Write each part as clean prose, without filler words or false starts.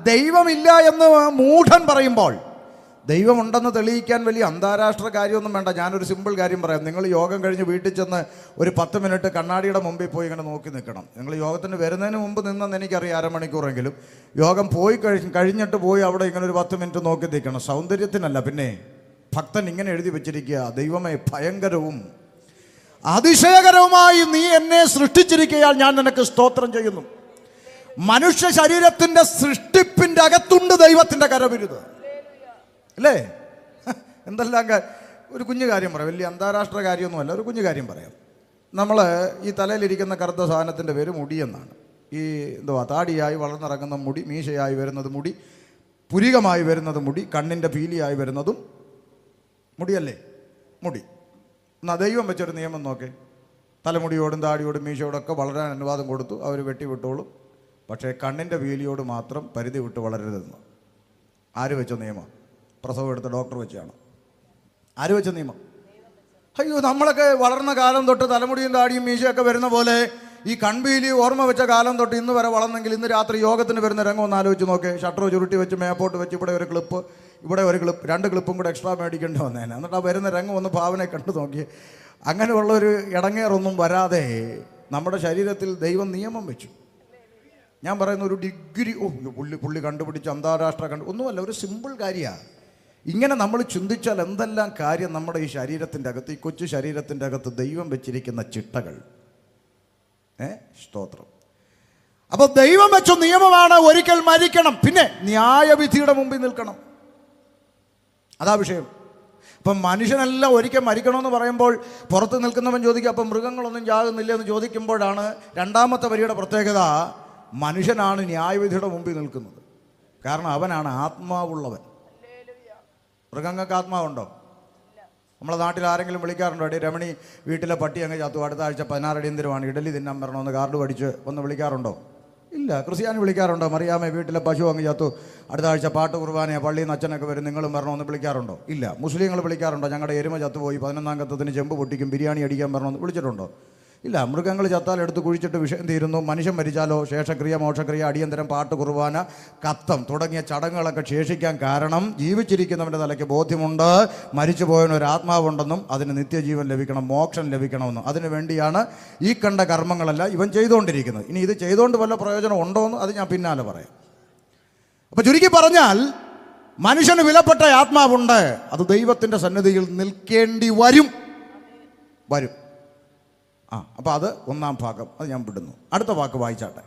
ദൈവമില്ല എന്ന് മൂഢൻ പറയുമ്പോൾ ദൈവമുണ്ടെന്ന് തെളിയിക്കാൻ വലിയ അന്താരാഷ്ട്ര കാര്യമൊന്നും വേണ്ട. ഞാനൊരു സിമ്പിൾ കാര്യം പറയാം. നിങ്ങൾ യോഗം കഴിഞ്ഞ് വീട്ടിൽ ചെന്ന് ഒരു 10 മിനിറ്റ് കണ്ണാടിയുടെ മുമ്പിൽ പോയി ഇങ്ങനെ നോക്കി നിൽക്കണം. നിങ്ങൾ യോഗത്തിന് വരുന്നതിന് മുമ്പ് നിന്നെന്ന് എനിക്കറിയാം, അരമണിക്കൂറെങ്കിലും. യോഗം പോയി കഴിഞ്ഞിട്ട് പോയി അവിടെ ഇങ്ങനെ ഒരു 10 മിനിറ്റ് നോക്കി നിൽക്കണം. സൗന്ദര്യത്തിനല്ല. പിന്നെ ഭക്തൻ ഇങ്ങനെ എഴുതി വെച്ചിരിക്കുക, ദൈവമേ ഭയങ്കരവും അതിശയകരവുമായി നീ എന്നെ സൃഷ്ടിച്ചിരിക്കയാൽ ഞാൻ നിനക്ക് സ്തോത്രം ചെയ്യുന്നു. മനുഷ്യ ശരീരത്തിൻ്റെ സൃഷ്ടിപ്പിൻ്റെ അകത്തുണ്ട് ദൈവത്തിൻ്റെ കരവിരുത്, അല്ലേ? എന്തെല്ലാം ഒരു കുഞ്ഞു കാര്യം പറയാം, വലിയ അന്താരാഷ്ട്ര കാര്യമൊന്നുമല്ല, ഒരു കുഞ്ഞു കാര്യം പറയാം. നമ്മൾ ഈ തലയിലിരിക്കുന്ന കറുത്ത സാധനത്തിൻ്റെ പേര് മുടിയെന്നാണ്. ഈ താടിയായി വളർന്നിറങ്ങുന്ന മുടി, മീശയായി വരുന്നത് മുടി, പുരികമായി വരുന്നത് മുടി, കണ്ണിൻ്റെ പീലിയായി വരുന്നതും മുടിയല്ലേ? മുടി. എന്നാൽ ദൈവം വെച്ചൊരു നിയമം നോക്കേ, തലമുടിയോടും താടിയോടും മീശയോടൊക്കെ വളരാൻ അനുവാദം കൊടുത്തു, അവർ വെട്ടിവിട്ടോളും. പക്ഷേ കണ്ണിൻ്റെ പീലിയോട് മാത്രം പരിധി വിട്ട് വളരരുതെന്ന് ആര് വെച്ച നിയമം? പ്രസവം എടുത്ത ഡോക്ടർ വെച്ചാണ്. ആര് വെച്ച നിയമം? അയ്യോ, നമ്മളൊക്കെ വളർന്ന കാലം തൊട്ട് തലമുടിയും താടിയും മീശയൊക്കെ വരുന്ന പോലെ ഈ കൺപീലി ഓർമ്മ വെച്ച കാലം തൊട്ട് ഇന്ന് വരെ വളർന്നെങ്കിൽ ഇന്ന് രാത്രി യോഗത്തിന് വരുന്ന രംഗം ഒന്ന് ആലോചിച്ച് നോക്കേ. ഷട്ടർ ചുരുട്ടി വെച്ച് മേപ്പോട്ട് വെച്ച് ഇവിടെ ഒരു ക്ലിപ്പ്, ഇവിടെ ഒരു ക്ലിപ്പ്, 2 ക്ലിപ്പും കൂടെ എക്സ്ട്രാ മേടിക്കേണ്ടി വന്നേനെ. എന്നിട്ട് ആ വരുന്ന രംഗം ഒന്ന് ഭാവനെ കണ്ടു നോക്കി. അങ്ങനെയുള്ളൊരു ഇടങ്ങേറൊന്നും വരാതെ നമ്മുടെ ശരീരത്തിൽ ദൈവം നിയമം വെച്ചു. ഞാൻ പറയുന്ന ഒരു ഡിഗ്രി പുള്ളി കണ്ടുപിടിച്ച് അന്താരാഷ്ട്ര ഒന്നുമല്ല, ഒരു സിമ്പിൾ കാര്യമാണ്. ഇങ്ങനെ നമ്മൾ ചിന്തിച്ചാൽ എന്തെല്ലാം കാര്യം നമ്മുടെ ഈ ശരീരത്തിൻ്റെ അകത്ത്, ഈ കൊച്ചു ശരീരത്തിൻ്റെ അകത്ത് ദൈവം വെച്ചിരിക്കുന്ന ചിട്ടകൾ. സ്തോത്രം. അപ്പോൾ ദൈവം വെച്ച നിയമമാണ് ഒരിക്കൽ മരിക്കണം, പിന്നെ ന്യായവിധിയുടെ മുമ്പിൽ നിൽക്കണം. അതാ വിഷയം. അപ്പം മനുഷ്യനെല്ലാം ഒരിക്കൽ മരിക്കണമെന്ന് പറയുമ്പോൾ പുറത്ത് നിൽക്കുന്നവൻ ചോദിക്കുക, അപ്പം മൃഗങ്ങളൊന്നും ചാകുന്നില്ല എന്ന് ചോദിക്കുമ്പോഴാണ് രണ്ടാമത്തെ വരിയുടെ പ്രത്യേകത. മനുഷ്യനാണ് ന്യായവിധിയുടെ മുമ്പിൽ നിൽക്കുന്നത്. കാരണം അവനാണ് ആത്മാവുള്ളവൻ. മൃഗങ്ങൾക്ക് ആത്മാവുണ്ടോ? നമ്മളെ നാട്ടിൽ ആരെങ്കിലും വിളിക്കാറുണ്ടോ? എടീ രമണി, വീട്ടിലെ പട്ടി അങ്ങ് ചത്തു, അടുത്ത ആഴ്ച 16 അടിയന്തരമാണ്, ഇഡലി തിന്നാൻ വരണമെന്ന് കാർഡ് പഠിച്ച് ഒന്ന് വിളിക്കാറുണ്ടോ? ഇല്ല. ക്രിസ്ത്യാനി വിളിക്കാറുണ്ടോ? മറിയാമേ, വീട്ടിലെ പശു അങ്ങ് ചത്തു, അടുത്ത ആഴ്ച പാട്ട് കുർബാനയോ പള്ളിയിൽ നിന്ന് അച്ഛനൊക്കെ വരും, നിങ്ങളും വരണമെന്ന് വിളിക്കാറുണ്ടോ? ഇല്ല. മുസ്ലിങ്ങൾ വിളിക്കാറുണ്ടോ? ഞങ്ങളുടെ എരുമ ചത്തുപോയി, 11-ാം കത്തത്തിന് ചെമ്പ് പൊട്ടിക്കും, ബിരിയാണി അടിക്കാൻ വരണമെന്ന് വിളിച്ചിട്ടുണ്ടോ? ഇല്ല. മൃഗങ്ങൾ ചത്താൽ എടുത്ത് കുഴിച്ചിട്ട് വിഷയം തീരുന്നു. മനുഷ്യൻ മരിച്ചാലോ ശേഷക്രിയ, മോക്ഷക്രിയ, അടിയന്തരം, പാട്ട് കുർബാന, കത്തം തുടങ്ങിയ ചടങ്ങുകളൊക്കെ ശേഷിക്കാൻ കാരണം ജീവിച്ചിരിക്കുന്നവൻ്റെ തലയ്ക്ക് ബോധ്യമുണ്ട് മരിച്ചു പോയവനൊരു ആത്മാവുണ്ടെന്നും അതിന് നിത്യജീവൻ ലഭിക്കണം, മോക്ഷം ലഭിക്കണമെന്നും. അതിനു വേണ്ടിയാണ് ഈ കണ്ട കർമ്മങ്ങളെല്ലാം ഇവൻ ചെയ്തുകൊണ്ടിരിക്കുന്നത്. ഇനി ഇത് ചെയ്തുകൊണ്ട് വല്ല പ്രയോജനം ഉണ്ടോ എന്ന് അത് ഞാൻ പിന്നാലെ പറയാം. അപ്പം ചുരുക്കി പറഞ്ഞാൽ മനുഷ്യന് വിലപ്പെട്ട ആത്മാവുണ്ട്. അത് ദൈവത്തിൻ്റെ സന്നിധിയിൽ നിൽക്കേണ്ടി വരും. അപ്പോൾ അത് 1-ാം ഭാഗം, അത് ഞാൻ വിടുന്നു. അടുത്ത വാക്ക് വായിച്ചാട്ടെ.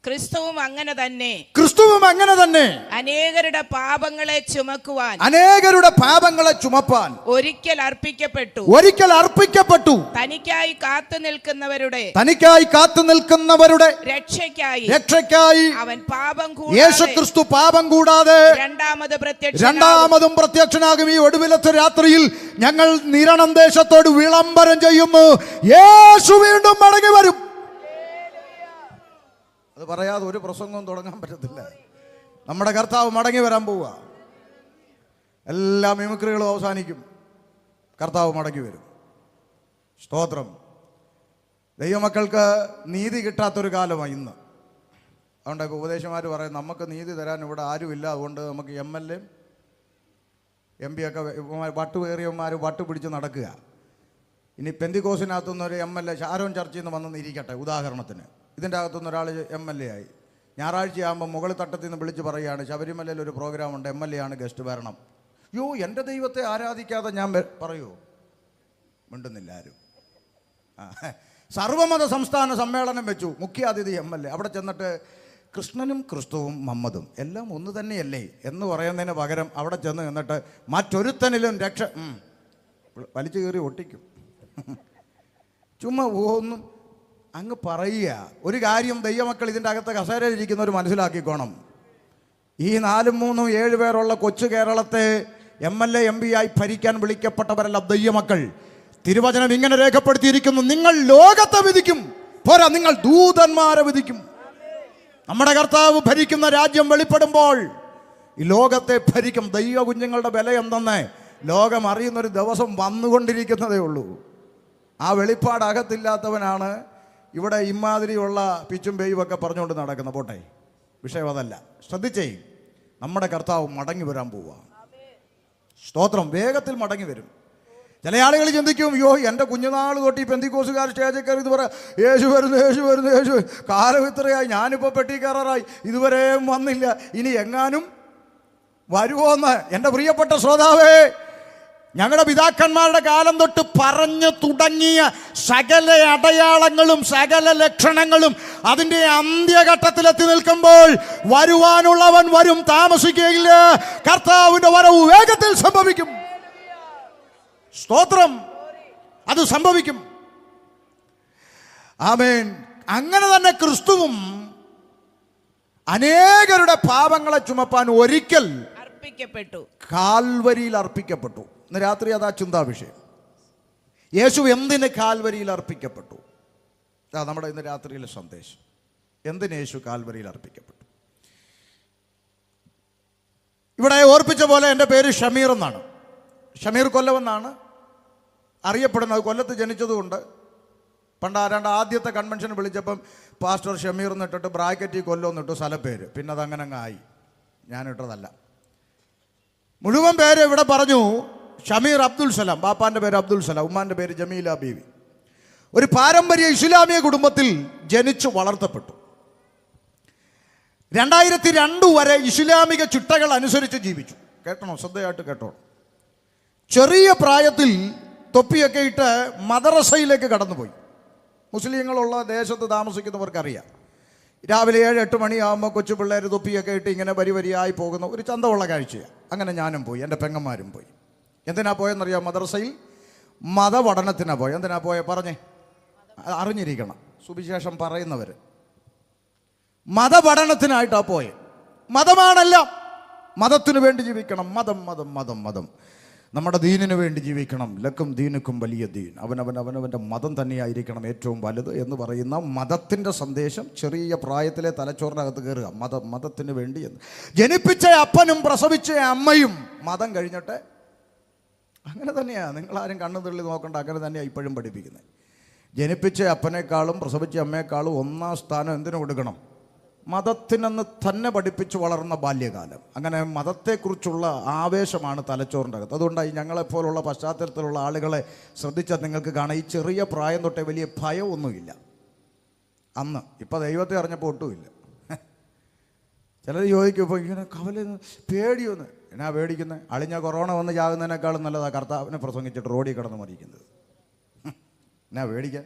ക്രിസ്തുവും അങ്ങനെ തന്നെ അനേകരുടെ പാപങ്ങളെ ചുമപ്പാൻ ഒരിക്കൽ അർപ്പിക്കപ്പെട്ടു. തനിക്കായി കാത്തു നിൽക്കുന്നവരുടെ രക്ഷയ്ക്കായി അവൻ യേശുക്രിസ്തു പാപം കൂടാതെ രണ്ടാമതും പ്രത്യക്ഷനാകും. ഈ ഒടുവിലത്തെ രാത്രിയിൽ ഞങ്ങൾ നിരണം ദേശത്തോട് വിളംബരം ചെയ്യുന്നു, യേശു വീണ്ടും മടങ്ങി വരും. അത് പറയാതെ ഒരു പ്രസംഗവും തുടങ്ങാൻ പറ്റത്തില്ല. നമ്മുടെ കർത്താവ് മടങ്ങി വരാൻ പോവുക. എല്ലാ മിമിക്രികളും അവസാനിക്കും, കർത്താവ് മടങ്ങി വരും. സ്തോത്രം. ദൈവമക്കൾക്ക് നീതി കിട്ടാത്തൊരു കാലമാണ് ഇന്ന്. അതുകൊണ്ടൊക്കെ ഉപദേശമാർ പറയും, നമുക്ക് നീതി തരാൻ ഇവിടെ ആരുമില്ല, അതുകൊണ്ട് നമുക്ക് MLA MP ഒക്കെ വട്ട് കയറിയവന്മാർ വട്ട് പിടിച്ച് നടക്കുക. ഇനി പെന്തിക്കോസിനകത്തുനിന്നൊരു MLA ഷാരോൺ ചർച്ചിൽ നിന്ന് വന്നെന്ന് ഇരിക്കട്ടെ, ഉദാഹരണത്തിന്. ഇതിൻ്റെ അകത്തുനിന്ന് ഒരാൾ MLA ആയി. ഞായറാഴ്ചയാകുമ്പോൾ മുകളിൽ തട്ടത്തിൽ നിന്ന് വിളിച്ച് പറയുകയാണ്, ശബരിമലയിൽ ഒരു പ്രോഗ്രാമുണ്ട്, MLA ആണ് ഗസ്റ്റ്, വരണം. യോ, എൻ്റെ ദൈവത്തെ ആരാധിക്കാതെ ഞാൻ പറയുമോ? മിണ്ടുന്നില്ല ആരും. സർവമത സംസ്ഥാന സമ്മേളനം വെച്ചു, മുഖ്യാതിഥി MLA. അവിടെ ചെന്നിട്ട് കൃഷ്ണനും ക്രിസ്തുവും മുഹമ്മദും എല്ലാം ഒന്ന് തന്നെയല്ലേ എന്ന് പറയുന്നതിന് പകരം അവിടെ ചെന്ന് നിന്നിട്ട് മറ്റൊരുത്തനിലും രക്ഷ വലിച്ചു കയറി ഒട്ടിക്കും. ചുമ്മാ ഒന്നും അങ്ങ് പറയുക. ഒരു കാര്യം ദൈവമക്കൾ ഇതിൻ്റെ അകത്ത് കസേരയിലിരിക്കുന്നവർ മനസ്സിലാക്കിക്കോണം. ഈ 4, 3, 7 പേരുള്ള കൊച്ചു കേരളത്തെ MLA MP ആയി ഭരിക്കാൻ വിളിക്കപ്പെട്ടവരല്ല ദൈവമക്കൾ. തിരുവചനം ഇങ്ങനെ രേഖപ്പെടുത്തിയിരിക്കുന്നു, നിങ്ങൾ ലോകത്തെ വിധിക്കും, പോരാ നിങ്ങൾ ദൂതന്മാരെ വിധിക്കും. നമ്മുടെ കർത്താവ് ഭരിക്കുന്ന രാജ്യം വെളിപ്പെടുമ്പോൾ ഈ ലോകത്തെ ഭരിക്കും. ദൈവ കുഞ്ഞുങ്ങളുടെ വില എന്തെന്ന് ലോകം അറിയുന്നൊരു ദിവസം വന്നുകൊണ്ടിരിക്കുന്നതേ ഉള്ളൂ. ആ വെളിപ്പാട് അകത്തില്ലാത്തവനാണ് ഇവിടെ ഇമാതിരിയുള്ള പിച്ചും പേയും ഒക്കെ പറഞ്ഞുകൊണ്ട് നടക്കുന്ന. പോട്ടെ, വിഷയം അതല്ല. ശ്രദ്ധിച്ചേ, നമ്മുടെ കർത്താവ് മടങ്ങി വരാൻ പോവുക. സ്തോത്രം. വേഗത്തിൽ മടങ്ങി വരും. ചില ആളുകൾ ചിന്തിക്കും, അയ്യോ എൻ്റെ കുഞ്ഞുനാൾ തൊട്ട് ഈ പെന്തിക്കോസുകാർ സ്റ്റേജിൽ കയറി ഇത് പറ, യേശു വരുന്നു യേശു വരുന്നു യേശു, കാലം ഇത്രയായി, ഞാനിപ്പോൾ പെട്ടി കയറാറായി, ഇതുവരെയും വന്നില്ല, ഇനി എങ്ങാനും വരുമോന്ന്. എൻ്റെ പ്രിയപ്പെട്ട ശ്രോതാവേ, ഞങ്ങളുടെ പിതാക്കന്മാരുടെ കാലം തൊട്ട് പറഞ്ഞു തുടങ്ങിയ സകല അടയാളങ്ങളും സകല ലക്ഷണങ്ങളും അതിൻ്റെ അന്ത്യഘട്ടത്തിലെത്തി നിൽക്കുമ്പോൾ വരുവാനുള്ളവൻ വരും, താമസിക്കുകയില്ല. കർത്താവിൻ്റെ വരവ് വേഗത്തിൽ സംഭവിക്കും. സ്തോത്രം. അത് സംഭവിക്കും. ആമേൻ. അങ്ങനെ തന്നെ ക്രിസ്തുവും അനേകരുടെ പാപങ്ങളെ ചുമപ്പാൻ ഒരിക്കൽ അർപ്പിക്കപ്പെട്ടു, കാൽവരിയിൽ അർപ്പിക്കപ്പെട്ടു. ഇന്ന് രാത്രി അതാ ചിന്താ വിഷയം. യേശു എന്തിന് കാൽവരിയിൽ അർപ്പിക്കപ്പെട്ടു? നമ്മുടെ ഇന്ന് രാത്രിയിലെ സന്ദേശം. എന്തിന് യേശു കാൽവരിയിൽ അർപ്പിക്കപ്പെട്ടു? ഇവിടെ ഓർപ്പിച്ച പോലെ എൻ്റെ പേര് ഷമീർ എന്നാണ്. ഷമീർ കൊല്ലമെന്നാണ് അറിയപ്പെടുന്നത്. കൊല്ലത്ത് ജനിച്ചതുകൊണ്ട് പണ്ട് ആദ്യത്തെ കൺവെൻഷൻ വിളിച്ചപ്പം പാസ്റ്റർ ഷമീർ എന്നിട്ടിട്ട് ബ്രാക്കറ്റിൽ കൊല്ലം എന്നിട്ടു സ്ഥലപ്പേര്. പിന്നെ അതങ്ങനെ അങ്ങ് ആയി. ഞാനിട്ടതല്ല. മുഴുവൻ പേര് ഇവിടെ പറഞ്ഞു. ഷമീർ അബ്ദുൽ സലാം. ബാപ്പാൻ്റെ പേര് അബ്ദുൽ സലാം, ഉമ്മാൻ്റെ പേര് ജമീല ബീവി. ഒരു പാരമ്പര്യ ഇസ്ലാമിക കുടുംബത്തിൽ ജനിച്ചു വളർത്തപ്പെട്ടു. 2002 വരെ ഇസ്ലാമിക ചിട്ടകൾ അനുസരിച്ച് ജീവിച്ചു. കേട്ടണോ? ശ്രദ്ധയായിട്ട് കേട്ടോ. ചെറിയ പ്രായത്തിൽ തൊപ്പിയൊക്കെ ഇട്ട് മദ്രസയിലേക്ക് കടന്നുപോയി. മുസ്ലിങ്ങളുള്ള ദേശത്ത് താമസിക്കുന്നവർക്കറിയാം, രാവിലെ 7-8 മണിയാകുമ്പോൾ കൊച്ചു പിള്ളേർ തൊപ്പിയൊക്കെ ഇട്ട് ഇങ്ങനെ വരിയായി പോകുന്ന ഒരു ചന്തമുള്ള കാഴ്ചയാണ്. അങ്ങനെ ഞാനും പോയി, എൻ്റെ പെങ്ങന്മാരും പോയി. എന്തിനാ പോയെന്നറിയാം? മദ്രസയിൽ മതപഠനത്തിനാണ് പോയത്. എന്തിനാ പോയത്? പറഞ്ഞേ, അറിഞ്ഞിരിക്കണം. സുവിശേഷം പറയുന്നവർ മതപഠനത്തിനായിട്ടാണ് പോയത്. മതമാണെല്ലാം. മതത്തിനു വേണ്ടി ജീവിക്കണം. മതം മതം മതം മതം. നമ്മുടെ ദീനിനു വേണ്ടി ജീവിക്കണം. ലക്കും ദീനുക്കും വലിയ ദീൻ. അവനവൻ്റെ മതം തന്നെയായിരിക്കണം ഏറ്റവും വലുത് എന്ന് പറയുന്ന മതത്തിൻ്റെ സന്ദേശം ചെറിയ പ്രായത്തിലെ തലച്ചോറിനകത്ത് കയറുക. മതത്തിന് വേണ്ടി എന്ന്. ജനിപ്പിച്ച അപ്പനും പ്രസവിച്ച അമ്മയും മതം കഴിഞ്ഞിട്ട് അങ്ങനെ തന്നെയാണ്. നിങ്ങളാരും കണ്ണു തള്ളി നോക്കണ്ട. അങ്ങനെ തന്നെയാണ് ഇപ്പോഴും പഠിപ്പിക്കുന്നത്. ജനിപ്പിച്ച അപ്പനേക്കാളും പ്രസവിച്ച അമ്മയെക്കാളും ഒന്നാം സ്ഥാനം എന്തിനു കൊടുക്കണം? മതത്തിനെന്ന് തന്നെ പഠിപ്പിച്ച് വളർന്ന ബാല്യകാലം. അങ്ങനെ മതത്തെക്കുറിച്ചുള്ള ആവേശമാണ് തലച്ചോറിൻ്റെ അകത്ത്. അതുകൊണ്ടായി ഞങ്ങളെപ്പോലുള്ള പശ്ചാത്തലത്തിലുള്ള ആളുകളെ ശ്രദ്ധിച്ചാൽ നിങ്ങൾക്ക് കാണാം, ഈ ചെറിയ പ്രായം തൊട്ടേ വലിയ ഭയമൊന്നുമില്ല അന്ന്. ഇപ്പം ദൈവത്തെ അറിഞ്ഞപ്പോൾ ഒട്ടുമില്ല. ചിലർ ചോദിക്കും, ഇപ്പോൾ ഇങ്ങനെ കവല പേടിയൊന്ന്. എന്നാ പേടിക്കുന്നത്? അളിഞ്ഞ കൊറോണ വന്ന് ചാകുന്നതിനേക്കാളും നല്ലതാണ് കർത്താവിനെ പ്രസംഗിച്ചിട്ട് റോഡിൽ കിടന്ന് മരിക്കുന്നത്. എന്നാ പേടിക്കാൻ?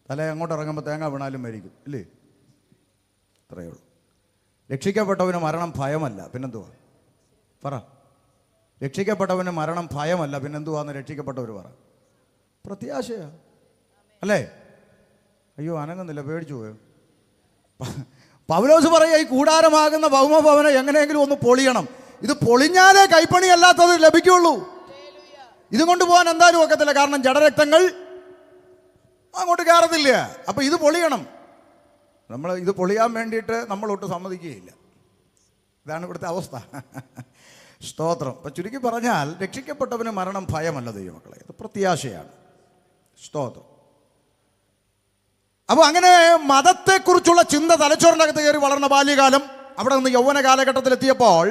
തല അങ്ങോട്ട് ഇറങ്ങുമ്പോൾ തേങ്ങ വീണാലും മരിക്കും, ഇല്ലേ? അത്രയേ ഉള്ളൂ. രക്ഷിക്കപ്പെട്ടവന് മരണം ഭയമല്ല, പിന്നെന്തുവാ? പറ. രക്ഷിക്കപ്പെട്ടവന് മരണം ഭയമല്ല, പിന്നെന്തുവാന്ന് രക്ഷിക്കപ്പെട്ടവർ പറ? പ്രത്യാശയാ, അല്ലേ? അയ്യോ അനങ്ങുന്നില്ല, പേടിച്ചു പോയോ? പൗലോസ് പറയുക, ഈ കൂടാരമാകുന്ന ഭൗമഭവനം എങ്ങനെയെങ്കിലും ഒന്ന് പൊളിയണം. ഇത് പൊളിഞ്ഞാലേ കൈപ്പണി അല്ലാത്തത് ലഭിക്കുള്ളൂ. ഇതും കൊണ്ട് പോകാൻ എന്തായാലും ഒക്കത്തില്ല. കാരണം ജഡരക്തങ്ങൾ അങ്ങോട്ട് കയറത്തില്ല. അപ്പം ഇത് പൊളിയണം. നമ്മൾ ഇത് പൊളിയാൻ വേണ്ടിയിട്ട് നമ്മളൊട്ട് സമ്മതിക്കുകയില്ല. ഇതാണ് ഇവിടുത്തെ അവസ്ഥ. സ്തോത്രം. അപ്പം ചുരുക്കി പറഞ്ഞാൽ രക്ഷിക്കപ്പെട്ടവന് മരണം ഭയമല്ല ദൈവമക്കളെ, ഇത് പ്രത്യാശയാണ്. സ്തോത്രം. അപ്പോൾ അങ്ങനെ മതത്തെക്കുറിച്ചുള്ള ചിന്ത തലച്ചോറിനകത്ത് കയറി വളർന്ന ബാല്യകാലം, അവിടെ നിന്ന് യൗവന കാലഘട്ടത്തിലെത്തിയപ്പോൾ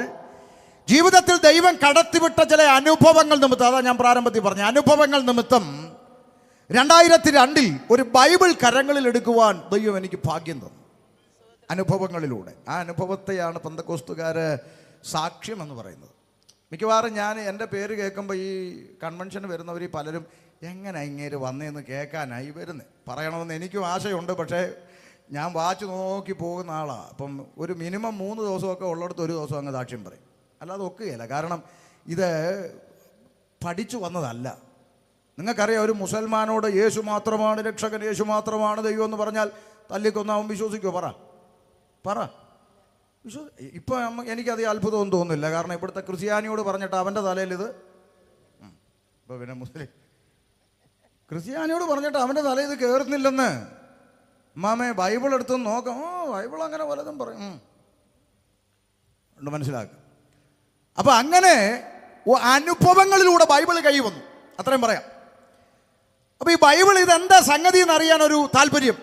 ജീവിതത്തിൽ ദൈവം കടത്തിവിട്ട ചില അനുഭവങ്ങൾ നിമിത്തം, അതാ ഞാൻ പ്രാരംഭത്തിൽ പറഞ്ഞ അനുഭവങ്ങൾ നിമിത്തം 2002 ഒരു ബൈബിൾ കരങ്ങളിൽ എടുക്കുവാൻ ദൈവം എനിക്ക് ഭാഗ്യം തന്നു. അനുഭവങ്ങളിലൂടെ. ആ അനുഭവത്തെയാണ് പെന്തക്കോസ്തുകാർ സാക്ഷ്യം എന്ന് പറയുന്നത്. മിക്കവാറും ഞാൻ എൻ്റെ പേര് കേൾക്കുമ്പോൾ ഈ കൺവെൻഷന് വരുന്നവർ പലരും എങ്ങനെ ഇങ്ങേര് വന്നേന്ന് കേൾക്കാനായി വരുന്നത്. പറയണമെന്ന് എനിക്കും ആശയുണ്ട്. പക്ഷേ ഞാൻ വാച്ച് നോക്കി പോകുന്ന ആളാണ്. അപ്പം ഒരു മിനിമം 3 ദിവസമൊക്കെ ഉള്ളിടത്ത് ഒരു ദിവസം അങ്ങ് സാക്ഷ്യം പറയും. അല്ലാതെ ഒക്കുകയില്ല. കാരണം ഇത് പഠിച്ചു വന്നതല്ല. നിങ്ങൾക്കറിയാം, ഒരു മുസൽമാനോട് യേശു മാത്രമാണ് രക്ഷകൻ, യേശു മാത്രമാണ് ദൈവം എന്ന് പറഞ്ഞാൽ തല്ലിക്കൊന്നാവും വിശ്വസിക്കുമോ? പറ. ഇപ്പം എനിക്കത് അത്ഭുതമൊന്നും തോന്നുന്നില്ല. കാരണം ഇവിടുത്തെ ക്രിസ്ത്യാനിയോട് പറഞ്ഞിട്ട് അവൻ്റെ തലയിൽ ഇത്, ഇപ്പോൾ പിന്നെ മുസ്ലിം ക്രിസ്ത്യാനിയോട് പറഞ്ഞിട്ട് അവൻ്റെ തലയിൽ ഇത് കയറുന്നില്ലെന്ന്. അമ്മാമേ ബൈബിൾ എടുത്ത് നോക്കാം. ബൈബിൾ അങ്ങനെ വല്ലതും പറയും ഉണ്ട്, മനസ്സിലാക്കുക. അപ്പം അങ്ങനെ അനുഭവങ്ങളിലൂടെ ബൈബിൾ കൈ വന്നു, അത്രയും പറയാം. അപ്പോൾ ഈ ബൈബിൾ ഇതെന്താ സംഗതി എന്നറിയാനൊരു താല്പര്യം.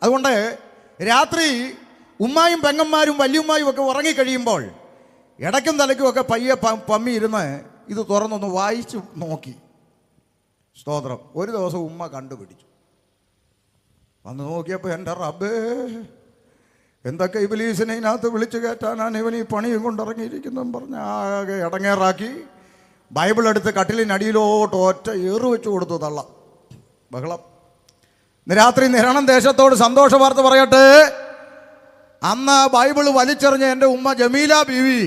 അതുകൊണ്ട് രാത്രി ഉമ്മായും പെങ്ങന്മാരും വല്യമ്മയും ഒക്കെ ഉറങ്ങിക്കഴിയുമ്പോൾ ഇടയ്ക്കും തലയ്ക്കും ഒക്കെ പയ്യെ പമ്മി ഇരുന്ന് ഇത് തുറന്നൊന്ന് വായിച്ചു നോക്കി. സ്തോത്രം. ഒരു ദിവസം ഉമ്മ കണ്ടുപിടിച്ചു. വന്ന് നോക്കിയപ്പോൾ എൻ്റെ റബ്ബേ, എന്തൊക്കെ ഇബ്ലീസിനെ ഇതിനകത്ത് വിളിച്ചു കയറ്റാനാണ് ഇവൻ ഈ പണിയും കൊണ്ടിറങ്ങിയിരിക്കുന്നതെന്ന് പറഞ്ഞ് ആകെ ഇടങ്ങേറാക്കി. ബൈബിൾ എടുത്ത് കട്ടിലിനടിയിലോട്ട് ഒറ്റ ഏറ് വെച്ച് കൊടുത്തു. തള്ള ബഹളം. ഇന്ന് രാത്രി നിരണം ദേശത്തോട് സന്തോഷ വാർത്ത പറയട്ടെ. അന്ന് ബൈബിള് വലിച്ചെറിഞ്ഞ എൻ്റെ ഉമ്മ ജമീല ബീവി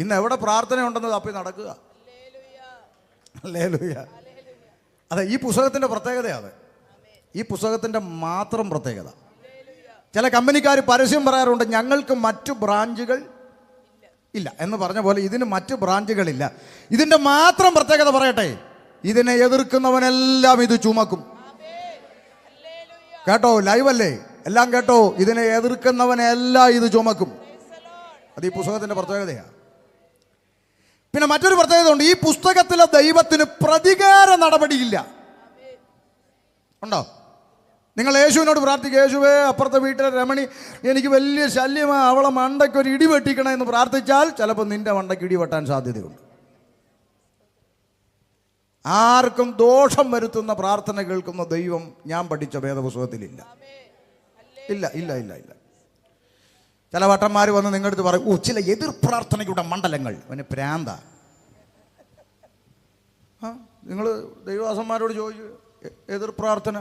ഇന്ന് എവിടെ പ്രാർത്ഥന ഉണ്ടെന്ന് തപ്പി നടക്കുക. ഹല്ലേലൂയ. അതെ, ഈ പുസ്തകത്തിൻ്റെ പ്രത്യേകതയാണ്. ഈ പുസ്തകത്തിൻ്റെ മാത്രം പ്രത്യേകത. ചില കമ്പനിക്കാർ പരസ്യം പറയാറുണ്ട്, ഞങ്ങൾക്ക് മറ്റു ബ്രാഞ്ചുകൾ ഇല്ല എന്ന് പറഞ്ഞ പോലെ ഇതിന് മറ്റ് ബ്രാഞ്ചുകളില്ല. ഇതിൻ്റെ മാത്രം പ്രത്യേകത പറയട്ടെ, ഇതിനെ എതിർക്കുന്നവനെല്ലാം ഇത് ചുമക്കും. കേട്ടോ, ലൈവല്ലേ, എല്ലാം കേട്ടോ. ഇതിനെ എതിർക്കുന്നവനെല്ലാം ഇത് ചുമക്കും. അത് ഈ പുസ്തകത്തിൻ്റെ പ്രത്യേകതയാണ്. പിന്നെ മറ്റൊരു പ്രത്യേകത ഉണ്ട്, ഈ പുസ്തകത്തിലെ ദൈവത്തിന് പ്രതികാര നടപടിയില്ല. ഉണ്ടോ? നിങ്ങൾ യേശുവിനോട് പ്രാർത്ഥിക്കുക, യേശുവേ അപ്പുറത്തെ വീട്ടിലെ രമണി എനിക്ക് വലിയ ശല്യമാണ്, അവളെ മണ്ടയ്ക്ക് ഒരു ഇടി വെട്ടിക്കണം എന്ന് പ്രാർത്ഥിച്ചാൽ ചിലപ്പോൾ നിന്റെ മണ്ടയ്ക്ക് ഇടി വെട്ടാൻ സാധ്യതയുണ്ട്. ആർക്കും ദോഷം വരുത്തുന്ന പ്രാർത്ഥന കേൾക്കുന്ന ദൈവം ഞാൻ പഠിച്ച വേദപുസ്തകത്തിലില്ല. ഇല്ല ഇല്ല ഇല്ല ഇല്ല. ചില വട്ടന്മാർ വന്ന് നിങ്ങളുടെ അടുത്ത് പറയും, ചില എതിർ പ്രാർത്ഥനയുടെ മണ്ഡലങ്ങൾ. അവന് പ്രാന്ത. നിങ്ങൾ ദൈവദാസന്മാരോട് ചോദിച്ചു എതിർ പ്രാർത്ഥന.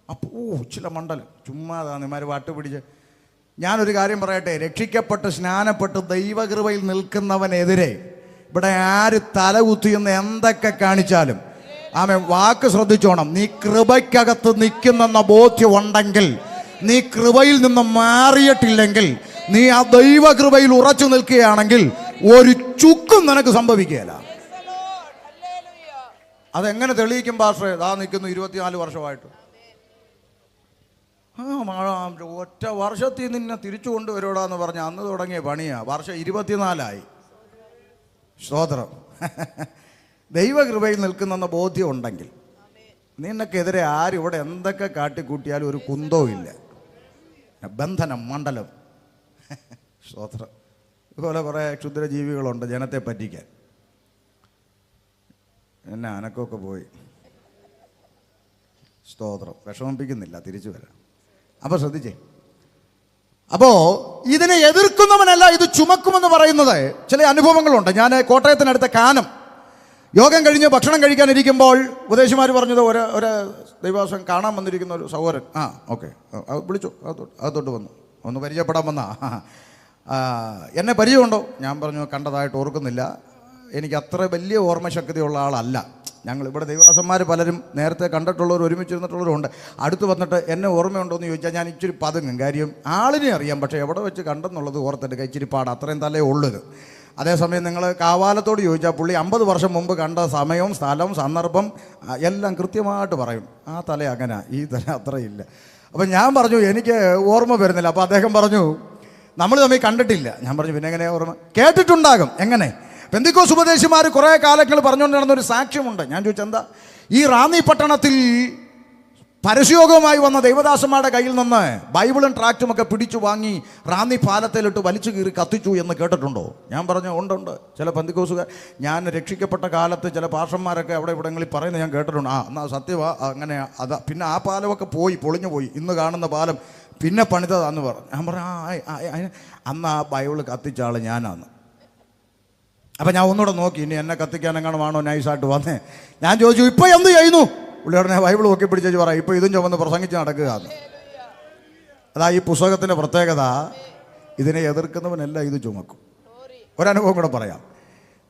അപ്പോൾ ചില മണ്ഡലം ചുമ്മാതാന്നിമാർ വാട്ടുപിടിച്ച്. ഞാനൊരു കാര്യം പറയട്ടെ, രക്ഷിക്കപ്പെട്ട് സ്നാനപ്പെട്ട് ദൈവകൃപയിൽ നിൽക്കുന്നവനെതിരെ ഇവിടെ ആര് തലകുത്തിയെന്ന് എന്തൊക്കെ കാണിച്ചാലും ആമേ വാക്ക് ശ്രദ്ധിച്ചോണം. നീ കൃപയ്ക്കകത്ത് നിൽക്കുന്നെന്ന ബോധ്യം ഉണ്ടെങ്കിൽ, നീ കൃപയിൽ നിന്ന് മാറിയിട്ടില്ലെങ്കിൽ, നീ ആ ദൈവകൃപയിൽ ഉറച്ചു നിൽക്കുകയാണെങ്കിൽ ഒരു ചുക്കും നിനക്ക് സംഭവിക്കുകയില്ല. അതെങ്ങനെ തെളിയിക്കും പാസ്റ്ററെ? ദാ നിൽക്കുന്നു 24 വർഷമായിട്ട്. ഒറ്റ വർഷത്തിൽ നിന്നെ തിരിച്ചു കൊണ്ടുവരൂടാന്ന് പറഞ്ഞ അന്ന് തുടങ്ങിയ പണിയാ. വർഷം 24ആയി. സ്തോത്രം. ദൈവകൃപയിൽ നിൽക്കുന്നെന്ന ബോധ്യം ഉണ്ടെങ്കിൽ നിനക്കെതിരെ ആരും ഇവിടെ എന്തൊക്കെ കാട്ടിക്കൂട്ടിയാലും ഒരു കുന്തവും ഇല്ല. ബന്ധനം മണ്ഡലം. സ്തോത്രം. ഇതുപോലെ കുറേ ക്ഷുദ്രജീവികളുണ്ട് ജനത്തെ പറ്റിക്കാൻ. എന്നെ അനക്കൊക്കെ പോയി. സ്തോത്രം. വിഷമിപ്പിക്കുന്നില്ല, തിരിച്ചു വരാം. അപ്പോൾ ശ്രദ്ധിച്ചേ. അപ്പോൾ ഇതിനെ എതിർക്കുന്നവനല്ല ഇത് ചുമക്കുമെന്ന് പറയുന്നത് ചില അനുഭവങ്ങളുണ്ട്. ഞാൻ കോട്ടയത്തിനടുത്ത കാനം യോഗം കഴിഞ്ഞ് ഭക്ഷണം കഴിക്കാനിരിക്കുമ്പോൾ ഉപദേശിമാർ പറഞ്ഞത് ഒരു ദൈവദാസൻ കാണാൻ വന്നിരിക്കുന്ന ഒരു സഹോദരൻ. ഓക്കെ, വിളിച്ചു, അകത്തോട്ട് വന്നു, ഒന്ന് പരിചയപ്പെടാൻ വന്നാ. എന്നെ പരിചയമുണ്ടോ? ഞാൻ പറഞ്ഞു കണ്ടതായിട്ട് ഓർക്കുന്നില്ല, എനിക്ക് അത്ര വലിയ ഓർമ്മശക്തിയുള്ള ആളല്ല. ഞങ്ങൾ ഇവിടെ ദൈവദാസന്മാർ പലരും നേരത്തെ കണ്ടിട്ടുള്ളവർ ഒരുമിച്ചിരുന്നിട്ടുള്ളവരുണ്ട്. അടുത്ത് വന്നിട്ട് എന്നെ ഓർമ്മയുണ്ടോ എന്ന് ചോദിച്ചാൽ ഞാൻ ഇച്ചിരി പതുങ്ങും. കാര്യം ആളിനെ അറിയാം, പക്ഷേ എവിടെ വെച്ച് കണ്ടെന്നുള്ളത് ഓർത്തെടുക്കുക ഇച്ചിരി പാട്, അത്രയും തലേ ഉള്ളത്. അതേസമയം നിങ്ങൾ കാവാലത്തോട് ചോദിച്ചാൽ പുള്ളി 50 വർഷം മുമ്പ് കണ്ട സമയവും സ്ഥലവും സന്ദർഭം എല്ലാം കൃത്യമായിട്ട് പറയും. ആ തല അങ്ങനെ, ഈ തല അത്രയില്ല. അപ്പം ഞാൻ പറഞ്ഞു എനിക്ക് ഓർമ്മ വരുന്നില്ല. അപ്പോൾ അദ്ദേഹം പറഞ്ഞു നമ്മൾ തമ്മിൽ കണ്ടിട്ടില്ല. ഞാൻ പറഞ്ഞു പിന്നെ എങ്ങനെയാണ് ഓർമ്മ? കേട്ടിട്ടുണ്ടാകും. എങ്ങനെ? പെന്തിക്കോസ് ഉപദേശിമാർ കുറേ കാലങ്ങൾ പറഞ്ഞുകൊണ്ട് നടന്നൊരു സാക്ഷ്യമുണ്ട്. ഞാൻ ചോദിച്ചു എന്താ? ഈ റാന്നി പട്ടണത്തിൽ പരസ്യയോഗവുമായി വന്ന ദൈവദാസന്മാരുടെ കയ്യിൽ നിന്ന് ബൈബിളും ട്രാക്റ്റുമൊക്കെ പിടിച്ചു വാങ്ങി റാന്നി പാലത്തിലിട്ട് വലിച്ചു കീറി കത്തിച്ചു എന്ന് കേട്ടിട്ടുണ്ടോ? ഞാൻ പറഞ്ഞു ഉണ്ട്. ചില പെന്തിക്കോസുകാർ, ഞാൻ രക്ഷിക്കപ്പെട്ട കാലത്ത് ചില പാഷന്മാരൊക്കെ അവിടെ ഇവിടങ്ങളിൽ പറയുന്നത് ഞാൻ കേട്ടിട്ടുണ്ട്. എന്നാൽ സത്യമാ അങ്ങനെ. അതാ പിന്നെ ആ പാലമൊക്കെ പൊളിഞ്ഞു പോയി. ഇന്ന് കാണുന്ന പാലം പിന്നെ പണിതതാന്ന് പറഞ്ഞു. ഞാൻ പറഞ്ഞു അന്ന് ആ ബൈബിള് കത്തിച്ച ആൾ ഞാനാന്ന്. അപ്പം ഞാൻ ഒന്നുകൂടെ നോക്കി, ഇനി എന്നെ കത്തിക്കാനെങ്ങാണോ നൈസായിട്ട് വന്നേ. ഞാൻ ചോദിച്ചു ഇപ്പോൾ എന്ത് ചെയ്യുന്നു? പുള്ളിയോടനെ ബൈബിൾ നോക്കി പിടിച്ചു പറയാം, ഇപ്പോൾ ഇതും ചുമന്ന് പ്രസംഗിച്ച് നടക്കുക. അതാ ഈ പുസ്തകത്തിൻ്റെ പ്രത്യേകത, ഇതിനെ എതിർക്കുന്നവനെല്ലാം ഇത് ചുമക്കും. ഒരനുഭവം കൂടെ പറയാം.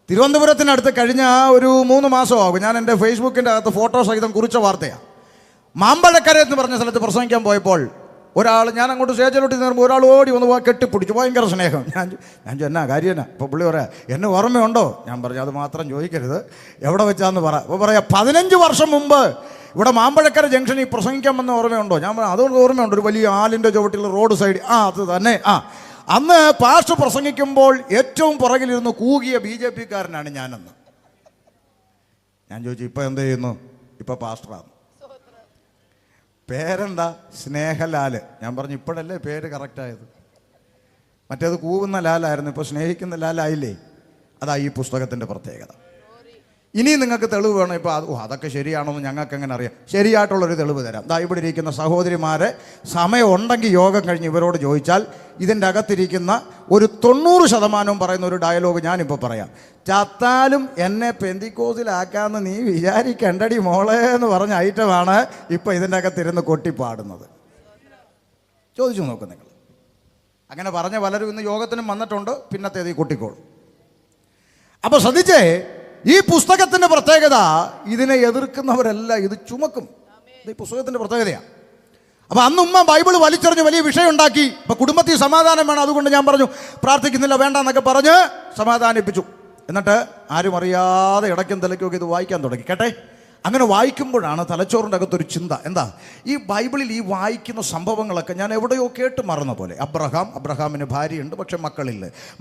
തിരുവനന്തപുരത്തിനടുത്ത് കഴിഞ്ഞ ഒരു 3 മാസമാകും ഞാൻ എൻ്റെ ഫേസ്ബുക്കിൻ്റെ അകത്ത് ഫോട്ടോ സഹിതം കുറിച്ച വാർത്തയാണ്. മാമ്പഴക്കര എന്ന് പറഞ്ഞ സ്ഥലത്ത് പ്രസംഗിക്കാൻ പോയപ്പോൾ ഒരാൾ, ഞാൻ അങ്ങോട്ട് സ്റ്റേജിലോട്ട് നിന്നുമ്പോൾ ഒരാൾ ഓടി വന്ന് കെട്ടിപ്പിടിച്ചു, ഭയങ്കര സ്നേഹം. ഞാൻ എന്നാ കാര്യം എന്നാ? അപ്പോൾ പുള്ളി പറയാം എന്നെ ഓർമ്മയുണ്ടോ? ഞാൻ പറഞ്ഞു അത് മാത്രം ചോദിക്കരുത്, എവിടെ വെച്ചാന്ന് പറ. അപ്പോൾ പറയാം 15 വർഷം മുമ്പ് ഇവിടെ മാമ്പഴക്കര ജംഗ്ഷനിൽ പ്രസംഗിക്കാൻ വന്ന ഓർമ്മയുണ്ടോ? ഞാൻ പറഞ്ഞു അതുകൊണ്ട് ഓർമ്മയുണ്ട്, ഒരു വലിയ ആലിൻ്റെ ചുവട്ടിൽ റോഡ് സൈഡ്. അത് തന്നെ. അന്ന് പാസ്റ്റർ പ്രസംഗിക്കുമ്പോൾ ഏറ്റവും പുറകിലിരുന്ന് കൂകിയ BJP-കാരനാണ് ഞാനെന്ന്. ഞാൻ ചോദിച്ചു ഇപ്പം എന്ത് ചെയ്യുന്നു? ഇപ്പം പാസ്റ്ററാണ്. പേരെന്താ? സ്നേഹലാല്. ഞാൻ പറഞ്ഞു ഇപ്പോഴല്ലേ പേര് കറക്റ്റായത്. മറ്റേത് കൂവുന്ന ലാലായിരുന്നു, ഇപ്പോൾ സ്നേഹിക്കുന്ന ലാലായില്ലേ. അതാ ഈ പുസ്തകത്തിൻ്റെ പ്രത്യേകത. ഇനി നിങ്ങൾക്ക് തെളിവ് വേണം. ഇപ്പോൾ അതൊക്കെ ശരിയാണോന്ന് ഞങ്ങൾക്ക് എങ്ങനെ അറിയാം? ശരിയായിട്ടുള്ളൊരു തെളിവ് തരാം. ദാ ഇവിടെ ഇരിക്കുന്ന സഹോദരിമാരെ സമയം ഉണ്ടെങ്കിൽ യോഗം കഴിഞ്ഞ് ഇവരോട് ചോദിച്ചാൽ ഇതിൻ്റെ അകത്തിരിക്കുന്ന ഒരു 90% പറയുന്ന ഒരു ഡയലോഗ് ഞാനിപ്പോൾ പറയാം. ചത്താലും എന്നെ പെന്തിക്കോസിലാക്കാമെന്ന് നീ വിചാരിക്കണ്ടടി മോളെ എന്ന് പറഞ്ഞ ഐറ്റമാണ് ഇപ്പോൾ ഇതിൻ്റെ അകത്തിരുന്ന് കൊട്ടിപ്പാടുന്നത്. ചോദിച്ചു നോക്കും നിങ്ങൾ. അങ്ങനെ പറഞ്ഞ പലരും ഇന്ന് യോഗത്തിനും വന്നിട്ടുണ്ട്. പിന്നത്തേത് ഈ കുട്ടിക്കോൾ. അപ്പോൾ ശ്രദ്ധിച്ചേ, ഈ പുസ്തകത്തിൻ്റെ പ്രത്യേകത ഇതിനെ എതിർക്കുന്നവരെല്ലാം ഇത് ചുമക്കും. ഇത് ഈ പുസ്തകത്തിൻ്റെ പ്രത്യേകതയാണ്. അപ്പോൾ അന്ന് ഉമ്മ ബൈബിൾ വലിച്ചെറിഞ്ഞ് വലിയ വിഷയം ഉണ്ടാക്കി. അപ്പോൾ കുടുംബത്തിൽ സമാധാനം വേണം, അതുകൊണ്ട് ഞാൻ പറഞ്ഞു പ്രാർത്ഥിക്കുന്നില്ല വേണ്ട എന്നൊക്കെ പറഞ്ഞ് സമാധാനിപ്പിച്ചു. എന്നിട്ട് ആരും അറിയാതെ ഇടയ്ക്കും തലയ്ക്കൊക്കെ ഇത് വായിക്കാൻ തുടങ്ങി. കേട്ടെ, അങ്ങനെ വായിക്കുമ്പോഴാണ് തലച്ചോറിൻ്റെ അകത്തൊരു ചിന്ത. എന്താ? ഈ ബൈബിളിൽ ഈ വായിക്കുന്ന സംഭവങ്ങളൊക്കെ ഞാൻ എവിടെയോ കേട്ട് മറന്ന പോലെ. അബ്രഹാമിന് ഭാര്യയുണ്ട്, പക്ഷെ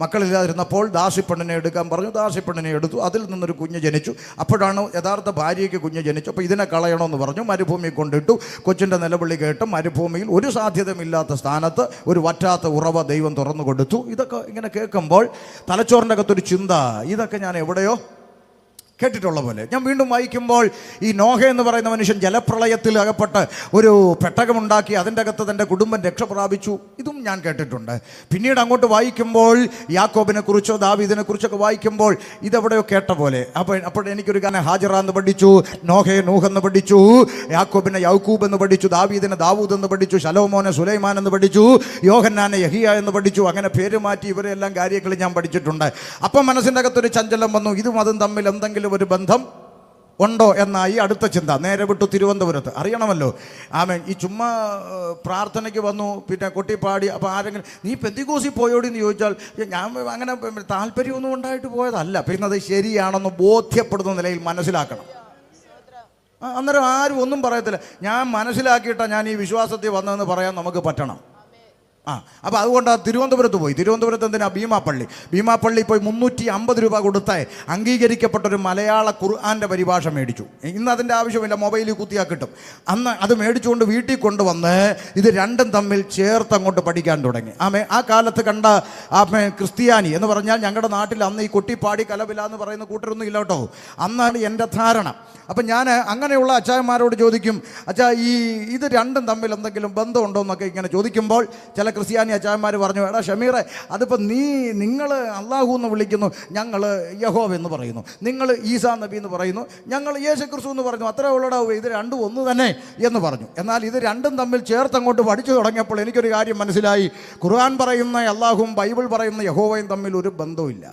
മക്കളില്ലാതിരുന്നപ്പോൾ ദാസിപ്പെണ്ണിനെ എടുക്കാൻ പറഞ്ഞു. ദാസിപ്പെണ്ണിനെ എടുത്തു. അതിൽ നിന്നൊരു കുഞ്ഞ് ജനിച്ചു. അപ്പോഴാണ് യഥാർത്ഥ ഭാര്യയ്ക്ക് കുഞ്ഞ് ജനിച്ചു. അപ്പോൾ ഇതിനെ കളയണമെന്ന് പറഞ്ഞു. മരുഭൂമിയിൽ കൊണ്ടിട്ടു. കൊച്ചിൻ്റെ നിലവിളി കേട്ട് മരുഭൂമിയിൽ ഒരു സാധ്യതയുമില്ലാത്ത സ്ഥാനത്ത് ഒരു വറ്റാത്ത ഉറവ ദൈവം തുറന്നു കൊടുത്തു. ഇതൊക്കെ ഇങ്ങനെ കേൾക്കുമ്പോൾ തലച്ചോറിൻ്റെ അകത്തൊരു ചിന്ത, ഇതൊക്കെ ഞാൻ എവിടെയോ കേട്ടിട്ടുള്ള പോലെ. ഞാൻ വീണ്ടും വായിക്കുമ്പോൾ ഈ നോഹ എന്ന് പറയുന്ന മനുഷ്യൻ ജലപ്രളയത്തിൽ അകപ്പെട്ട് ഒരു പെട്ടകമുണ്ടാക്കി അതിൻ്റെ അകത്ത് തൻ്റെ കുടുംബം രക്ഷ പ്രാപിച്ചു. ഇതും ഞാൻ കേട്ടിട്ടുണ്ട്. പിന്നീട് അങ്ങോട്ട് വായിക്കുമ്പോൾ യാക്കോബിനെ കുറിച്ചോ ദാവീദിനെ കുറിച്ചൊക്കെ വായിക്കുമ്പോൾ ഇതെവിടെയോ കേട്ട പോലെ. അപ്പോൾ എനിക്കൊരു ഗാനം ഹാജറ എന്ന് പഠിച്ചു, നോഹയെ നൂഹ് എന്ന് പഠിച്ചു, യാക്കോബിനെ യൗക്കൂബ് എന്ന് പഠിച്ചു, ദാവീദിനെ ദാവൂദ് എന്ന് പഠിച്ചു, ശലോമോനെ സുലൈമാൻ എന്ന് പഠിച്ചു, യോഹന്നാനെ യഹിയ എന്ന് പഠിച്ചു. അങ്ങനെ പേര് മാറ്റി ഇവരെല്ലാം കാര്യങ്ങൾ ഞാൻ പഠിച്ചിട്ടുണ്ട്. അപ്പം മനസ്സിൻ്റെ അകത്തൊരു ചഞ്ചലം വന്നു. ഇതും അതും തമ്മിൽ എന്തെങ്കിലും ഒരു ബന്ധം ഉണ്ടോ എന്നായി അടുത്ത ചിന്ത. നേരെ വിട്ടു തിരുവനന്തപുരത്ത്. അറിയണമല്ലോ, ആമേൻ. ഈ ചുമ്മാ പ്രാർത്ഥനയ്ക്ക് വന്നു, പിന്നെ കൊട്ടിപ്പാടി. അപ്പോൾ ആരെങ്കിലും നീ പെന്തിക്കോസിൽ പോയോടി എന്ന് ചോദിച്ചാൽ ഞാൻ അങ്ങനെ താല്പര്യമൊന്നും ഉണ്ടായിട്ട് പോയതല്ല. പിന്നെ അത് ശരിയാണെന്ന് ബോധ്യപ്പെടുന്ന നിലയിൽ മനസ്സിലാക്കണം. അന്നേരം ആരും ഒന്നും പറയത്തില്ല. ഞാൻ മനസ്സിലാക്കിയിട്ടാണ് ഞാൻ ഈ വിശ്വാസത്തിൽ വന്നതെന്ന് പറയാൻ നമുക്ക് പറ്റണം. അപ്പോൾ അതുകൊണ്ട് തിരുവനന്തപുരത്ത് പോയി. തിരുവനന്തപുരത്ത് എന്തിനാ? ഭീമാപ്പള്ളി പോയി 350 രൂപ കൊടുത്ത് അംഗീകരിക്കപ്പെട്ടൊരു മലയാള ഖുർആൻ്റെ പരിഭാഷ മേടിച്ചു. ഇന്ന് അതിൻ്റെ ആവശ്യമില്ല, മൊബൈലിൽ കുത്തിയാൽ കിട്ടും. അന്ന് അത് മേടിച്ചുകൊണ്ട് വീട്ടിൽ കൊണ്ടുവന്ന് ഇത് രണ്ടും തമ്മിൽ ചേർത്ത് അങ്ങോട്ട് പഠിക്കാൻ തുടങ്ങി. ആ കാലത്ത് കണ്ട ക്രിസ്ത്യാനി എന്ന് പറഞ്ഞാൽ ഞങ്ങളുടെ നാട്ടിൽ അന്ന് ഈ കൊട്ടിപ്പാടി കലവില എന്ന് പറയുന്ന കൂട്ടരൊന്നും ഇല്ല കേട്ടോ. അന്നാണ് എൻ്റെ ധാരണ. അപ്പം ഞാൻ അങ്ങനെയുള്ള അച്ചായന്മാരോട് ചോദിക്കും, അച്ഛാ ഇത് രണ്ടും തമ്മിൽ എന്തെങ്കിലും ബന്ധമുണ്ടോ എന്നൊക്കെ ഇങ്ങനെ ചോദിക്കുമ്പോൾ ചില ക്രിസ്ത്യാനി അച്ചായന്മാർ പറഞ്ഞു, എടാ ഷമീറെ, അതിപ്പോൾ നിങ്ങൾ അള്ളാഹു എന്ന് വിളിക്കുന്നു, ഞങ്ങൾ യഹോവ എന്ന് പറയുന്നു, നിങ്ങൾ ഈസാ നബി എന്ന് പറയുന്നു, ഞങ്ങൾ യേശു ക്രിസ്തു എന്ന് പറയുന്നു, അത്രേ ഉള്ളടാവും, ഇത് രണ്ടും ഒന്ന് തന്നെ എന്ന് പറഞ്ഞു. എന്നാൽ ഇത് രണ്ടും തമ്മിൽ ചേർത്ത് അങ്ങോട്ട് പഠിച്ചു തുടങ്ങിയപ്പോൾ എനിക്കൊരു കാര്യം മനസ്സിലായി. ഖുർആൻ പറയുന്ന അള്ളാഹുവും ബൈബിൾ പറയുന്ന യഹോവയും തമ്മിൽ ഒരു ബന്ധവുമില്ല.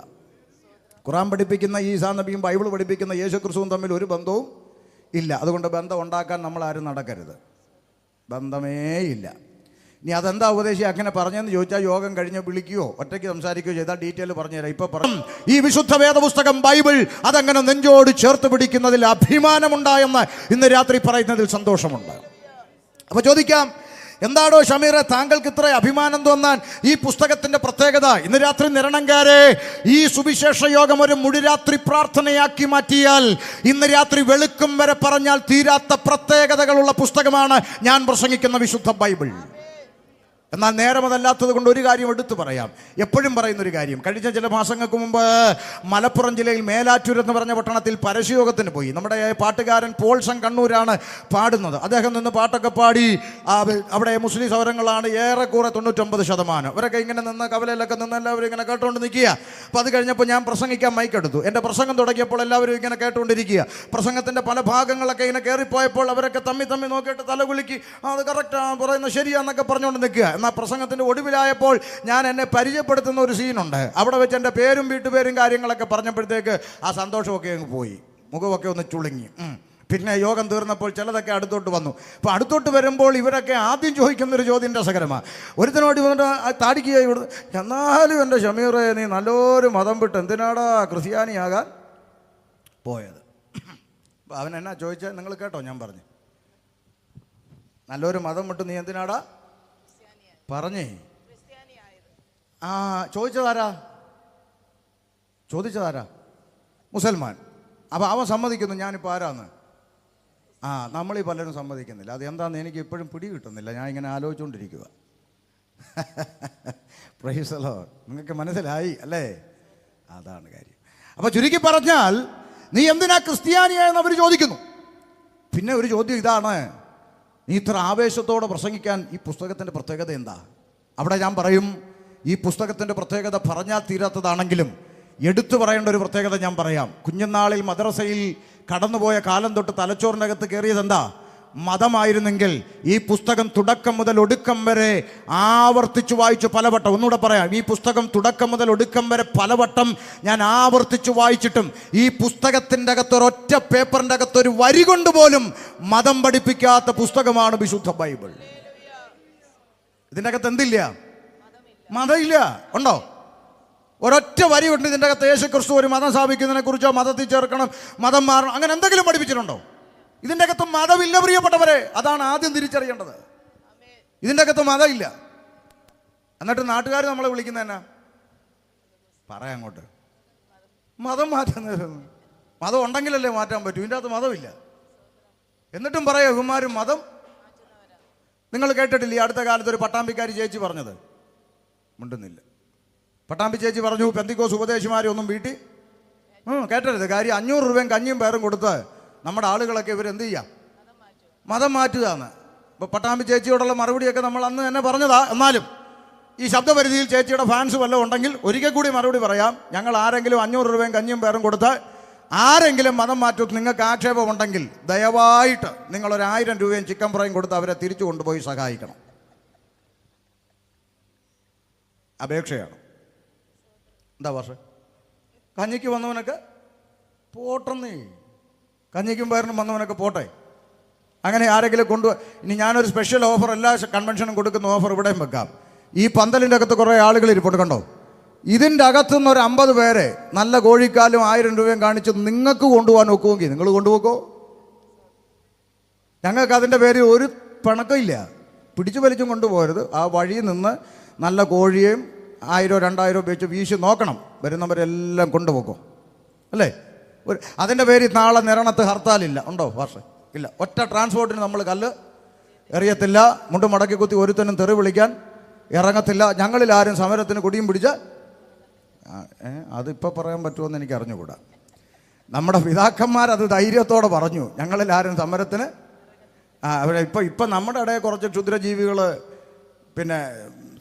ഖുർആൻ പഠിപ്പിക്കുന്ന ഈസാ നബിയും ബൈബിൾ പഠിപ്പിക്കുന്ന യേശു ക്രിസ്തുവും തമ്മിൽ ഒരു ബന്ധവും ഇല്ല. അതുകൊണ്ട് ബന്ധം ഉണ്ടാക്കാൻ നമ്മളാരും നടക്കരുത്. ബന്ധമേ ഇല്ല. ഇനി അതെന്താ ഉപദേശി അങ്ങനെ പറഞ്ഞെന്ന് ചോദിച്ചാൽ യോഗം കഴിഞ്ഞ് വിളിക്കുകയോ ഒറ്റയ്ക്ക് സംസാരിക്കുകയോ ചെയ്താൽ ഡീറ്റെയിൽ പറഞ്ഞുതരാം. ഇപ്പോൾ പറഞ്ഞു ഈ വിശുദ്ധ വേദപുസ്തകം ബൈബിൾ അതങ്ങനെ നെഞ്ചോട് ചേർത്ത് പിടിക്കുന്നതിൽ അഭിമാനമുണ്ടായെന്ന് ഇന്ന് രാത്രി പറയുന്നതിൽ സന്തോഷമുണ്ട്. അപ്പോൾ ചോദിക്കാം, എന്താണോ ഷമീറെ താങ്കൾക്ക് ഇത്ര അഭിമാനം തോന്നാൻ? ഈ പുസ്തകത്തിൻ്റെ പ്രത്യേകത ഇന്ന് രാത്രി നിരണങ്കാരെ ഈ സുവിശേഷ യോഗം ഒരു മുഴുരാത്രി പ്രാർത്ഥനയാക്കി മാറ്റിയാൽ ഇന്ന് രാത്രി വെളുക്കും വരെ പറഞ്ഞാൽ തീരാത്ത പ്രത്യേകതകളുള്ള പുസ്തകമാണ് ഞാൻ പ്രസംഗിക്കുന്ന വിശുദ്ധ ബൈബിൾ. എന്നാൽ നേരമതല്ലാത്തത് കൊണ്ട് ഒരു കാര്യം എടുത്തു പറയാം. എപ്പോഴും പറയുന്നൊരു കാര്യം, കഴിഞ്ഞ ചില മാസങ്ങൾക്ക് മുമ്പ് മലപ്പുറം ജില്ലയിൽ മേലാറ്റൂർ എന്ന് പറഞ്ഞ പട്ടണത്തിൽ പരസ്യയോഗത്തിന് പോയി. നമ്മുടെ പാട്ടുകാരൻ പോൾസൺ കണ്ണൂരാണ് പാടുന്നത്. അദ്ദേഹം നിന്ന് പാട്ടൊക്കെ പാടി. അവിടെ മുസ്ലിം സൗരങ്ങളാണ് ഏറെക്കുറെ 99%. അവരൊക്കെ ഇങ്ങനെ നിന്ന് കവലയിലൊക്കെ നിന്ന് എല്ലാവരും ഇങ്ങനെ കേട്ടുകൊണ്ട് നിൽക്കുക. അപ്പോൾ അത് കഴിഞ്ഞപ്പോൾ ഞാൻ പ്രസംഗിക്കാൻ മൈക്കെടുത്തു. എൻ്റെ പ്രസംഗം തുടങ്ങിയപ്പോൾ എല്ലാവരും ഇങ്ങനെ കേട്ടുകൊണ്ടിരിക്കുക. പ്രസംഗത്തിൻ്റെ പല ഭാഗങ്ങളൊക്കെ ഇങ്ങനെ കയറിപ്പോയപ്പോൾ അവരൊക്കെ തമ്മി നോക്കിയിട്ട് തലകുലുക്കി അത് കറക്റ്റാണ് പറയുന്നത് ശരിയാന്നൊക്കെ പറഞ്ഞുകൊണ്ട് നിൽക്കുക. എന്നാൽ പ്രസംഗത്തിൻ്റെ ഒടുവിലായപ്പോൾ ഞാൻ എന്നെ പരിചയപ്പെടുത്തുന്ന ഒരു സീനുണ്ട്. അവിടെ വെച്ച് എൻ്റെ പേരും വീട്ടുപേരും കാര്യങ്ങളൊക്കെ പറഞ്ഞപ്പോഴത്തേക്ക് ആ സന്തോഷമൊക്കെ അങ്ങ് പോയി, മുഖമൊക്കെ ഒന്ന് ചുളുങ്ങി. പിന്നെ യോഗം തീർന്നപ്പോൾ ചിലതൊക്കെ അടുത്തോട്ട് വന്നു. അപ്പോൾ അടുത്തോട്ട് വരുമ്പോൾ ഇവരൊക്കെ ആദ്യം ചോദിക്കുന്നൊരു ചോദ്യം രസകരമാണ്. ഒരുത്തനോട് വന്നിട്ട് താടിക്കുക, ഇവിടെ എന്നാലും എൻ്റെ ഷമീറെ നീ നല്ലൊരു മതം വിട്ട് എന്തിനാടാ ക്രിസ്ത്യാനിയാകാൻ പോയത്? അപ്പോൾ അവൻ എന്നാ ചോദിച്ചാൽ നിങ്ങൾ കേട്ടോ, ഞാൻ പറഞ്ഞു നല്ലൊരു മതം വിട്ട് നീ എന്തിനാടാ പറഞ്ഞേ? ചോദിച്ചതാരാ? മുസൽമാൻ. അപ്പോൾ അവൻ സമ്മതിക്കുന്നു ഞാനിപ്പോൾ ആരാന്ന്. നമ്മളീ പലരും സമ്മതിക്കുന്നില്ല. അത് എന്താണെന്ന് എനിക്ക് ഇപ്പോഴും പിടി കിട്ടുന്നില്ല. ഞാൻ ഇങ്ങനെ ആലോചിച്ചുകൊണ്ടിരിക്കുക. Praise the Lord. നിങ്ങൾക്ക് മനസ്സിലായി അല്ലേ? അതാണ് കാര്യം. അപ്പോൾ ചുരുക്കി പറഞ്ഞാൽ നീ എന്തിനാ ക്രിസ്ത്യാനിയായെന്ന് അവർ ചോദിക്കുന്നു. പിന്നെ ഒരു ചോദ്യം ഇതാണ്, നീ ഇത്ര ആവേശത്തോടെ പ്രസംഗിക്കാൻ ഈ പുസ്തകത്തിൻ്റെ പ്രത്യേകത എന്താ? അവിടെ ഞാൻ പറയും, ഈ പുസ്തകത്തിൻ്റെ പ്രത്യേകത പറഞ്ഞാൽ തീരാത്തതാണെങ്കിലും എടുത്തു പറയേണ്ട ഒരു പ്രത്യേകത ഞാൻ പറയാം. കുഞ്ഞുനാളിൽ മദ്രസയിൽ കടന്നുപോയ കാലം തൊട്ട് തലച്ചോറിനകത്ത് കയറിയത് എന്താ? മതമായിരുന്നെങ്കിൽ ഈ പുസ്തകം തുടക്കം മുതൽ ഒടുക്കം വരെ ആവർത്തിച്ചു വായിച്ചു പലവട്ടം. ഒന്നുകൂടെ പറയാം, ഈ പുസ്തകം തുടക്കം മുതൽ ഒടുക്കം വരെ പലവട്ടം ഞാൻ ആവർത്തിച്ചു വായിച്ചിട്ടും ഈ പുസ്തകത്തിൻ്റെ അകത്ത് ഒരൊറ്റ പേപ്പറിൻ്റെ അകത്ത് ഒരു വരി കൊണ്ട് പോലും മതം പഠിപ്പിക്കാത്ത പുസ്തകമാണ് വിശുദ്ധ ബൈബിൾ. ഇതിൻ്റെ അകത്ത് എന്തില്ല? മതമില്ല. ഉണ്ടോ? ഒരൊറ്റ വരി കൊണ്ട് ഇതിൻ്റെ അകത്ത് യേശു ക്രിസ്തു ഒരു മതം സ്ഥാപിക്കുന്നതിനെ കുറിച്ചോ മതത്തിൽ ചേർക്കണം, മതം മാറണം, അങ്ങനെ എന്തെങ്കിലും പഠിപ്പിച്ചിട്ടുണ്ടോ? ഇതിൻ്റെ അകത്ത് മതമില്ല പ്രിയപ്പെട്ടവരെ. അതാണ് ആദ്യം തിരിച്ചറിയേണ്ടത്. ഇതിൻ്റെ അകത്ത് മതമില്ല. എന്നിട്ട് നാട്ടുകാർ നമ്മളെ വിളിക്കുന്ന എന്നാ? പറയാം അങ്ങോട്ട്, മതം മാറ്റുന്നത്. മതം ഉണ്ടെങ്കിലല്ലേ മാറ്റാൻ പറ്റൂ. ഇതിൻ്റെ അകത്ത് മതമില്ല. എന്നിട്ടും പറയാം ഇവന്മാരും മതം. നിങ്ങൾ കേട്ടിട്ടില്ലേ ഈ അടുത്ത കാലത്ത് ഒരു പട്ടാമ്പിക്കാരി ചേച്ചി പറഞ്ഞത്? മിണ്ടുന്നില്ല. പട്ടാമ്പി ചേച്ചി പറഞ്ഞു, പെന്തിക്കോസ് ഉപദേശിമാരെ ഒന്നും വീട്ടിൽ കേട്ടരുത്. കാര്യം 500 രൂപയും കഞ്ഞിയും പേരും കൊടുത്ത് നമ്മുടെ ആളുകളൊക്കെ ഇവരെന്ത് ചെയ്യാം? മതം മാറ്റുകയാണ്. ഇപ്പോൾ പട്ടാമ്പി ചേച്ചിയോടുള്ള മറുപടിയൊക്കെ നമ്മൾ അന്ന് തന്നെ പറഞ്ഞതാ. എന്നാലും ഈ ശബ്ദപരിധിയിൽ ചേച്ചിയുടെ ഫാൻസ് വല്ലതും ഉണ്ടെങ്കിൽ ഒരിക്കൽ കൂടി മറുപടി പറയാം. ഞങ്ങൾ ആരെങ്കിലും 500 രൂപയും കഞ്ഞിയും പേരും കൊടുത്ത് ആരെങ്കിലും മതം മാറ്റും നിങ്ങൾക്ക് ആക്ഷേപമുണ്ടെങ്കിൽ ദയവായിട്ട് നിങ്ങളൊരു 1000 രൂപയും ചിക്കൻ ഫ്രൈയും കൊടുത്ത് അവരെ തിരിച്ചു കൊണ്ടുപോയി സഹായിക്കണം. അപേക്ഷയാണ്. എന്താ പക്ഷേ കഞ്ഞിക്ക് വന്നവനൊക്കെ പോട്ടെന്നേ, കഞ്ഞിക്കും പേരിനും വന്നവനൊക്കെ പോട്ടെ. അങ്ങനെ ആരെങ്കിലും ഇനി ഞാനൊരു സ്പെഷ്യൽ ഓഫർ എല്ലാ കൺവെൻഷനും കൊടുക്കുന്ന ഓഫർ ഇവിടെയും വെക്കാം. ഈ പന്തലിൻ്റെ അകത്ത് കുറേ ആളുകൾ ഇരിപ്പുണ്ട് കണ്ടോ? ഇതിൻ്റെ അകത്തുനിന്ന് ഒരു 50 പേരെ നല്ല കോഴിക്കാലും 1000 രൂപയും കാണിച്ച് നിങ്ങൾക്ക് കൊണ്ടുപോകാൻ നോക്കുമെങ്കിൽ നിങ്ങൾ കൊണ്ടുപോക്കോ. ഞങ്ങൾക്ക് അതിൻ്റെ പേര് ഒരു പിണക്കമില്ല. പിടിച്ചു വലിച്ചും കൊണ്ടുപോകരുത്. ആ വഴിയിൽ നിന്ന് നല്ല കോഴിയും 1000 2000 ഉപയോഗിച്ച് വീശി നോക്കണം. വരുന്നവരെല്ലാം കൊണ്ടുപോക്കോ അല്ലേ? അതിൻ്റെ പേര് നാളെ നിരണത്ത് ഹർത്താലില്ല. ഉണ്ടോ ഭാഷ? ഇല്ല. ഒറ്റ ട്രാൻസ്പോർട്ടിന് നമ്മൾ കല്ല് എറിയത്തില്ല. മുണ്ട് മടക്കി കുത്തി ഒരുത്തനും തെറി വിളിക്കാൻ ഇറങ്ങത്തില്ല. ഞങ്ങളിൽ ആരും സമരത്തിന് കൊടിയും പിടിച്ച് അതിപ്പോൾ പറയാൻ പറ്റുമെന്ന് എനിക്ക് അറിഞ്ഞുകൂടാ. നമ്മുടെ പിതാക്കന്മാരത് ധൈര്യത്തോടെ പറഞ്ഞു. ഞങ്ങളിൽ ആരും സമരത്തിന് അവരെ ഇപ്പം നമ്മുടെ ഇടയിൽ കുറച്ച് ക്ഷുദ്രജീവികൾ പിന്നെ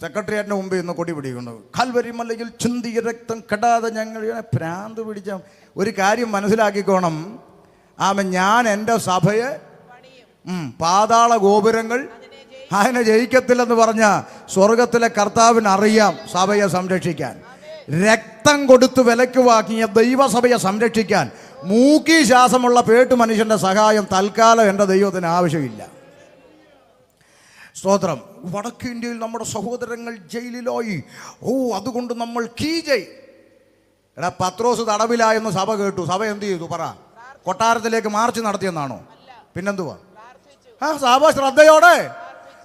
സെക്രട്ടേറിയറ്റിന് മുമ്പിൽ ഇന്ന് കൊടി പിടിക്കുന്നു. കാൽവരി മലയിൽ ചിന്തിയ രക്തം കെടാതെ ഞങ്ങൾ ഭ്രാന്ത് പിടിച്ച ഒരു കാര്യം മനസ്സിലാക്കിക്കോണം. ഞാൻ എൻ്റെ സഭയെ പാതാള ഗോപുരങ്ങൾ അതിനെ ജയിക്കത്തില്ലെന്ന് പറഞ്ഞ സ്വർഗത്തിലെ കർത്താവിന് അറിയാം സഭയെ സംരക്ഷിക്കാൻ. രക്തം കൊടുത്ത് വിലക്ക് വാങ്ങിയ ദൈവസഭയെ സംരക്ഷിക്കാൻ മൂക്കി ശ്വാസമുള്ള പേട്ടു മനുഷ്യൻ്റെ സഹായം തൽക്കാലം എൻ്റെ ദൈവത്തിന് ആവശ്യമില്ല. സ്തോത്രം. വടക്കേ ഇന്ത്യയിൽ നമ്മുടെ സഹോദരങ്ങൾ ജയിലിലായി. അതുകൊണ്ട് നമ്മൾ എടാ പത്രോസ് തടവിലായെന്ന് സഭ കേട്ടു. സഭ എന്ത് ചെയ്തു പറ? കൊട്ടാരത്തിലേക്ക് മാർച്ച് നടത്തിയെന്നാണോ? പിന്നെന്തുവാ? സഭ ശ്രദ്ധയോടെ.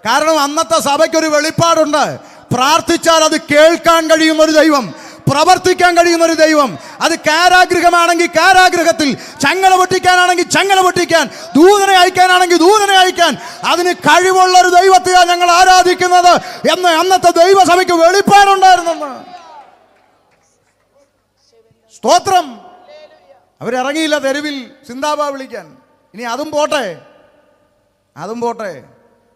കാരണം അന്നത്തെ സഭയ്ക്കൊരു വെളിപ്പാടുണ്ട്. പ്രാർത്ഥിച്ചാൽ അത് കേൾക്കാൻ കഴിയുന്ന ഒരു ദൈവം, പ്രവർത്തിക്കാൻ കഴിയുന്ന ഒരു ദൈവം. അത് കാരാഗൃഹമാണെങ്കിൽ കാരാഗൃഹത്തിൽ, ചങ്ങല പൊട്ടിക്കാനാണെങ്കിൽ ചങ്ങല പൊട്ടിക്കാൻ, ദൂതനെ അയക്കാനാണെങ്കിൽ ദൂതനെ അയക്കാൻ അതിന് കഴിവുള്ള ഒരു ദൈവത്തെയാണ് ഞങ്ങൾ ആരാധിക്കുന്നത് എന്ന് അന്നത്തെ ദൈവസഭയ്ക്ക് വെളിപ്പാടുണ്ടായിരുന്നെന്ന്. സ്തോത്രം. അവരിറങ്ങിയില്ല തെരുവിൽ സിന്ദാബാ വിളിക്കാൻ. ഇനി അതും പോട്ടെ, അതും പോട്ടെ.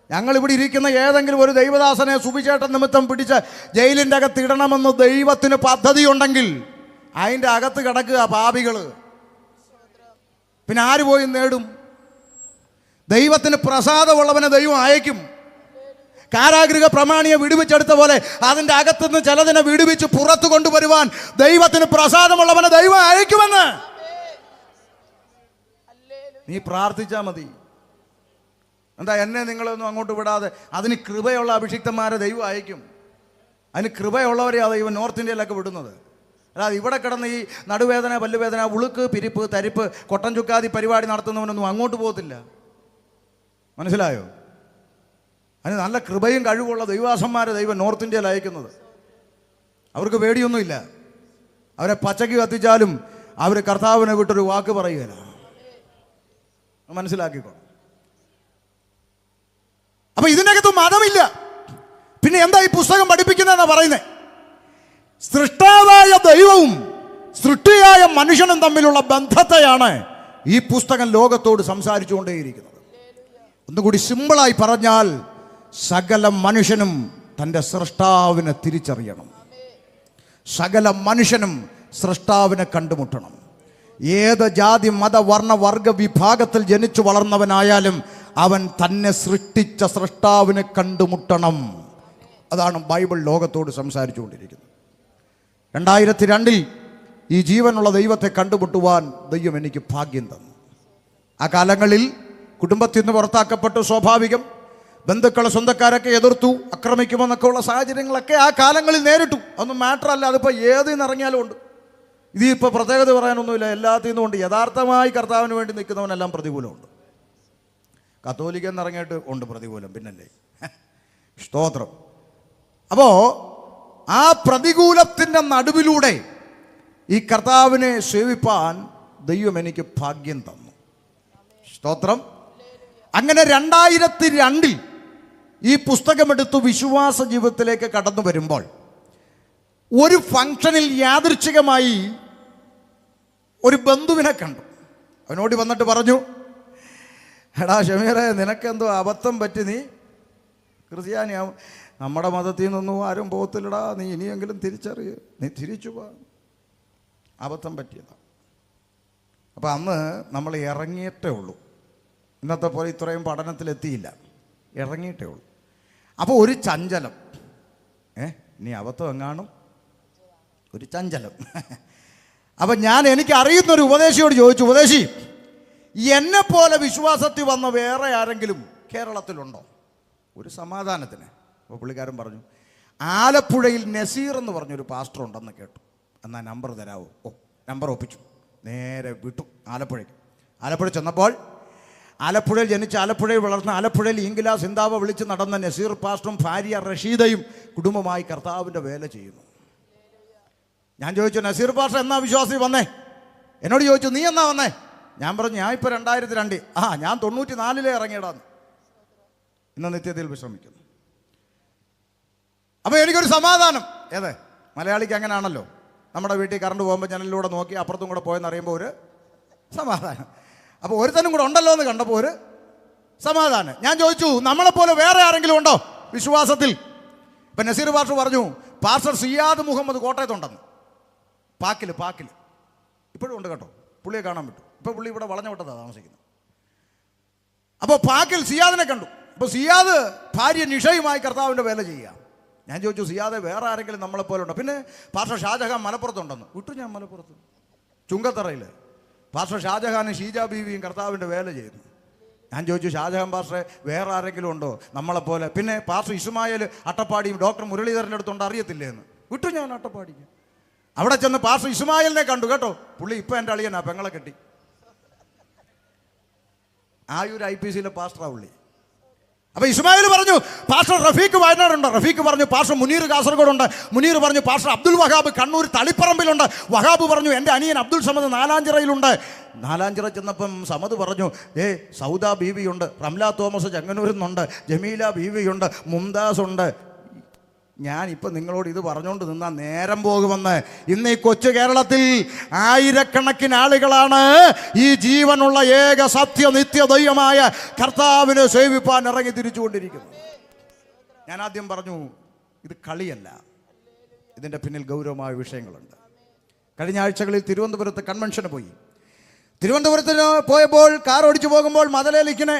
ഞങ്ങളിവിടെ ഇരിക്കുന്ന ഏതെങ്കിലും ഒരു ദൈവദാസനെ സുവിശേഷ നിമിത്തം പിടിച്ച് ജയിലിൻ്റെ അകത്ത് ഇടണമെന്ന് ദൈവത്തിന് പദ്ധതിയുണ്ടെങ്കിൽ അതിൻ്റെ അകത്ത് കിടക്കുക പാപികൾ. പിന്നെ ആര് പോയി നേടും? ദൈവത്തിന് പ്രസാദമുള്ളവനെ ദൈവം അയക്കും. കാരാഗൃഹ പ്രമാണിയെ വിടുവിച്ചെടുത്ത പോലെ അതിൻ്റെ അകത്തുനിന്ന് ചിലതിനെ വിടുവിച്ച് പുറത്തു കൊണ്ടുവരുവാൻ ദൈവത്തിന് പ്രസാദമുള്ളവനെ ദൈവം അയക്കുമെന്ന് നീ പ്രാർത്ഥിച്ചാൽ മതി. എന്താ എന്നെ നിങ്ങളൊന്നും അങ്ങോട്ട് വിടാതെ? അതിന് കൃപയുള്ള അഭിഷിക്തന്മാരെ ദൈവം അയക്കും. അതിന് കൃപയുള്ളവരെയാണ് ദൈവം നോർത്ത് ഇന്ത്യയിലൊക്കെ വിടുന്നത്. അല്ലാതെ ഇവിടെ കിടന്ന് ഈ നടുവേദന, പല്ലുവേദന, ഉളുക്ക്, പിരിപ്പ്, തരിപ്പ്, കൊട്ടൻ ചുക്കാതി പരിപാടി നടത്തുന്നവനൊന്നും അങ്ങോട്ട് പോകത്തില്ല. മനസ്സിലായോ? അതിന് നല്ല കൃപയും കഴിവുള്ള ദൈവാസന്മാരെ ദൈവം നോർത്ത് ഇന്ത്യയിൽ അയക്കുന്നത്. അവർക്ക് പേടിയൊന്നുമില്ല. അവരെ പച്ചയ്ക്ക് കത്തിച്ചാലും അവർ കർത്താവിനെ വിട്ടൊരു വാക്ക് പറയുകയില്ല. മനസ്സിലാക്കിക്കോ. അപ്പൊ ഇതിനകത്ത് മതമില്ല. പിന്നെ എന്താ ഈ പുസ്തകം പഠിപ്പിക്കുന്നതെന്നാ പറയുന്നത്? സൃഷ്ടാവായ ദൈവവും സൃഷ്ടിയായ മനുഷ്യനും തമ്മിലുള്ള ബന്ധത്തെയാണ് ഈ പുസ്തകം ലോകത്തോട് സംസാരിച്ചുകൊണ്ടേയിരിക്കുന്നത്. ഒന്നുകൂടി സിമ്പിളായി പറഞ്ഞാൽ, സകല മനുഷ്യനും തൻ്റെ സൃഷ്ടാവിനെ തിരിച്ചറിയണം. സകല മനുഷ്യനും സൃഷ്ടാവിനെ കണ്ടുമുട്ടണം. ഏത് ജാതി മത വർണ്ണ വർഗ വിഭാഗത്തിൽ ജനിച്ചു വളർന്നവനായാലും അവൻ തന്നെ സൃഷ്ടിച്ച സൃഷ്ടാവിനെ കണ്ടുമുട്ടണം. അതാണ് ബൈബിൾ ലോകത്തോട് സംസാരിച്ചുകൊണ്ടിരിക്കുന്നത്. 2002 ഈ ജീവനുള്ള ദൈവത്തെ കണ്ടുമുട്ടുവാൻ ദൈവം എനിക്ക് ഭാഗ്യം തന്നു. ആ കാലങ്ങളിൽ കുടുംബത്തിൽ നിന്ന് പുറത്താക്കപ്പെട്ടു, സ്വാഭാവികം. ബന്ധുക്കളെ സ്വന്തക്കാരൊക്കെ എതിർത്തു, ആക്രമിക്കുമെന്നൊക്കെ ഉള്ള സാഹചര്യങ്ങളൊക്കെ ആ കാലങ്ങളിൽ നേരിട്ടു. അതൊന്നും മാറ്റർ അല്ല. അതിപ്പോൾ ഏതിൽ നിന്ന് ഇറങ്ങിയാലും ഉണ്ട്. ഇതിപ്പോൾ പ്രത്യേകത പറയാനൊന്നുമില്ല. എല്ലാത്തിൽ നിന്നും ഉണ്ട്. യഥാർത്ഥമായി കർത്താവിന് വേണ്ടി നിൽക്കുന്നവനെല്ലാം പ്രതികൂലമുണ്ട്. കത്തോലിക്കൻ ഇറങ്ങിയിട്ട് ഉണ്ട് പ്രതികൂലം, പിന്നല്ലേ? സ്തോത്രം. അപ്പോൾ ആ പ്രതികൂലത്തിൻ്റെ നടുവിലൂടെ ഈ കർത്താവിനെ സേവിപ്പാൻ ദൈവം എനിക്ക് ഭാഗ്യം തന്നു. സ്തോത്രം. അങ്ങനെ 2002 ഈ പുസ്തകമെടുത്ത് വിശ്വാസ ജീവിതത്തിലേക്ക് കടന്നു വരുമ്പോൾ ഒരു ഫംഗ്ഷനിൽ യാദൃച്ഛികമായി ഒരു ബന്ധുവിനെ കണ്ടു. അവനോട് വന്നിട്ട് പറഞ്ഞു, എടാ ഷമീറെ, നിനക്കെന്തോ അബദ്ധം പറ്റി, നീ ക്രിസ്ത്യാനിയാവും, നമ്മുടെ മതത്തിൽ നിന്നൊന്നും ആരും പോകത്തില്ലടാ, നീ ഇനിയെങ്കിലും തിരിച്ചറിയ, നീ തിരിച്ചു പോ, അബദ്ധം പറ്റിയതാണ്. അപ്പം അന്ന് നമ്മൾ ഇറങ്ങിയിട്ടേ ഉള്ളൂ. ഇന്നത്തെ പോലെ ഇത്രയും പഠനത്തിലെത്തിയില്ല, ഇറങ്ങിയിട്ടേ ഉള്ളൂ. അപ്പോൾ ഒരു ചഞ്ചലം, ഇനി അബദ്ധം എങ്ങാനും, ഒരു ചഞ്ചലം. അപ്പം ഞാൻ എനിക്ക് അറിയുന്നൊരു ഉപദേശിയോട് ചോദിച്ചു, ഉപദേശി, എന്നെപ്പോലെ വിശ്വാസത്തിൽ വന്ന വേറെ ആരെങ്കിലും കേരളത്തിലുണ്ടോ ഒരു സമാധാനത്തിന്? അപ്പോൾ പുള്ളിക്കാരൻ പറഞ്ഞു, ആലപ്പുഴയിൽ നസീർ എന്ന് പറഞ്ഞൊരു പാസ്റ്റർ ഉണ്ടെന്ന് കേട്ടു, എന്നാൽ നമ്പർ തരാമോ? ഓ, നമ്പർ ഒപ്പിച്ചു, നേരെ വിട്ടു ആലപ്പുഴയ്ക്ക്. ആലപ്പുഴ ചെന്നപ്പോൾ ആലപ്പുഴയിൽ ജനിച്ച് ആലപ്പുഴയിൽ വളർന്ന ആലപ്പുഴയിൽ ഈങ്കില സിന്താവ വിളിച്ച് നടന്ന നസീർ പാസ്റ്ററും ഭാര്യ റഷീദയും കുടുംബമായി കർത്താവിൻ്റെ വേല ചെയ്യുന്നു. ഞാൻ ചോദിച്ചു, നസീർ പാസ്റ്റർ എന്നാ വിശ്വാസി വന്നേ? എന്നോട് ചോദിച്ചു, നീ എന്നാ വന്നേ? ഞാൻ പറഞ്ഞു, ഞാൻ ഇപ്പോൾ 2002. ഞാൻ 94 ഇറങ്ങിയിടാന്ന്. ഇന്ന് നിത്യതയിൽ വിശ്രമിക്കുന്നു. അപ്പോൾ എനിക്കൊരു സമാധാനം. ഏത് മലയാളിക്ക് അങ്ങനെയാണല്ലോ, നമ്മുടെ വീട്ടിൽ കറണ്ട് പോകുമ്പോൾ ജനലിലൂടെ നോക്കി അപ്പുറത്തും കൂടെ പോയെന്ന് അറിയുമ്പോൾ ഒരു സമാധാനം. അപ്പോൾ ഒരുത്തനും കൂടെ ഉണ്ടല്ലോ എന്ന് കണ്ടപ്പോൾ ഒരു സമാധാനം. ഞാൻ ചോദിച്ചു, നമ്മളെപ്പോലെ വേറെ ആരെങ്കിലും ഉണ്ടോ വിശ്വാസത്തിൽ? ഇപ്പം നസീർ പാസ്റ്റർ പറഞ്ഞു, പാസ്റ്റർ സിയാദ് മുഹമ്മദ് കോട്ടയത്തുണ്ടെന്ന്. പാക്കിൽ ഇപ്പോഴും ഉണ്ട് കേട്ടോ, പുള്ളിയെ കാണാൻ പറ്റും. ഇപ്പോൾ പുള്ളി ഇവിടെ വളഞ്ഞവട്ടത്താണ് താമസിക്കുന്നത്. അപ്പോൾ പാക്കിൽ സിയാദിനെ കണ്ടു. അപ്പോൾ സിയാദ് ഭാര്യ നിഷയുമായി കർത്താവിൻ്റെ വേല ചെയ്യുക. ഞാൻ ചോദിച്ചു, സിയാദ് വേറെ ആരെങ്കിലും നമ്മളെപ്പോലെ ഉണ്ടോ? പിന്നെ പാസ്റ്റർ ഷാജഹാൻ മലപ്പുറത്തുണ്ടെന്ന്. വിട്ടു. ഞാൻ മലപ്പുറത്ത് ചുങ്കത്തറയിൽ പാസ്റ്റർ ഷാജഹാനും ഷീജ ബീവിയും കർത്താവിൻ്റെ വേല ചെയ്യുന്നു. ഞാൻ ചോദിച്ചു, ഷാജഹാൻ പാസ്റ്ററെ വേറെ ആരെങ്കിലും ഉണ്ടോ നമ്മളെപ്പോലെ? പിന്നെ പാസ്റ്റർ ഇസ്മായിൽ അട്ടപ്പാടിയും ഡോക്ടർ മുരളീധരൻ്റെ അടുത്തുണ്ട്, അറിയത്തില്ലേ എന്ന്. വിട്ടു. ഞാൻ അട്ടപ്പാടിക്ക് അവിടെ ചെന്ന് പാസ്റ്റർ ഇസ്മായിലിനെ കണ്ടു കേട്ടോ. പുള്ളി ഇപ്പം എൻ്റെ അളിയനാ, പെങ്ങളെ കെട്ടി. ആയൂർ IPCയിലെ പാസ്റ്ററാ പുള്ളി. അപ്പോൾ ഇസ്മായിൽ പറഞ്ഞു, പാസ്റ്റർ റഫീഖ് വയനാടുണ്ട്. റഫീഖ് പറഞ്ഞു, പാസ്റ്റർ മുനീർ കാസർഗോഡുണ്ട്. മുനീർ പറഞ്ഞു, പാസ്റ്റർ അബ്ദുൽ വഹാബ് കണ്ണൂർ തളിപ്പറമ്പിലുണ്ട്. വഹാബ് പറഞ്ഞു, എൻ്റെ അനിയൻ അബ്ദുൽ സമദ് നാലാഞ്ചിറയിലുണ്ട്. നാലാഞ്ചിറ ചെന്നപ്പം സമദ് പറഞ്ഞു, സൗദ ബീവിയുണ്ട്, റംല തോമസ് ചെങ്ങന്നൂരിൽ നിന്നുണ്ട്, ജമീല ബീവിയുണ്ട്, മുംതാസ് ഉണ്ട്. ഞാനിപ്പോൾ നിങ്ങളോട് ഇത് പറഞ്ഞുകൊണ്ട് നിന്നാൽ നേരം പോകുമെന്ന്. ഇന്ന് ഈ കൊച്ചു കേരളത്തിൽ ആയിരക്കണക്കിന് ആളുകളാണ് ഈ ജീവനുള്ള ഏക സത്യ നിത്യദൈവമായ കർത്താവിനെ സേവിപ്പാൻ ഇറങ്ങി തിരിച്ചുകൊണ്ടിരിക്കുന്നത്. ഞാൻ ആദ്യം പറഞ്ഞു, ഇത് കളിയല്ല, ഇതിൻ്റെ പിന്നിൽ ഗൗരവമായ വിഷയങ്ങളുണ്ട്. കഴിഞ്ഞ ആഴ്ചകളിൽ തിരുവനന്തപുരത്ത് കൺവെൻഷന് പോയി. തിരുവനന്തപുരത്തിന് പോയപ്പോൾ കാർ ഓടിച്ചു പോകുമ്പോൾ മതലേലിക്കിന്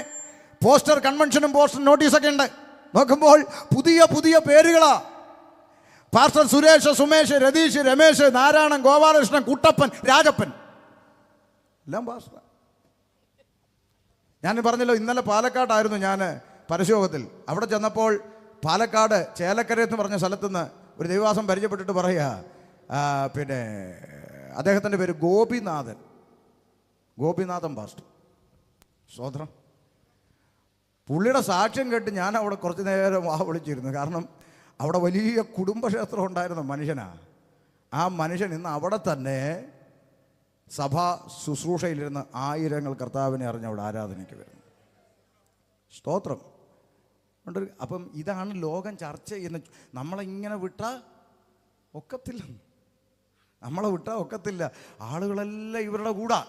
പോസ്റ്റർ, കൺവെൻഷനും പോസ്റ്റർ നോട്ടീസൊക്കെ ഉണ്ട്. നോക്കുമ്പോൾ പുതിയ പേരുകളാ. പാസ്റ്റർ സുരേഷ്, സുമേഷ്, രതീഷ്, രമേശ്, നാരായണൻ, ഗോപാലകൃഷ്ണൻ, കുട്ടപ്പൻ, രാജപ്പൻ, എല്ലാം പാസ്റ്റർ. ഞാൻ പറഞ്ഞല്ലോ, ഇന്നലെ പാലക്കാടായിരുന്നു ഞാൻ പരസ്യോഗത്തിൽ. അവിടെ ചെന്നപ്പോൾ പാലക്കാട് ചേലക്കര എന്ന് പറഞ്ഞ സ്ഥലത്തുനിന്ന് ഒരു ദൈവാസം പരിചയപ്പെട്ടിട്ട് പറയുക, പിന്നെ അദ്ദേഹത്തിൻ്റെ പേര് ഗോപിനാഥൻ പാസ്റ്റർ. സ്വതന്ത്രം. പുള്ളിയുടെ സാക്ഷ്യം കേട്ട് ഞാൻ അവിടെ കുറച്ച് നേരം വിളിച്ചിരുന്നു. കാരണം അവിടെ വലിയ കുടുംബക്ഷേത്രം ഉണ്ടായിരുന്ന മനുഷ്യനാ. ആ മനുഷ്യൻ ഇന്ന് അവിടെ തന്നെ സഭാ ശുശ്രൂഷയിലിരുന്ന് ആയിരങ്ങൾ കർത്താവിനെ അറിഞ്ഞ് അവിടെ ആരാധനയ്ക്ക് വരുന്നു. സ്തോത്രം. അപ്പം ഇതാണ് ലോകം ചർച്ച ചെയ്യുന്ന. നമ്മളിങ്ങനെ വിട്ടാൽ ഒക്കത്തില്ല, നമ്മളെ വിട്ടാൽ ഒക്കത്തില്ല. ആളുകളെല്ലാം ഇവരുടെ കൂടാ.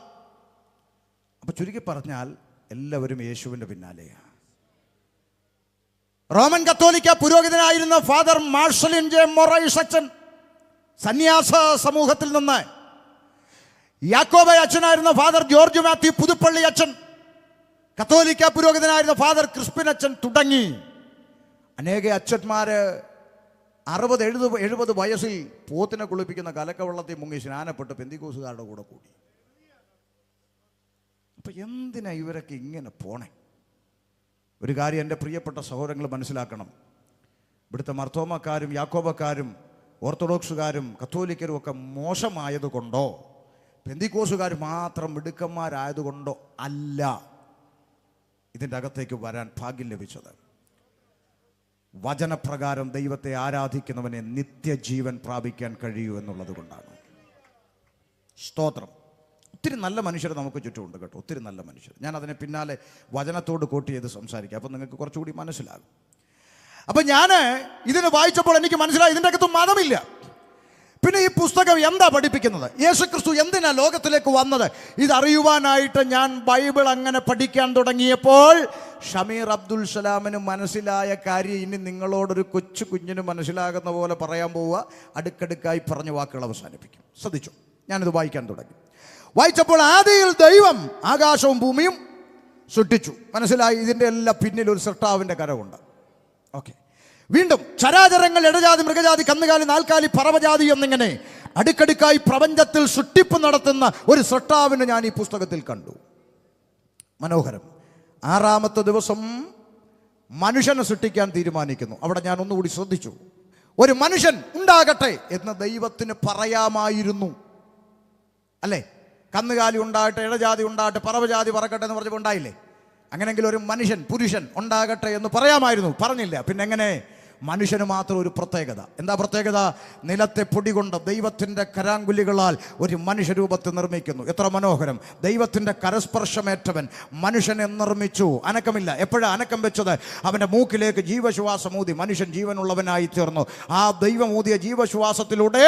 അപ്പം ചുരുക്കി പറഞ്ഞാൽ എല്ലാവരും യേശുവിൻ്റെ പിന്നാലെയാണ്. റോമൻ കത്തോലിക്ക പുരോഹിതനായിരുന്ന ഫാദർ മാർഷലിൻ ജെ മൊറൈസ് അച്ഛൻ സന്യാസ സമൂഹത്തിൽ നിന്ന്, യാക്കോബ അച്ഛനായിരുന്ന ഫാദർ ജോർജ് മാത്യു പുതുപ്പള്ളി അച്ഛൻ, കത്തോലിക്ക പുരോഹിതനായിരുന്ന ഫാദർ ക്രിസ്പിൻ അച്ഛൻ തുടങ്ങി അനേക അച്ഛന്മാര് 60-70 വയസ്സിൽ പോത്തിനെ കുളിപ്പിക്കുന്ന കലക്കവെള്ളത്തിൽ മുങ്ങി സ്നാനപ്പെട്ട് പെന്തിക്കോസുകാരുടെ കൂടെ കൂടി. അപ്പൊ എന്തിനാ ഇവരൊക്കെ ഇങ്ങനെ പോണേ? ഒരു കാര്യം എൻ്റെ പ്രിയപ്പെട്ട സഹോദരങ്ങൾ മനസ്സിലാക്കണം. ഇവിടുത്തെ മർത്തോമക്കാരും യാക്കോബക്കാരും ഓർത്തഡോക്സുകാരും കത്തോലിക്കരും ഒക്കെ മോശമായതുകൊണ്ടോ പെന്തിക്കോസുകാർ മാത്രം മിടുക്കന്മാരായതുകൊണ്ടോ അല്ല ഇതിൻ്റെ അകത്തേക്ക് വരാൻ ഭാഗ്യം ലഭിച്ചത്. വചനപ്രകാരം ദൈവത്തെ ആരാധിക്കുന്നവനെ നിത്യജീവൻ പ്രാപിക്കാൻ കഴിയൂ എന്നുള്ളത് കൊണ്ടാണ്. സ്തോത്രം. ഒത്തിരി നല്ല മനുഷ്യർ നമുക്ക് ചുറ്റുമുണ്ട് കേട്ടോ, ഒത്തിരി നല്ല മനുഷ്യർ. ഞാൻ അതിനെ പിന്നാലെ വചനത്തോട് കോട്ട് ചെയ്ത് സംസാരിക്കാം, അപ്പം നിങ്ങൾക്ക് കുറച്ചുകൂടി മനസ്സിലാകും. അപ്പം ഞാൻ ഇതിന് വായിച്ചപ്പോൾ എനിക്ക് മനസ്സിലായി ഇതിൻ്റെ അകത്ത് മതമില്ല. പിന്നെ ഈ പുസ്തകം എന്താ പഠിപ്പിക്കുന്നത്? യേശുക്രിസ്തു എന്തിനാ ലോകത്തിലേക്ക് വന്നത്? ഇതറിയുവാനായിട്ട് ഞാൻ ബൈബിൾ അങ്ങനെ പഠിക്കാൻ തുടങ്ങിയപ്പോൾ ഷമീർ അബ്ദുൽ സലാമിന് മനസ്സിലായ കാര്യം ഇനി നിങ്ങളോടൊരു കൊച്ചു കുഞ്ഞിന് മനസ്സിലാകുന്ന പോലെ പറയാൻ പോവുക. അടുക്കടുക്കായി പറഞ്ഞ വാക്കുകൾ അവസാനിപ്പിക്കും. ശ്രദ്ധിച്ചു, ഞാനിത് വായിക്കാൻ തുടങ്ങി. വായിച്ചപ്പോൾ ആദിയിൽ ദൈവം ആകാശവും ഭൂമിയും സൃഷ്ടിച്ചു. മനസ്സിലായി, ഇതിൻ്റെ എല്ലാം പിന്നിൽ ഒരു സൃഷ്ടാവിൻ്റെ കരമുണ്ട്. ഓക്കെ. വീണ്ടും ചരാചരങ്ങൾ, ഇടജാതി, മൃഗജാതി, കന്നുകാലി, നാൽക്കാലി, പറവജാതി എന്നിങ്ങനെ അടുക്കടുക്കായി പ്രപഞ്ചത്തിൽ സൃഷ്ടിപ്പ് നടത്തുന്ന ഒരു സൃഷ്ടാവിനെ ഞാൻ ഈ പുസ്തകത്തിൽ കണ്ടു. മനോഹരം. 6-ാമത്തെ ദിവസം മനുഷ്യനെ സൃഷ്ടിക്കാൻ തീരുമാനിക്കുന്നു. അവിടെ ഞാൻ ഒന്നുകൂടി ശ്രദ്ധിച്ചു. ഒരു മനുഷ്യൻ ഉണ്ടാകട്ടെ എന്ന് ദൈവത്തിന് പറയാമായിരുന്നു, അല്ലേ? കന്നുകാലി ഉണ്ടാകട്ടെ, ഇടജാതി ഉണ്ടാകട്ടെ, പറവജാതി പറക്കട്ടെ എന്ന് പറഞ്ഞപ്പോൾ ഉണ്ടായില്ലേ? അങ്ങനെങ്കിൽ ഒരു മനുഷ്യൻ, പുരുഷൻ ഉണ്ടാകട്ടെ എന്ന് പറയാമായിരുന്നു, പറഞ്ഞില്ല. പിന്നെ എങ്ങനെ? മനുഷ്യന് മാത്രം ഒരു പ്രത്യേകത. എന്താ പ്രത്യേകത? നിലത്തെ പൊടി കൊണ്ട് ദൈവത്തിൻ്റെ കരാങ്കുലികളാൽ ഒരു മനുഷ്യരൂപത്തെ നിർമ്മിക്കുന്നു. എത്ര മനോഹരം! ദൈവത്തിൻ്റെ കരസ്പർശമേറ്റവൻ മനുഷ്യനെ നിർമ്മിച്ചു. അനക്കമില്ല. എപ്പോഴാണ് അനക്കം വെച്ചത്? അവൻ്റെ മൂക്കിലേക്ക് ജീവശ്വാസമൂതി മനുഷ്യൻ ജീവനുള്ളവനായി തീർന്നു. ആ ദൈവമൂതിയ ജീവശ്വാസത്തിലൂടെ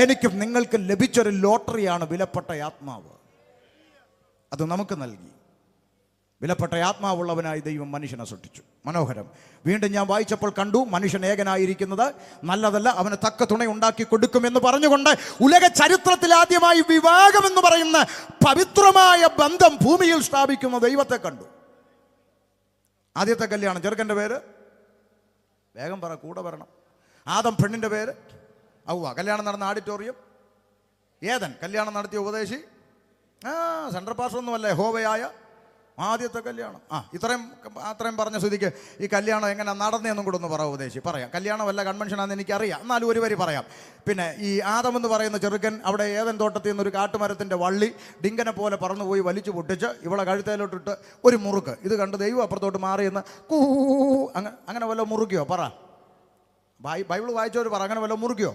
എനിക്കും നിങ്ങൾക്കും ലഭിച്ചൊരു ലോട്ടറിയാണ് വിലപ്പെട്ട ആത്മാവ്. അത് നമുക്ക് നൽകി. വിലപ്പെട്ട ആത്മാവുള്ളവനായി ദൈവം മനുഷ്യനെ സൃഷ്ടിച്ചു. മനോഹരം. വീണ്ടും ഞാൻ വായിച്ചപ്പോൾ കണ്ടു, മനുഷ്യൻ ഏകനായിരിക്കുന്നത് നല്ലതല്ല, അവന് തക്ക തുണ ഉണ്ടാക്കി കൊടുക്കുമെന്ന് പറഞ്ഞുകൊണ്ട് ഉലക ചരിത്രത്തിൽ ആദ്യമായി വിവാഹം എന്ന് പറയുന്ന പവിത്രമായ ബന്ധം ഭൂമിയിൽ സ്ഥാപിക്കുന്ന ദൈവത്തെ കണ്ടു. ആദ്യത്തെ കല്യാണം, ചെറുക്കൻ്റെ പേര് വേഗം പറ, കൂടെ വരണം. ആദം, പെണ്ണിൻ്റെ പേര് ഔവ. കല്യാണം നടന്ന ഓഡിറ്റോറിയം ഏദൻ. കല്യാണം നടത്തിയ ഉപദേശി സെൻട്രൽ പാസ്റ്റർ ഒന്നുമല്ല, യഹോവയായ ആദ്യത്തെ കല്യാണം. അത്രയും പറഞ്ഞ സ്ഥിതിക്ക് ഈ കല്യാണം എങ്ങനെ നടന്നതെന്നും കൂടെ ഒന്ന് പറയാം. ഉപദേശി പറയാം. കല്യാണമല്ല, കൺവെൻഷനാണെന്ന് എനിക്കറിയാം, എന്നാലും ഒരു വരി പറയാം. പിന്നെ ഈ ആദം എന്ന് പറയുന്ന ചെറുക്കൻ അവിടെ ഏദൻ തോട്ടത്തിൽ നിന്നൊരു കാട്ടുമരത്തിൻ്റെ വള്ളി ഡിങ്കനെ പോലെ പറന്നുപോയി വലിച്ചു പൊട്ടിച്ച് ഇവളെ കഴുത്തേലോട്ടിട്ട് ഒരു മുറുക്ക്. ഇത് കണ്ട് ദൈവം അപ്പുറത്തോട്ട് മാറിയെന്ന് അങ്ങനെ വല്ല മുറുക്കിയോ? പറ. ബൈബിൾ വായിച്ചവർ പറ, അങ്ങനെ വല്ല മുറുക്കിയോ?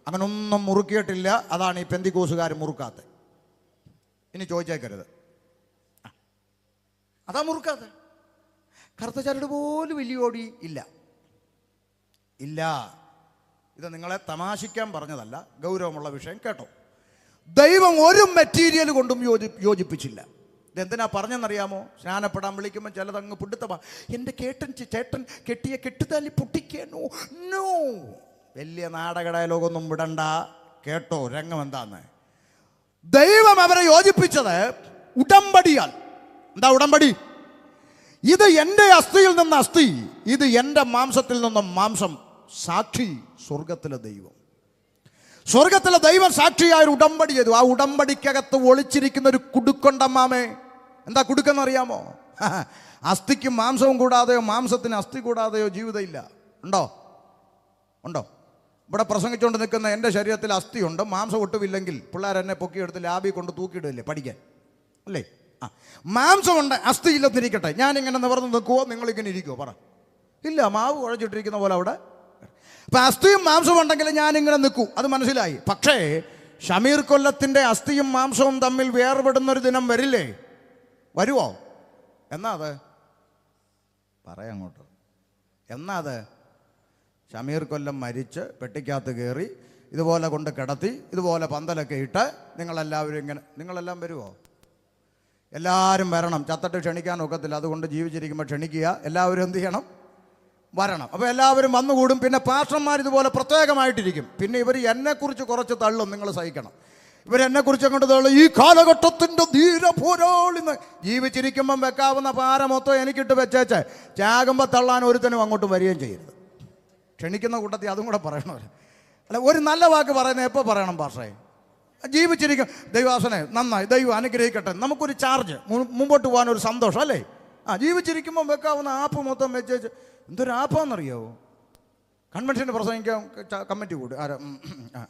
അങ്ങനെ ഒന്നും മുറുക്കിയിട്ടില്ല. അതാണ് ഈ പെന്തിക്കോസുകാർ മുറുക്കാത്ത. ഇനി ചോദിച്ചേക്കരുത്, അതാ മുറുക്കാത്ത. കറുത്ത ചരട് പോലും വലിയോടി ഇല്ല. ഇത് നിങ്ങളെ തമാശിക്കാൻ പറഞ്ഞതല്ല, ഗൗരവമുള്ള വിഷയം. കേട്ടോ, ദൈവം ഒരു മെറ്റീരിയൽ കൊണ്ടും യോജിപ്പിച്ചില്ല. ഇതെന്തിനാ പറഞ്ഞെന്നറിയാമോ? സ്നാനപ്പെടാൻ വിളിക്കുമ്പോൾ ചിലതങ്ങ് പിടുത്തമാ. എൻ്റെ ചേട്ടൻ കെട്ടിയ കെട്ടുതാലി പൊട്ടിക്കാനോ? നോ. വലിയ നാടക ഡയലോഗൊന്നും വിടണ്ട. കേട്ടോ രംഗം എന്താന്ന്. ദൈവം അവരെ യോജിപ്പിച്ചത് ഉടമ്പടിയാൽ. എന്താ ഉടമ്പടി? ഇത് എൻ്റെ അസ്ഥിയിൽ നിന്ന് അസ്ഥി, ഇത് എൻ്റെ മാംസത്തിൽ നിന്ന് മാംസം. സാക്ഷി സ്വർഗത്തിലെ ദൈവം. സ്വർഗത്തിലെ ദൈവം സാക്ഷിയായ ഒരു ഉടമ്പടി ചെയ്തു. ആ ഉടമ്പടിക്കകത്ത് ഒളിച്ചിരിക്കുന്ന ഒരു കുടുക്കുണ്ടമ്മാമേ. എന്താ കുടുക്കെന്നറിയാമോ? അസ്ഥിക്കും മാംസവും കൂടാതെയോ മാംസത്തിന് അസ്ഥി കൂടാതെയോ ജീവിതമില്ല. ഉണ്ടോ? ഇവിടെ പ്രസംഗിച്ചുകൊണ്ട് നിൽക്കുന്ന എൻ്റെ ശരീരത്തിൽ അസ്ഥിയുണ്ട്, മാംസം ഒട്ടുമില്ലെങ്കിൽ പിള്ളേരെന്നെ പൊക്കിയെടുത്ത് ലാബിൽ കൊണ്ട് തൂക്കിയിടില്ലേ പഠിക്കാൻ, അല്ലേ? മാംസമുണ്ട്, അസ്ഥി ഇല്ലെന്നിരിക്കട്ടെ. ഞാനിങ്ങനെ നിവർന്ന് നിൽക്കുവോ? നിങ്ങളിങ്ങനെ ഇരിക്കുവോ? പറ. ഇല്ല, മാവ് കുഴച്ചിട്ടിരിക്കുന്ന പോലെ അവിടെ. അപ്പം അസ്ഥിയും മാംസവും ഉണ്ടെങ്കിൽ ഞാനിങ്ങനെ നിൽക്കൂ, അത് മനസ്സിലായി. പക്ഷേ ഷമീർ കൊല്ലത്തിൻ്റെ അസ്ഥിയും മാംസവും തമ്മിൽ വേർപെടുന്നൊരു ദിനം വരില്ലേ? വരുവോ? എന്നാ അത് പറയാം അങ്ങോട്ട്. എന്നാ അത് ഷമീർ കൊല്ലം മരിച്ച് പെട്ടിക്കകത്ത് കയറി ഇതുപോലെ കൊണ്ട് കിടത്തി ഇതുപോലെ പന്തലൊക്കെ ഇട്ട് നിങ്ങളെല്ലാവരും ഇങ്ങനെ, നിങ്ങളെല്ലാം വരുമോ? എല്ലാവരും വരണം. ചത്തിട്ട് ക്ഷണിക്കാൻ ഒക്കത്തില്ല, അതുകൊണ്ട് ജീവിച്ചിരിക്കുമ്പോൾ ക്ഷണിക്കുക. എല്ലാവരും എന്ത് ചെയ്യണം? വരണം. അപ്പോൾ എല്ലാവരും വന്നുകൂടും. പിന്നെ പാസ്റ്റർമാർ ഇതുപോലെ പ്രത്യേകമായിട്ടിരിക്കും. പിന്നെ ഇവർ എന്നെക്കുറിച്ച് കുറച്ച് തള്ളും, നിങ്ങൾ സഹിക്കണം. ഇവരെന്നെക്കുറിച്ച് അങ്ങോട്ട് തള്ളും, ഈ കാലഘട്ടത്തിൻ്റെ ധീര പോരാളിന്ന്. ജീവിച്ചിരിക്കുമ്പം വെക്കാവുന്ന പാര മൊത്തം എനിക്കിട്ട് വെച്ചേച്ച് ചാകുമ്പോൾ തള്ളാൻ ഒരുത്തനും അങ്ങോട്ടും വരികയും ചെയ്യരുത്. ക്ഷണിക്കുന്ന കൂട്ടത്തിൽ അതും കൂടെ പറയണമല്ലോ. അല്ല, ഒരു നല്ല വാക്ക് പറയുന്നത് എപ്പോൾ പറയണം പാസ്റ്ററെ? ജീവിച്ചിരിക്കും. ദൈവാസനെ നന്നായി, ദൈവം അനുഗ്രഹിക്കട്ടെ, നമുക്കൊരു ചാർജ്, മുമ്പോട്ട് പോകാനൊരു സന്തോഷം അല്ലേ? ജീവിച്ചിരിക്കുമ്പം വെക്കാവുന്ന ആപ്പ് മൊത്തം വെച്ചേച്ച് എന്തൊരു ആപ്പാന്നറിയാവോ? കൺവെൻഷന് പ്രസംഗിക്കാൻ കമ്മിറ്റി കൂടി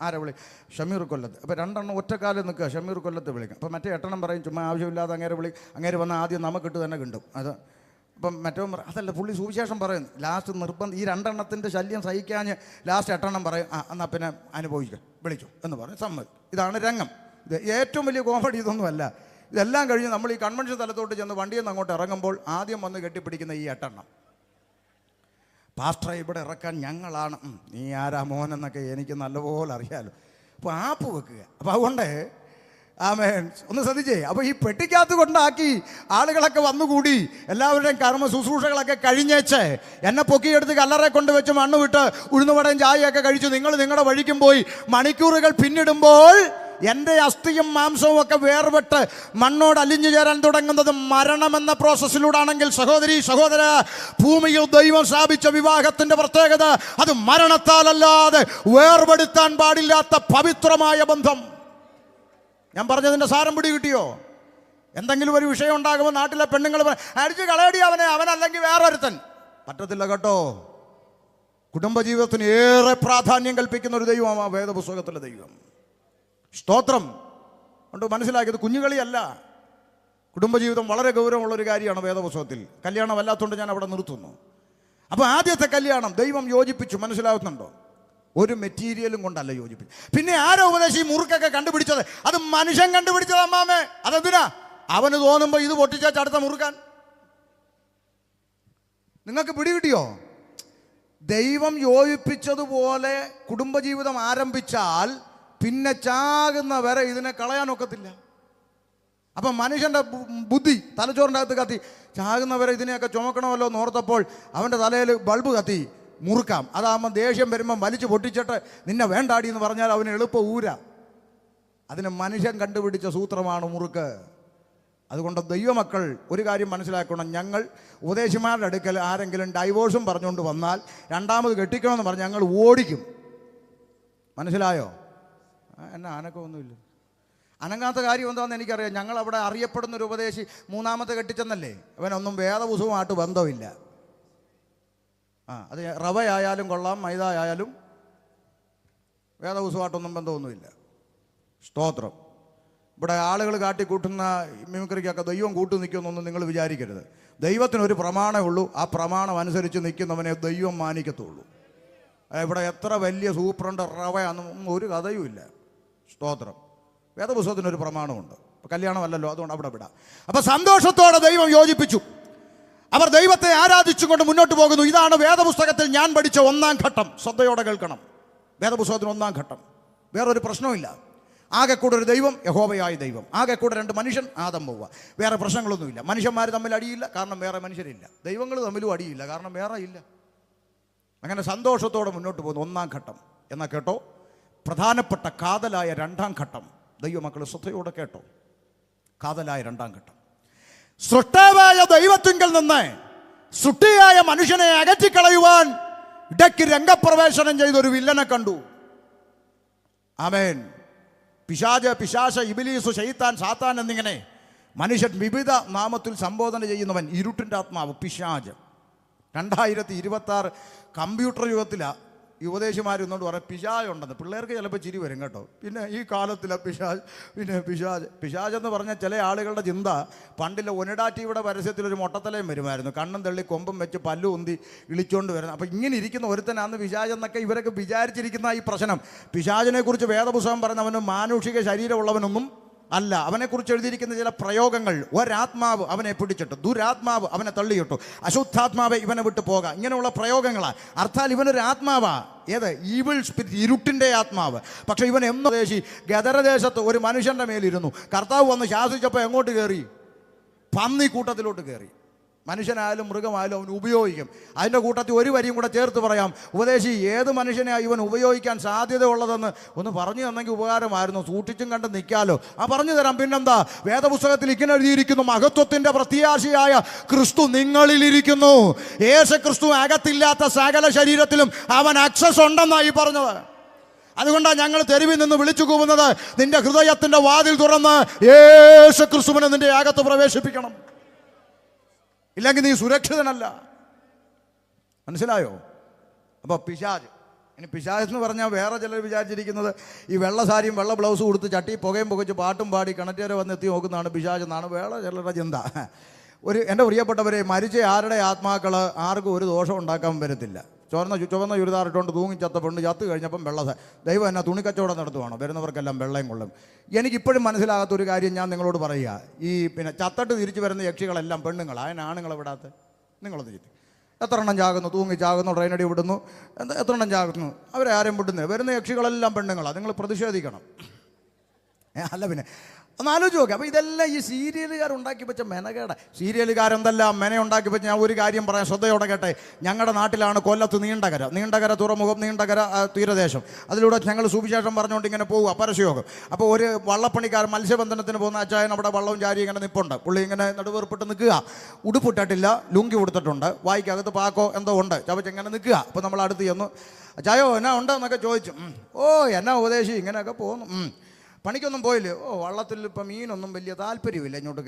ആരെ വിളി? ഷമീർ കൊല്ലത്ത്. അപ്പോൾ 2 എണ്ണം ഒറ്റക്കാലം നിൽക്കുക, ഷമീർ കൊല്ലത്ത് വിളിക്കാം. അപ്പോൾ മറ്റേ 8 എണ്ണം പറയും ചുമ്മാ ആവശ്യമില്ലാതെ അങ്ങേരെ വിളി, അങ്ങേര് വന്നാൽ ആദ്യം നമുക്കിട്ട് തന്നെ കിട്ടും. അത് അപ്പം മറ്റവൻ പറയും അതല്ല, പുള്ളി സുവിശേഷം പറയും. ലാസ്റ്റ് നിർബന്ധം ഈ 2 എണ്ണത്തിൻ്റെ ശല്യം സഹിക്കാഞ്ഞ് ലാസ്റ്റ് 8 എണ്ണം പറയും, എന്നാൽ പിന്നെ അനുഭവിക്കുക, വിളിച്ചു എന്ന് പറയും, സമ്മതി. ഇതാണ് രംഗം. ഇത് ഏറ്റവും വലിയ കോമഡി ഇതൊന്നുമല്ല. ഇതെല്ലാം കഴിഞ്ഞ് നമ്മൾ ഈ കൺവെൻഷൻ സ്ഥലത്തോട്ട് ചെന്ന് വണ്ടിയിൽ നിന്ന് അങ്ങോട്ട് ഇറങ്ങുമ്പോൾ ആദ്യം വന്ന് കെട്ടിപ്പിടിക്കുന്ന ഈ 8 എണ്ണം. പാസ്റ്ററെ ഇവിടെ ഇറക്കാൻ ഞങ്ങളാണ്. നീ ആരാ മോനെന്നൊക്കെ എനിക്ക് നല്ലപോലെ അറിയാമല്ലോ. അപ്പോൾ ആപ്പ് വെക്കുക. അപ്പോൾ അതുകൊണ്ട് ആമേൻ, ഒന്ന് ശ്രദ്ധിച്ചേ. അപ്പോൾ ഈ പെട്ടിക്കകത്ത് കൊണ്ടാക്കി ആളുകളൊക്കെ വന്നുകൂടി എല്ലാവരുടെയും കർമ്മ ശുശ്രൂഷകളൊക്കെ കഴിഞ്ഞേച്ച് എന്നെ പൊക്കിയെടുത്ത് കല്ലറെ കൊണ്ടുവച്ച് മണ്ണ് വിട്ട് ഉഴുന്നുവടയും ചായയൊക്കെ കഴിച്ചു നിങ്ങൾ നിങ്ങളുടെ വഴിക്കും പോയി. മണിക്കൂറുകൾ പിന്നിടുമ്പോൾ എൻ്റെ അസ്ഥിയും മാംസവും ഒക്കെ വേർപെട്ട് മണ്ണോട് അലിഞ്ഞു ചേരാൻ തുടങ്ങുന്നത് മരണമെന്ന പ്രോസസ്സിലൂടാണെങ്കിൽ, സഹോദരി സഹോദര, ഭൂമിയിൽ ദൈവം സ്ഥാപിച്ച വിവാഹത്തിൻ്റെ പ്രത്യേകത അത് മരണത്താലല്ലാതെ വേർപെടുത്താൻ പാടില്ലാത്ത പവിത്രമായ ബന്ധം. ഞാൻ പറഞ്ഞതിൻ്റെ സാരം പിടി കിട്ടിയോ? എന്തെങ്കിലും ഒരു വിഷയം ഉണ്ടാകുമ്പോൾ നാട്ടിലെ പെണ്ണുങ്ങൾ അടിച്ച് കളയടി അവനെ, അവനല്ലെങ്കിൽ വേറൊരുത്തൻ. പറ്റത്തില്ല കേട്ടോ. കുടുംബജീവിതത്തിന് ഏറെ പ്രാധാന്യം കൽപ്പിക്കുന്ന ഒരു ദൈവമാണ് വേദപുസ്തകത്തിലെ ദൈവം. സ്തോത്രം കൊണ്ട് മനസ്സിലാക്കിയത് കുഞ്ഞുകളിയല്ല. കുടുംബജീവിതം വളരെ ഗൗരവമുള്ളൊരു കാര്യമാണ് വേദപുസ്തകത്തിൽ. കല്യാണം അല്ലാത്തതുകൊണ്ട് ഞാൻ അവിടെ നിർത്തുന്നു. അപ്പോൾ ആദ്യത്തെ കല്യാണം ദൈവം യോജിപ്പിച്ചു, മനസ്സിലാവുന്നുണ്ടോ? ഒരു മെറ്റീരിയലും കൊണ്ടല്ല യോജിപ്പിച്ചു. പിന്നെ ആരോ ഉപദേശി മുറുക്കൊക്കെ കണ്ടുപിടിച്ചത്? അത് മനുഷ്യൻ കണ്ടുപിടിച്ചത് അമ്മാമേ. അതെന്തിനാ? അവന് തോന്നുമ്പോൾ ഇത് പൊട്ടിച്ചാൽ അടുത്ത മുറുക്കാൻ. നിങ്ങൾക്ക് പിടികിട്ടിയോ? ദൈവം യോജിപ്പിച്ചതുപോലെ കുടുംബജീവിതം ആരംഭിച്ചാൽ പിന്നെ ചാകുന്ന വരെ ഇതിനെ കളയാനൊക്കത്തില്ല. അപ്പം മനുഷ്യൻ്റെ ബുദ്ധി തലച്ചോറിൻ്റെ അകത്ത് കത്തി ചാകുന്നവരെ ഇതിനെയൊക്കെ ചുമക്കണമല്ലോ എന്ന് ഓർത്തപ്പോൾ അവൻ്റെ തലയിൽ ബൾബ് കത്തി മുറുക്കാം. അതാകുമ്പോൾ ദേഷ്യം വരുമ്പം വലിച്ചു പൊട്ടിച്ചിട്ട് നിന്നെ വേണ്ടാടി എന്ന് പറഞ്ഞാൽ അവന് എളുപ്പം ഊരാ. അതിന് മനുഷ്യൻ കണ്ടുപിടിച്ച സൂത്രമാണ് മുറുക്ക്. അതുകൊണ്ട് ദൈവമക്കൾ ഒരു കാര്യം മനസ്സിലാക്കണം. ഞങ്ങൾ ഉപദേശിമാരുടെ അടുക്കൽ ആരെങ്കിലും ഡൈവോഴ്സും പറഞ്ഞുകൊണ്ട് വന്നാൽ രണ്ടാമത് കെട്ടിക്കണമെന്ന് പറഞ്ഞ് ഞങ്ങൾ ഓടിക്കും. മനസ്സിലായോ? എന്നെ അനക്കമൊന്നുമില്ല. അനങ്ങാത്ത കാര്യം എന്താണെന്ന് എനിക്കറിയാം. ഞങ്ങളവിടെ അറിയപ്പെടുന്നൊരു ഉപദേശി 3ാമത്തെ കെട്ടിച്ചെന്നല്ലേ, അവനൊന്നും വേദപുസ്തകമായിട്ട് ബന്ധമില്ല. അത് റവയായാലും കൊള്ളാം, മൈദ ആയാലും വേദപുസ്തകമായിട്ടൊന്നും ബന്ധമൊന്നുമില്ല. സ്തോത്രം. ഇവിടെ ആളുകൾ കാട്ടിക്കൂട്ടുന്ന മിമിക്രിക്കൊക്കെ ദൈവം കൂട്ടു നിൽക്കുമെന്നൊന്നും നിങ്ങൾ വിചാരിക്കരുത്. ദൈവത്തിനൊരു പ്രമാണമേ ഉള്ളൂ. ആ പ്രമാണം അനുസരിച്ച് നിൽക്കുന്നവനെ ദൈവം മാനിക്കത്തുള്ളൂ. ഇവിടെ എത്ര വലിയ സൂപ്രണ്ട് റവയാണെന്നും ഒരു കഥയുമില്ല. സ്തോത്രം. വേദപുസ്തകത്തിനൊരു പ്രമാണമുണ്ട്. കല്യാണമല്ലല്ലോ, അതുകൊണ്ട് അവിടെ വിടാം. അപ്പം സന്തോഷത്തോടെ ദൈവം യോജിപ്പിച്ചു. അവർ ദൈവത്തെ ആരാധിച്ചുകൊണ്ട് മുന്നോട്ട് പോകുന്നു. ഇതാണ് വേദപുസ്തകത്തിൽ ഞാൻ പഠിച്ച 1ാം ഘട്ടം. ശ്രദ്ധയോടെ കേൾക്കണം. വേദപുസ്തകത്തിന് 1ാം ഘട്ടം. വേറൊരു പ്രശ്നമില്ല. ആകെ കൂടെ ഒരു ദൈവം, യഹോവയായ ദൈവം. ആകെ കൂടെ 2 മനുഷ്യൻ, ആദം ഹവ്വ. വേറെ പ്രശ്നങ്ങളൊന്നുമില്ല. മനുഷ്യന്മാർ തമ്മിൽ അടിയില്ല, കാരണം വേറെ മനുഷ്യരില്ല. ദൈവങ്ങൾ തമ്മിലും അടിയില്ല, കാരണം വേറെ ഇല്ല. അങ്ങനെ സന്തോഷത്തോടെ മുന്നോട്ട് പോകുന്നു 1ാം ഘട്ടം. എന്നാൽ കേട്ടോ, പ്രധാനപ്പെട്ട കാതലായ 2ാം ഘട്ടം. ദൈവമക്കൾ ശ്രദ്ധയോടെ കേട്ടോ. കാതലായ 2ാം ഘട്ടം. സൃഷ്ടാവായ ദൈവത്തിങ്കൽ നിന്ന് സൃഷ്ടിയായ മനുഷ്യനെ അകറ്റിക്കളയുവാൻ ഇടയ്ക്ക് രംഗപ്രവേശനം ചെയ്തൊരു വില്ലനെ കണ്ടു. ആമേൻ. പിശാച, ഇബ്ലീസ്, ശൈത്താൻ, സാത്താൻ എന്നിങ്ങനെ മനുഷ്യൻ വിവിധ നാമത്തിൽ സംബോധന ചെയ്യുന്നവൻ, ഇരുട്ടിൻ്റെ ആത്മാവ്, പിശാച്. 2026 കമ്പ്യൂട്ടർ യുഗത്തിലാണ് ഈ ഉപദേശിമാർ ഇന്നുകൊണ്ട് പറയാം പിശാചുണ്ടെന്ന്. പിള്ളേർക്ക് ചിലപ്പോൾ ചിരി വരും കേട്ടോ. പിന്നെ ഈ കാലത്തിലെ പിശാച് എന്ന് പറഞ്ഞാൽ ചില ആളുകളുടെ ചിന്ത പണ്ടില്ല ഒനിഡാ ടിവിയുടെ പരസ്യത്തിലൊരു മൊട്ടത്തലയും വരുമായിരുന്നു. കണ്ണും തള്ളി കൊമ്പും വെച്ച് പല്ലു ഉന്തി ഇളിച്ചുകൊണ്ട് വരുന്നത്. അപ്പോൾ ഇങ്ങനെ ഇരിക്കുന്ന ഒരുത്തനാന്ന് പിശാചെന്നൊക്കെ ഇവരൊക്കെ വിചാരിച്ചിരിക്കുന്ന ഈ പ്രശ്നം. പിശാചിനെ കുറിച്ച് വേദപുസ്തകം പറയുന്നവന് മാനുഷിക ശരീരമുള്ളവനൊന്നും അല്ല. അവനെക്കുറിച്ച് എഴുതിയിരിക്കുന്ന ചില പ്രയോഗങ്ങൾ, ഒരാത്മാവ് അവനെ പിടിച്ചിട്ടു, ദുരാത്മാവ് അവനെ തള്ളിയിട്ടു, അശുദ്ധാത്മാവ് ഇവനെ വിട്ടു പോകാം, ഇങ്ങനെയുള്ള പ്രയോഗങ്ങളാണ്. അർത്ഥാൽ ഇവനൊരു ആത്മാവാ. ഏത്? ഈവിൾ സ്പിരിറ്റ്, ഇരുട്ടിൻ്റെ ആത്മാവ്. പക്ഷേ ഇവൻ എന്ന് ദേശി ഗദരദേശത്ത് ഒരു മനുഷ്യൻ്റെ മേലിരുന്നു. കർത്താവ് വന്ന് ശാസിച്ചപ്പോൾ എങ്ങോട്ട് കയറി? പന്നി കൂട്ടത്തിലോട്ട് കയറി. മനുഷ്യനായാലും മൃഗമായാലും അവൻ ഉപയോഗിക്കും. അതിൻ്റെ കൂട്ടത്തിൽ ഒരു വരിയും കൂടെ ചേർത്ത് പറയാം. ഉപദേശി, ഏത് മനുഷ്യനെയാണ് ഇവൻ ഉപയോഗിക്കാൻ സാധ്യത ഉള്ളതെന്ന് ഒന്ന് പറഞ്ഞു തന്നെങ്കിൽ ഉപകാരമായിരുന്നു. സൂക്ഷിച്ചും കണ്ട് നിൽക്കാലോ. പറഞ്ഞു തരാം. പിന്നെന്താ? വേദപുസ്തകത്തിൽ ഇങ്ങനെ എഴുതിയിരിക്കുന്നു, മഹത്വത്തിൻ്റെ പ്രത്യാശയായ ക്രിസ്തു നിങ്ങളിലിരിക്കുന്നു. യേശു ക്രിസ്തു അകത്തില്ലാത്ത സകല ശരീരത്തിലും അവൻ ആക്സസ് ഉണ്ടെന്നായി പറഞ്ഞത്. അതുകൊണ്ടാണ് ഞങ്ങൾ തെരുവിൽ നിന്ന് വിളിച്ചു കൂവുന്നത്, നിന്റെ ഹൃദയത്തിൻ്റെ വാതിൽ തുറന്ന് യേശു ക്രിസ്തുവിനെ നിന്റെ അകത്ത് പ്രവേശിപ്പിക്കണം. ഇല്ലെങ്കിൽ നീ സുരക്ഷിതനല്ല. മനസ്സിലായോ? അപ്പോൾ പിശാച്, ഇനി പിശാച് എന്ന് പറഞ്ഞാൽ വേറെ ചിലർ വിചാരിച്ചിരിക്കുന്നത് ഈ വെള്ള സാരിയും വെള്ള ബ്ലൗസും കൊടുത്ത് ചട്ടി പുകയും പുകച്ച് പാട്ടും പാടി കിണറ്റുവരെ വന്ന് എത്തി നോക്കുന്നതാണ് പിശാച് എന്നാണ് വേറെ ചിലരുടെ ചിന്ത. എൻ്റെ പ്രിയപ്പെട്ടവരെ, മരിച്ച ആരുടെ ആത്മാക്കൾ ആർക്കും ഒരു ദോഷം ഉണ്ടാക്കാൻ വരത്തില്ല. ചുവന്ന ചുരിദാറിട്ടുകൊണ്ട് തൂങ്ങിച്ചത്ത പെണ്ണ് ചത്ത് കഴിഞ്ഞപ്പം ദൈവം എന്നാ തുണിക്കച്ചവടം നടത്തുവാണോ? വരുന്നവർക്കെല്ലാം വെള്ളയും കൊള്ളും. എനിക്കിപ്പോഴും മനസ്സിലാകാത്തൊരു കാര്യം ഞാൻ നിങ്ങളോട് പറയുക. ഈ ചത്തട്ട് തിരിച്ചു വരുന്ന യക്ഷികളെല്ലാം പെണ്ണുങ്ങളാണ്. അതിന് ആണുങ്ങളെ വിടാത്ത നിങ്ങളൊന്ന് ചെയ്തു. എത്ര എണ്ണം ചാകുന്നു? തൂങ്ങിച്ചാകുന്നു, ട്രെയിനടി വിടുന്നു, എത്ര എണ്ണം ചാകുന്നു? അവരെ ആരും വിടുന്നത്? വരുന്ന യക്ഷികളെല്ലാം പെണ്ണുങ്ങളാണ്. നിങ്ങൾ പ്രതിഷേധിക്കണം. അല്ല പിന്നെ ഒന്ന് ആലോചിച്ച് നോക്കുക. അപ്പോൾ ഇതെല്ലാം ഈ സീരിയലുകാർ ഉണ്ടാക്കി വെച്ച മെനകേട. സീരിയലുകാരെന്തെല്ലാം മെന ഉണ്ടാക്കി വെച്ച് ഞാൻ ഒരു കാര്യം പറയാം, ശ്രദ്ധയോടെ കേട്ടെ. ഞങ്ങളുടെ നാട്ടിലാണ് കൊല്ലത്ത് നീണ്ടകര തുറമുഖം, നീണ്ടകര തീരദേശം. അതിലൂടെ ഞങ്ങൾ സുവിശേഷം പറഞ്ഞുകൊണ്ട് ഇങ്ങനെ പോകുക, പരസ്യയോഗം. അപ്പോൾ ഒരു വള്ളപ്പണിക്കാരൻ മത്സ്യബന്ധനത്തിന് പോകുന്ന അച്ചായൻ അവിടെ വള്ളവും ചാരി ഇങ്ങനെ നിൽപ്പുണ്ട്. പുള്ളി ഇങ്ങനെ നടുവേർപ്പിട്ട് നിൽക്കുക, ഉടുപ്പിട്ടിട്ടില്ല, ലുങ്കി കൊടുത്തിട്ടുണ്ട്, വായിക്കകത്ത് പാക്കോ എന്തോ ഉണ്ട്, ചവച്ച് ഇങ്ങനെ നിൽക്കുക. അപ്പോൾ നമ്മൾ അടുത്ത് ചെന്നു, അച്ചായോ എന്നാ ഉണ്ടെന്നൊക്കെ ചോദിച്ചു. ഓ എന്നാ ഉപദേശി ഇങ്ങനെയൊക്കെ പോകുന്നു. പണിക്കൊന്നും പോയില്ലേ? ഓ വള്ളത്തിൽ ഇപ്പം മീനൊന്നും വലിയ താല്പര്യമില്ല ഇങ്ങോട്ട്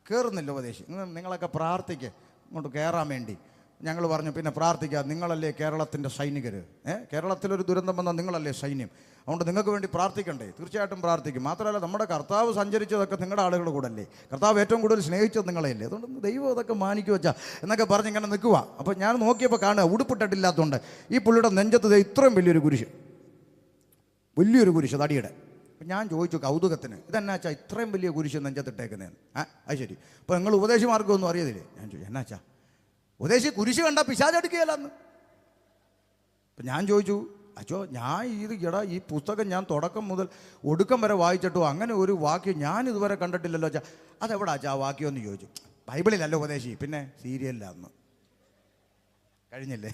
കയറുന്നില്ല ഉപദേശി. നിങ്ങളൊക്കെ പ്രാർത്ഥിക്കുക ഇങ്ങോട്ട് കയറാൻ വേണ്ടി. ഞങ്ങൾ പറഞ്ഞു പിന്നെ പ്രാർത്ഥിക്കുക, നിങ്ങളല്ലേ കേരളത്തിൻ്റെ സൈനികർ. കേരളത്തിലൊരു ദുരന്തം വന്നാൽ നിങ്ങളല്ലേ സൈന്യം, അതുകൊണ്ട് നിങ്ങൾക്ക് വേണ്ടി പ്രാർത്ഥിക്കണ്ടേ? തീർച്ചയായിട്ടും പ്രാർത്ഥിക്കും. മാത്രമല്ല നമ്മുടെ കർത്താവ് സഞ്ചരിച്ചതൊക്കെ നിങ്ങളുടെ ആളുകളുടെ കൂടെ അല്ലേ, കർത്താവ് ഏറ്റവും കൂടുതൽ സ്നേഹിച്ചത് നിങ്ങളെയല്ലേ, അതുകൊണ്ട് ദൈവം അതൊക്കെ മാനിക്കുക വെച്ചാൽ എന്നൊക്കെ പറഞ്ഞ് ഇങ്ങനെ നിൽക്കുക. അപ്പോൾ ഞാൻ നോക്കിയപ്പോൾ കാണുക, ഉടുപ്പിട്ടിട്ടില്ലാത്തതുകൊണ്ട് ഈ പുള്ളിയുടെ നെഞ്ചത്ത് ഇത്രയും വലിയൊരു കുരിശ് തടിയുടെ. ഞാൻ ചോദിച്ചു കൗതുകത്തിന്, ഇതെന്നാച്ചാ ഇത്രയും വലിയ കുരിശ് നെഞ്ചത്തിട്ടേക്കുന്നതെന്ന്. അത് ശരി. അപ്പോൾ നിങ്ങൾ ഉപദേശിമാർക്കൊന്നും അറിയതില്ലേ? ഞാൻ ചോദിച്ചു എന്നാച്ചാ ഉപദേശി കുരിശ് കണ്ട പിശാചടിക്കുകയല്ലെന്ന്. അപ്പം ഞാൻ ചോദിച്ചു, അച്ചോ ഞാൻ ഈ പുസ്തകം ഞാൻ തുടക്കം മുതൽ ഒടുക്കം വരെ വായിച്ചിട്ടോ അങ്ങനെ ഒരു വാക്യം ഞാൻ ഇതുവരെ കണ്ടിട്ടില്ലല്ലോ അച്ഛാ. അതെവിടാ അച്ഛാ വാക്യം എന്ന് ചോദിച്ചു. ബൈബിളിലല്ലോ ഉപദേശി, പിന്നെ സീരിയലിലാന്ന്. കഴിഞ്ഞില്ലേ?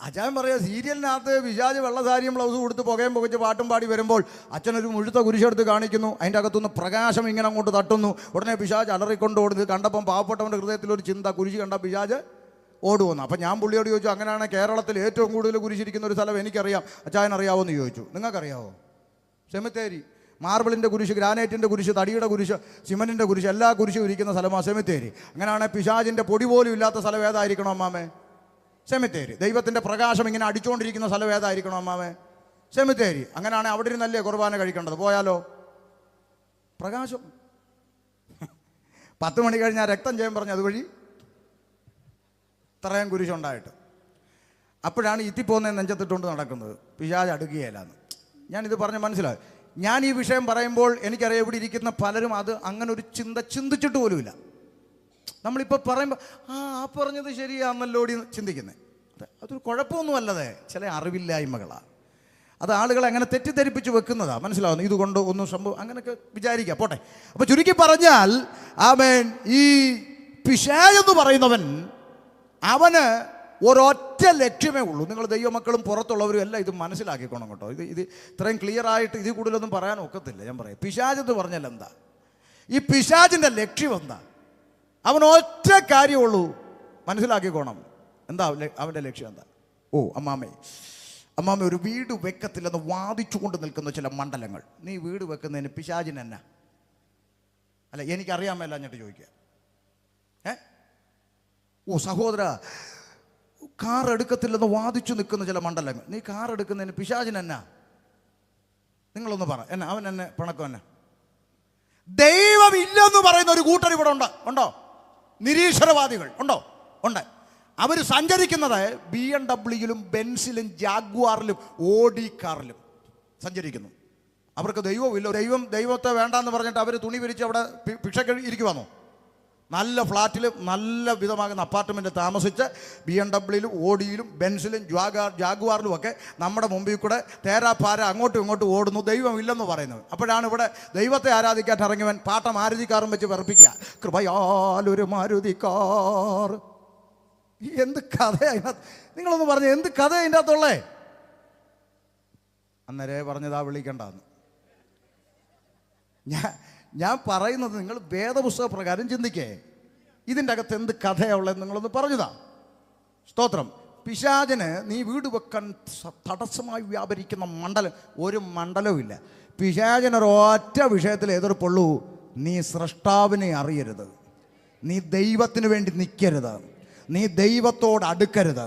അച്ഛൻ പറയാം, സീരിയലിനകത്ത് പിശാച് വെള്ളസാരിയും ബ്ലൗസ് കൊടുത്ത് പുകയും പുകച്ച് പാട്ടും പാടി വരുമ്പോൾ അച്ഛനൊരു മുഴുത്ത കുരിശെടുത്ത് കാണിക്കുന്നു, അതിൻ്റെ അകത്തുനിന്ന് പ്രകാശം ഇങ്ങനെ അങ്ങോട്ട് തട്ടുന്നു. ഉടനെ പിശാച് അലറിക്കൊണ്ട് ഓടുന്നത് കണ്ടപ്പം പാവപ്പെട്ടവൻ്റെ ഹൃദയത്തിലൊരു ചിന്ത, കുരിശ് കണ്ട പിശാച് ഓടുവന്നു. അപ്പം ഞാൻ പുള്ളിയോട് ചോദിച്ചു, അങ്ങനെയാണ് കേരളത്തിൽ ഏറ്റവും കൂടുതൽ കുരിശിരിക്കുന്ന ഒരു സ്ഥലം എനിക്കറിയാം, അച്ഛനറിയാവോ എന്ന് ചോദിച്ചു. നിങ്ങൾക്കറിയാവോ? സെമിത്തേരി. മാർബിളിൻ്റെ കുരിശ്, ഗ്രാനൈറ്റിൻ്റെ കുരിശ്, തടിയുടെ കുരിശ്, സിമൻറ്റിൻ്റെ കുരിശ്, എല്ലാ കുരിശും ഇരിക്കുന്ന സ്ഥലമാണ് സെമിത്തേരി. അങ്ങനെയാണെങ്കിൽ പിശാചിൻ്റെ പൊടി പോലും ഇല്ലാത്ത സ്ഥലം ഏതായിരിക്കണം അമ്മാമേ? സെമിത്തേരി. ദൈവത്തിൻ്റെ പ്രകാശം ഇങ്ങനെ അടിച്ചുകൊണ്ടിരിക്കുന്ന സ്ഥലം ഏതായിരിക്കണം അമ്മാമേ? സെമിത്തേരി. അങ്ങനെയാണെങ്കിൽ അവിടെ ഇരുന്നല്ലേ കുർബാന കഴിക്കേണ്ടത്. പോയാലോ? പ്രകാശം. 10 മണി കഴിഞ്ഞാൽ രക്തം ചെയ്യാൻ പറഞ്ഞു, അതുവഴി ഇത്രയും കുരിശുണ്ടായിട്ട്. അപ്പോഴാണ് ഇത്തിപ്പോകുന്ന നെഞ്ചത്തിട്ടുകൊണ്ട് നടക്കുന്നത്. പിശാച് അടുക്കുകയില്ലാന്ന്. ഞാനിത് പറഞ്ഞ് മനസ്സിലായി. ഞാൻ ഈ വിഷയം പറയുമ്പോൾ എനിക്കറിയാം ഇവിടെ ഇരിക്കുന്ന പലരും അത് അങ്ങനെ ഒരു ചിന്തിച്ചിട്ട് പോലുമില്ല. നമ്മളിപ്പോൾ പറയുമ്പോൾ ആ പറഞ്ഞത് ശരിയാണെന്നല്ലോടി ചിന്തിക്കുന്നത്. അതൊരു കുഴപ്പമൊന്നുമല്ലതേ, ചില അറിവില്ലായ്മകളാണ്. അത് ആളുകളെ അങ്ങനെ തെറ്റിദ്ധരിപ്പിച്ച് വെക്കുന്നതാണ്. മനസ്സിലാവുന്നു, ഇതുകൊണ്ട് ഒന്നും സംഭവം അങ്ങനെയൊക്കെ വിചാരിക്കുക. പോട്ടെ. അപ്പോൾ ചുരുക്കി പറഞ്ഞാൽ ആമേൻ, ഈ പിശാചെന്ന് പറയുന്നവൻ അവന് ഒരൊറ്റ ലക്ഷ്യമേ ഉള്ളൂ. നിങ്ങൾ ദൈവമക്കളും പുറത്തുള്ളവരും എല്ലാം ഇത് മനസ്സിലാക്കിക്കോണം കേട്ടോ. ഇത് ഇത്രയും ക്ലിയർ ആയിട്ട് ഇതിൽ കൂടുതലൊന്നും പറയാൻ ഒക്കത്തില്ല. ഞാൻ പറയാം, പിശാചെന്ന് പറഞ്ഞാൽ എന്താ? ഈ പിശാചിൻ്റെ ലക്ഷ്യം എന്താ? അവൻ ഒറ്റ കാര്യമുള്ളൂ, മനസ്സിലാക്കിക്കോണം. എന്താ അവൻ്റെ ലക്ഷ്യം എന്താ? ഓ അമ്മാമ്മ ഒരു വീട് വെക്കത്തില്ലെന്ന് വാദിച്ചുകൊണ്ട് നിൽക്കുന്ന ചില മണ്ഡലങ്ങൾ. നീ വീട് വെക്കുന്നതിന് പിശാചിന് എന്നാ? അല്ല എനിക്കറിയാമല്ല എന്നിട്ട് ചോദിക്കുക. ഓ സഹോദര, കാർ എടുക്കത്തില്ലെന്ന് വാദിച്ചു നിൽക്കുന്ന ചില മണ്ഡലങ്ങൾ. നീ കാർ എടുക്കുന്നതിന് പിശാചിന് എന്നാ? നിങ്ങളൊന്ന് പറ. എന്നാ അവൻ എന്നെ പിണക്കം എന്നാ? ദൈവമില്ലെന്ന് പറയുന്ന ഒരു കൂട്ടർ ഇവിടെ ഉണ്ടോ? നിരീശ്വരവാദികൾ ഉണ്ട്. അവർ സഞ്ചരിക്കുന്നത് BMW-യിലും ബെൻസിലും ജാഗ്വാറിലും ഓഡി കാറിലും സഞ്ചരിക്കുന്നു. അവർക്ക് ദൈവമില്ല. ദൈവത്തെ വേണ്ടാന്ന് പറഞ്ഞിട്ട് അവർ തുണി വിരിച്ച് അവിടെ ഭിക്ഷയ്ക്ക് ഇരിക്കുവാന്നോ? നല്ല ഫ്ലാറ്റിലും നല്ല വിധമാകുന്ന അപ്പാർട്ട്മെൻറ്റ് താമസിച്ച് BMW-ലും ഓഡിയിലും ബെൻസിലും ജാഗ്വാറിലും ഒക്കെ നമ്മുടെ മുമ്പിൽ കൂടെ തേരാപ്പാര അങ്ങോട്ടും ഇങ്ങോട്ടും ഓടുന്നു. ദൈവമില്ലെന്ന് പറയുന്നത്. അപ്പോഴാണ് ഇവിടെ ദൈവത്തെ ആരാധിക്കാൻ ഇറങ്ങിയവൻ പാട്ട മാരുതിക്കാറും വെച്ച് വെറുപ്പിക്കുക. കൃപയാലൊരു മാരുതിക്കാർ. എന്ത് കഥ അതിനകത്ത്? നിങ്ങളൊന്ന് പറഞ്ഞു, എന്ത് കഥ അതിൻ്റെ അകത്തുള്ളേ? അന്നേരേ പറഞ്ഞതാ വിളിക്കണ്ടെന്ന്. ഞാൻ പറയുന്നത് നിങ്ങൾ വേദപുസ്തക പ്രകാരം ചിന്തിക്കേ. ഇതിൻ്റെ അകത്ത് എന്ത് കഥയുള്ളതെന്ന് നിങ്ങളൊന്ന് പറഞ്ഞതാ. സ്തോത്രം. പിശാചിന് നീ വീട് വെക്കാൻ തടസ്സമായി വ്യാപരിക്കുന്ന മണ്ഡലം ഒരു മണ്ഡലവും ഇല്ല. പിശാചിനൊരൊറ്റ വിഷയത്തിൽ എതിർപ്പുള്ളൂ. നീ സ്രഷ്ടാവിനെ അറിയരുത്, നീ ദൈവത്തിന് വേണ്ടി നിൽക്കരുത്, നീ ദൈവത്തോട് അടുക്കരുത്,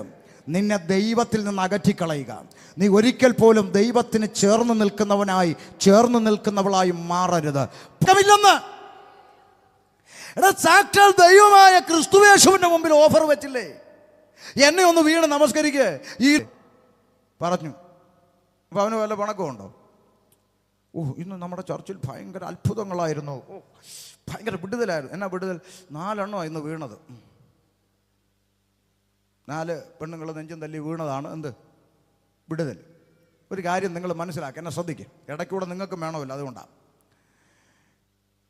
നിന്നെ ദൈവത്തിൽ നിന്ന് അകറ്റിക്കളയുക. നീ ഒരിക്കൽ പോലും ദൈവത്തിന് ചേർന്ന് നിൽക്കുന്നവളായി മാറരുത്. സാക്ഷാൽ ദൈവമായ ക്രിസ്തുയേശുവിന്റെ മുമ്പിൽ ഓഫർ വെച്ചില്ലേ, എന്നെ ഒന്ന് വീണ് നമസ്കരിക്കുക ഈ പറഞ്ഞു. അപ്പൊ അവന് വല്ല പണക്കമുണ്ടോ? ഇന്ന് നമ്മുടെ ചർച്ചിൽ ഭയങ്കര അത്ഭുതങ്ങളായിരുന്നു, ഭയങ്കര വിടുതലായിരുന്നു. എന്നാ വിടുതൽ? 4 എണ്ണോ ഇന്ന് വീണത്. 4 പെണ്ണുങ്ങൾ നെഞ്ചും തല്ലി വീണതാണ് എന്ത് വിടുതൽ. ഒരു കാര്യം നിങ്ങൾ മനസ്സിലാക്കുക, എന്നെ ശ്രദ്ധിക്കുക, ഇടയ്ക്കൂടെ നിങ്ങൾക്കും വേണമല്ലോ, അതുകൊണ്ടാണ്.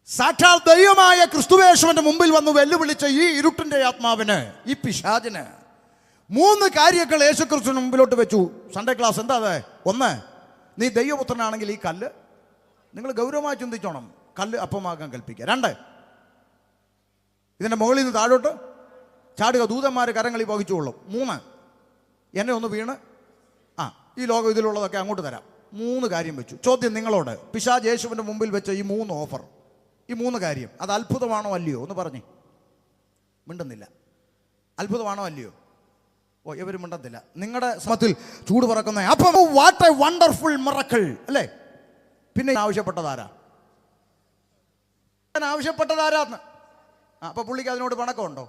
സാക്ഷാൽ ദൈവമായ ക്രിസ്തുയേശുവിന്റെ മുമ്പിൽ വന്ന് വെല്ലുവിളിച്ച ഈ ഇരുട്ടിന്റെ ആത്മാവിന്, ഈ പിശാചിന് 3 കാര്യങ്ങൾ യേശുക്രിസ്തുവിന് മുമ്പിലോട്ട് വെച്ചു. സൺഡേ ക്ലാസ് എന്താ അത്? 1, നീ ദൈവപുത്രനാണെങ്കിൽ ഈ കല്ല്, നിങ്ങൾ ഗൗരവമായി ചിന്തിച്ചോണം, കല്ല് അപ്പമാകാൻ കൽപ്പിക്കുക. 2, ഇതിൻ്റെ മുകളിൽ നിന്ന് താഴോട്ട് ചാടുക, ദൂതന്മാർ കരങ്ങളിൽ വഹിച്ചുകൊള്ളും. 3, എന്നെ ഒന്ന് വീണ് ഈ ലോകം ഇതിലുള്ളതൊക്കെ അങ്ങോട്ട് തരാം. 3 കാര്യം വെച്ചു. ചോദ്യം നിങ്ങളോട്, പിശാച് യേശുവിൻ്റെ മുമ്പിൽ വെച്ച ഈ 3 ഓഫർ, ഈ 3 കാര്യം, അത് അത്ഭുതമാണോ അല്ലയോ ഒന്ന് പറഞ്ഞേ. മിണ്ടുന്നില്ല. അത്ഭുതമാണോ അല്ലയോ? ഇവർ മിണ്ടത്തില്ല. നിങ്ങളുടെ സമത്തിൽ ചൂട് പറക്കുന്ന അപ്പം വാട്ട് എ വണ്ടർഫുൾ മിറക്കിൾ അല്ലേ? പിന്നെ ആവശ്യപ്പെട്ടതാരാ? ആവശ്യപ്പെട്ടതാരാന്ന്? അപ്പൊ പുള്ളിക്ക് അതിനോട് പണക്കമുണ്ടോ?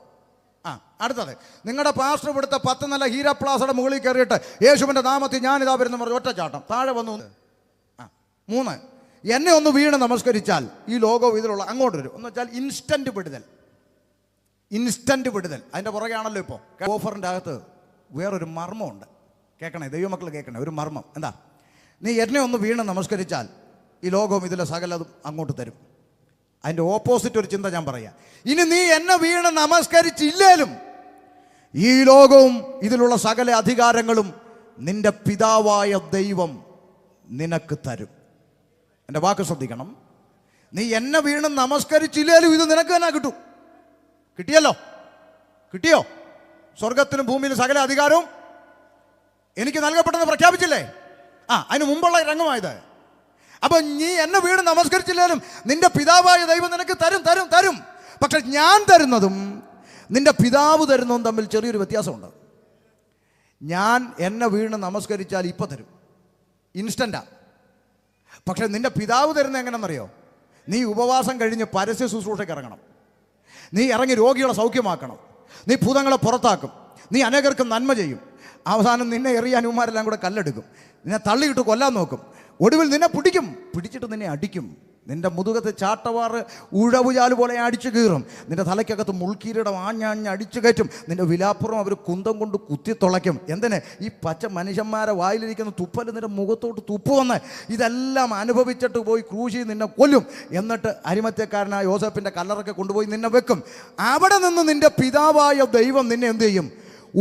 അടുത്തത്, നിങ്ങളുടെ പാസ്റ്റർ എടുത്ത 10 നല്ല ഹീര പ്ലാസയുടെ മുകളിൽ കയറിയിട്ട് യേശുവിൻ്റെ നാമത്തിൽ ഞാനിതാ വരുന്ന പറഞ്ഞ് ഒറ്റച്ചാട്ടം താഴെ വന്നു. 3, എന്നെ ഒന്ന് വീണ് നമസ്കരിച്ചാൽ ഈ ലോകവും ഇതിലുള്ള അങ്ങോട്ട് വരും. എന്ന് വെച്ചാൽ ഇൻസ്റ്റന്റ് വിടുതൽ. അതിൻ്റെ പുറകെയാണല്ലോ ഇപ്പോൾ. ഓഫറിൻ്റെ അകത്ത് വേറൊരു മർമ്മമുണ്ട്. കേൾക്കണേ ദൈവമക്കൾ, കേൾക്കണേ ഒരു മർമ്മം. എന്താ? നീ എന്നെ ഒന്ന് വീണ് നമസ്കരിച്ചാൽ ഈ ലോകവും ഇതിലെ സകലതും അങ്ങോട്ട് തരും. അതിൻ്റെ ഓപ്പോസിറ്റ് ഒരു ചിന്ത ഞാൻ പറയാം. ഇനി നീ എന്നെ വീണ് നമസ്കരിച്ചില്ലേലും ഈ ലോകവും ഇതിലുള്ള സകല അധികാരങ്ങളും നിന്റെ പിതാവായ ദൈവം നിനക്ക് തരും. എൻ്റെ വാക്ക് ശ്രദ്ധിക്കണം. നീ എന്നെ വീണ് നമസ്കരിച്ചില്ലേലും ഇത് നിനക്ക് തന്നെ കിട്ടും. കിട്ടിയോ? സ്വർഗത്തിനും ഭൂമിയിലും സകല അധികാരവും എനിക്ക് നൽകപ്പെട്ടെന്ന് പ്രഖ്യാപിച്ചില്ലേ? അതിന് മുമ്പുള്ള രംഗമായത്. അപ്പൊ നീ എന്നെ വീണ് നമസ്കരിച്ചില്ലേലും നിന്റെ പിതാവായ ദൈവം നിനക്ക് തരും. പക്ഷെ ഞാൻ തരുന്നതും നിന്റെ പിതാവ് തരുന്നതും തമ്മിൽ ചെറിയൊരു വ്യത്യാസമുണ്ട്. ഞാൻ എന്നെ വീണ് നമസ്കരിച്ചാൽ ഇപ്പം തരും, ഇൻസ്റ്റൻ്റാ. പക്ഷെ നിന്റെ പിതാവ് തരുന്നത് എങ്ങനെയെന്നറിയോ? നീ ഉപവാസം കഴിഞ്ഞ് പരസ്യ ശുശ്രൂഷയ്ക്ക് ഇറങ്ങണം, നീ ഇറങ്ങി രോഗികളെ സൗഖ്യമാക്കണം, നീ ഭൂതങ്ങളെ പുറത്താക്കും, നീ അനേകർക്ക് നന്മ ചെയ്യും. അവസാനം നിന്നെ എറിയാൻ ഉമാരെല്ലാം കൂടെ കല്ലെടുക്കും, നിന്നെ തള്ളിയിട്ട് കൊല്ലാൻ നോക്കും, ഒടുവിൽ നിന്നെ പിടിച്ചിട്ട് നിന്നെ അടിക്കും. നിന്റെ മുതുകത്ത് ചാട്ടവാറ് ഉഴവുചാല് പോലെ അടിച്ചു കീറും. നിന്റെ തലയ്ക്കകത്ത് മുൾക്കീരിടം ആഞ്ഞാഞ്ഞ് അടിച്ചു കയറ്റും. നിന്റെ വിലാപ്പുറം അവർ കുന്തം കൊണ്ട് കുത്തി തുളയ്ക്കും. എന്തിന്? ഈ പച്ച മനുഷ്യന്മാരെ വായിലിരിക്കുന്ന തുപ്പല് നിന്റെ മുഖത്തോട്ട് തുപ്പ് വന്ന് ഇതെല്ലാം അനുഭവിച്ചിട്ട് പോയി ക്രൂശി നിന്നെ കൊല്ലും. എന്നിട്ട് അരിമത്യക്കാരനായ യോസേപ്പിൻ്റെ കല്ലറൊക്കെ കൊണ്ടുപോയി നിന്നെ വെക്കും. അവിടെ നിന്ന് നിന്റെ പിതാവായ ദൈവം നിന്നെ എന്ത് ചെയ്യും?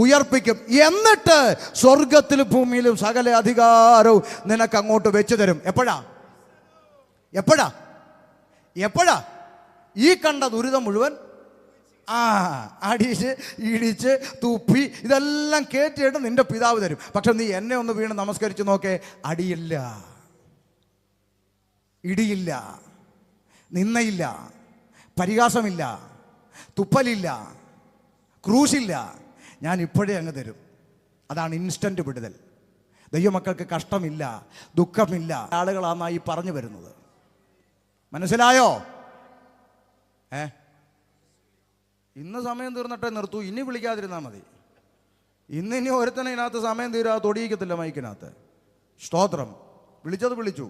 ഉയർപ്പിക്കും. എന്നിട്ട് സ്വർഗത്തിലും ഭൂമിയിലും സകല അധികാരവും നിനക്ക് അങ്ങോട്ട് വെച്ചു തരും. എപ്പോഴാ? ഈ കണ്ട ദുരിതം മുഴുവൻ അടിച്ച് ഇടിച്ച് തുപ്പി ഇതെല്ലാം കേറ്റിയിട്ട് നിന്റെ പിതാവ് തരും. പക്ഷെ നീ എന്നെ ഒന്ന് വീണ് നമസ്കരിച്ച് നോക്കേ, അടിയില്ല, ഇടിയില്ല, നിന്നയില്ല, പരിഹാസമില്ല, തുപ്പലില്ല, ക്രൂശില്ല. ഞാൻ ഇപ്പോഴേ അങ്ങ് തരും. അതാണ് ഇൻസ്റ്റന്റ് വിടുതൽ. ദൈവമക്കൾക്ക് കഷ്ടമില്ല, ദുഃഖമില്ല ആളുകളാണ് ഈ പറഞ്ഞു വരുന്നത്. മനസ്സിലായോ? ഇന്ന് സമയം തീർന്നിട്ടേ നിർത്തൂ, ഇനി വിളിക്കാതിരുന്നാൽ മതി. ഇനി ഒരുത്തനെ ഇതിനകത്ത് സമയം തീരാതെ തൊടിയിക്കത്തില്ല മൈക്കിനകത്ത്. സ്തോത്രം. വിളിച്ചത് വിളിച്ചു.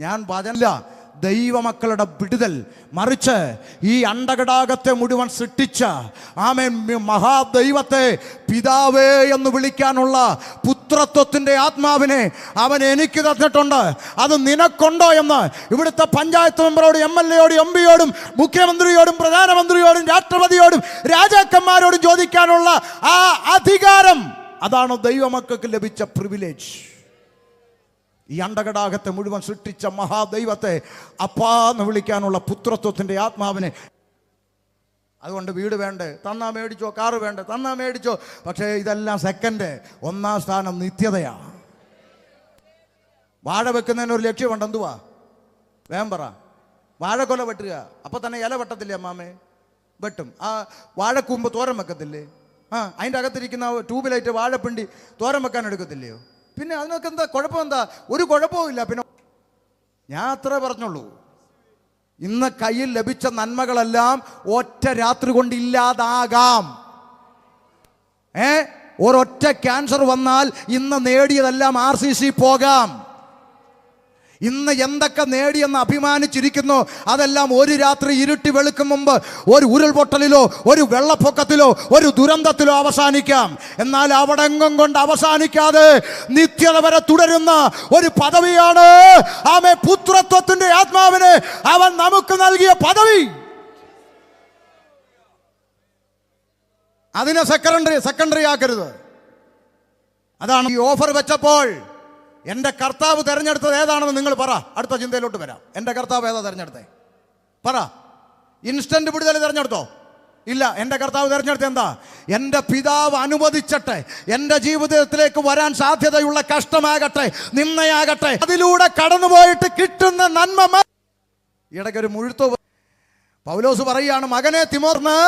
ഞാൻ വചനല്ല, ദൈവമക്കളുടെ വിടുതൽ, മറിച്ച് ഈ അണ്ടകടാകത്തെ മുഴുവൻ സൃഷ്ടിച്ച ആമേൻ മഹാദൈവത്തെ പിതാവേ എന്ന് വിളിക്കാനുള്ള പുത്രത്വത്തിൻ്റെ ആത്മാവിനെ അവൻ എനിക്ക് തന്നിട്ടുണ്ട്. അത് നിനക്കുണ്ടോ എന്ന് ഇവിടുത്തെ പഞ്ചായത്ത് മെമ്പറോട്, MLA-യോടും MP-യോടും മുഖ്യമന്ത്രിയോടും പ്രധാനമന്ത്രിയോടും രാഷ്ട്രപതിയോടും രാജാക്കന്മാരോടും ചോദിക്കാനുള്ള ആ അധികാരം, അതാണ് ദൈവമക്കൾക്ക് ലഭിച്ച പ്രിവിലേജ്. ഈ അണ്ടകടാകത്തെ മുഴുവൻ സൃഷ്ടിച്ച മഹാദൈവത്തെ അപ്പാ എന്ന് വിളിക്കാനുള്ള പുത്രത്വത്തിൻ്റെ ആത്മാവിനെ. അതുകൊണ്ട് വീട് വേണ്ടേ, തന്നാ മേടിച്ചോ, കാറ് വേണ്ടേ, തന്നാ മേടിച്ചോ. പക്ഷേ ഇതെല്ലാം സെക്കൻഡ്. ഒന്നാം സ്ഥാനം നിത്യതയാ. വാഴ വെക്കുന്നതിന് ഒരു ലക്ഷ്യമുണ്ട്. എന്തുവാ? വേഗം പറ. വാഴക്കൊല വെട്ടുക. അപ്പം തന്നെ ഇല വെട്ടത്തില്ലേ അമ്മാമേ? വെട്ടും. ആ വാഴക്കൂമ്പ് തോരൻ വെക്കത്തില്ലേ? അതിൻ്റെ അകത്തിരിക്കുന്ന ട്യൂബിലായിട്ട് വാഴപ്പിണ്ടി തോരൻ വെക്കാൻ എടുക്കത്തില്ലയോ? പിന്നെ അതിനൊക്കെ എന്താ കുഴപ്പം? എന്താ? ഒരു കുഴപ്പവും ഇല്ല. പിന്നെ ഞാൻ അത്രേ പറഞ്ഞുള്ളൂ. ഇന്ന് കയ്യിൽ ലഭിച്ച നന്മകളെല്ലാം ഒറ്റ രാത്രി കൊണ്ട് ഇല്ലാതാകാം. ഒരൊറ്റ ക്യാൻസർ വന്നാൽ ഇന്ന് നേടിയതെല്ലാം RCC പോകാം. ഇന്ന് എന്തൊക്കെ നേടിയെന്ന് അഭിമാനിച്ചിരിക്കുന്നു അതെല്ലാം ഒരു രാത്രി ഇരുട്ടി വെളുക്കും മുമ്പ് ഒരു ഉരുൾപൊട്ടലിലോ ഒരു വെള്ളപ്പൊക്കത്തിലോ ഒരു ദുരന്തത്തിലോ അവസാനിക്കാം. എന്നാൽ അവിടെങ്ങും കൊണ്ട് അവസാനിക്കാതെ നിത്യത വരെ തുടരുന്ന ഒരു പദവിയാണ് ആമേ പുത്രത്വത്തിന്റെ ആത്മാവിനെ അവൻ നമുക്ക് നൽകിയ പദവി. അതിനെ സെക്കൻഡറി ആക്കരുത്. അതാണ് ഈ ഓഫർ വെച്ചപ്പോൾ എൻ്റെ കർത്താവ് തിരഞ്ഞെടുത്തത് ഏതാണെന്ന് നിങ്ങൾ പറ. അടുത്ത ചിന്തയിലോട്ട് വരാം. എൻ്റെ കർത്താവ് ഏതാ തിരഞ്ഞെടുത്തേ? പറ. ഇൻസ്റ്റന്റ് വിടുതൽ തിരഞ്ഞെടുത്തോ? ഇല്ല. എൻ്റെ കർത്താവ് തിരഞ്ഞെടുത്ത എന്താ? എൻ്റെ പിതാവ് അനുവദിച്ചട്ടെ, എൻ്റെ ജീവിതത്തിലേക്ക് വരാൻ സാധ്യതയുള്ള കഷ്ടമാകട്ടെ, നിന്നയാകട്ടെ, അതിലൂടെ കടന്നുപോയിട്ട് കിട്ടുന്ന നന്മ. ഇടയ്ക്കൊരു മുഴുത്ത പൗലോസ് പറയുകയാണ്, മകനെ തിമോർന്ന്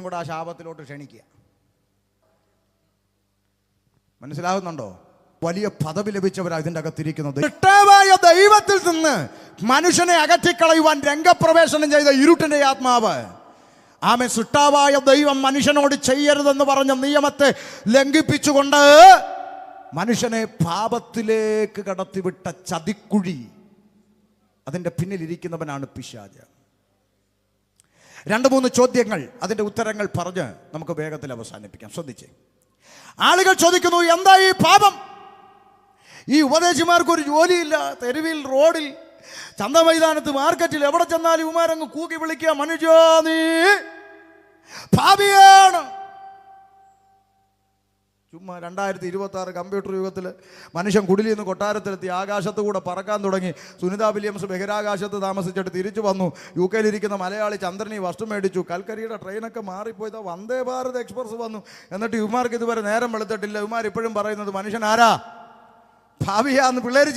കൂടെ ആ ശാപത്തിലോട്ട് ക്ഷണിക്കുക. മനസ്സിലാകുന്നുണ്ടോ? വലിയ പദവി ലഭിച്ചവരാ ഇതിൻ്റെ അകത്തിരിക്കുന്നത്. സൃഷ്ടാവായ ദൈവത്തിൽ നിന്ന് മനുഷ്യനെ അകറ്റിക്കളയുവാൻ രംഗപ്രവേശനം ചെയ്ത ഇരുട്ടിന്റെ ആത്മാവ്. ആമേൻ. സൃഷ്ടാവായ ദൈവം മനുഷ്യനോട് ചെയ്യരുതെന്ന് പറഞ്ഞ നിയമത്തെ ലംഘിപ്പിച്ചുകൊണ്ട് മനുഷ്യനെ പാപത്തിലേക്ക് കടത്തിവിട്ട ചതിക്കുഴി, അതിൻ്റെ പിന്നിലിരിക്കുന്നവനാണ് പിശാച്. 2-3 ചോദ്യങ്ങൾ, അതിൻ്റെ ഉത്തരങ്ങൾ പറഞ്ഞ് നമുക്ക് വേഗത്തിൽ അവസാനിപ്പിക്കാം. ശ്രദ്ധിച്ചേ. ആളുകൾ ചോദിക്കുന്നു, എന്താ ഈ പാപം? ഈ ഉപദേശിമാർക്കൊരു ജോലിയില്ല. തെരുവിൽ, റോഡിൽ, ചന്ത മൈതാനത്ത്, മാർക്കറ്റിൽ, എവിടെ ചെന്നാലും ഇവന്മാരങ്ങ് കൂക്കി വിളിക്കുക, മനുഷ്യ നീ പാപിയാണ്. ചുമ്മാ 2026 കമ്പ്യൂട്ടർ യുഗത്തിൽ മനുഷ്യൻ കുടിലിൽ നിന്ന് കൊട്ടാരത്തിലെത്തി, ആകാശത്ത് കൂടെ പറക്കാൻ തുടങ്ങി. സുനിത വില്യംസ് ബഹിരാകാശത്ത് താമസിച്ചിട്ട് തിരിച്ചു വന്നു. UK ലിരിക്കുന്ന മലയാളി ചന്ദ്രനി വസ്തു മേടിച്ചു. കൽക്കരിയുടെ ട്രെയിനൊക്കെ മാറിപ്പോയതാ, വന്ദേ ഭാരത് എക്സ്പ്രസ് വന്നു. എന്നിട്ട് ഇവന്മാർക്ക് ഇതുവരെ നേരം വെളുത്തിട്ടില്ല. ഇവന്മാർ ഇപ്പോഴും പറയുന്നത് മനുഷ്യൻ ആരാ? ഭാവിയാന്ന്. പിള്ളേർ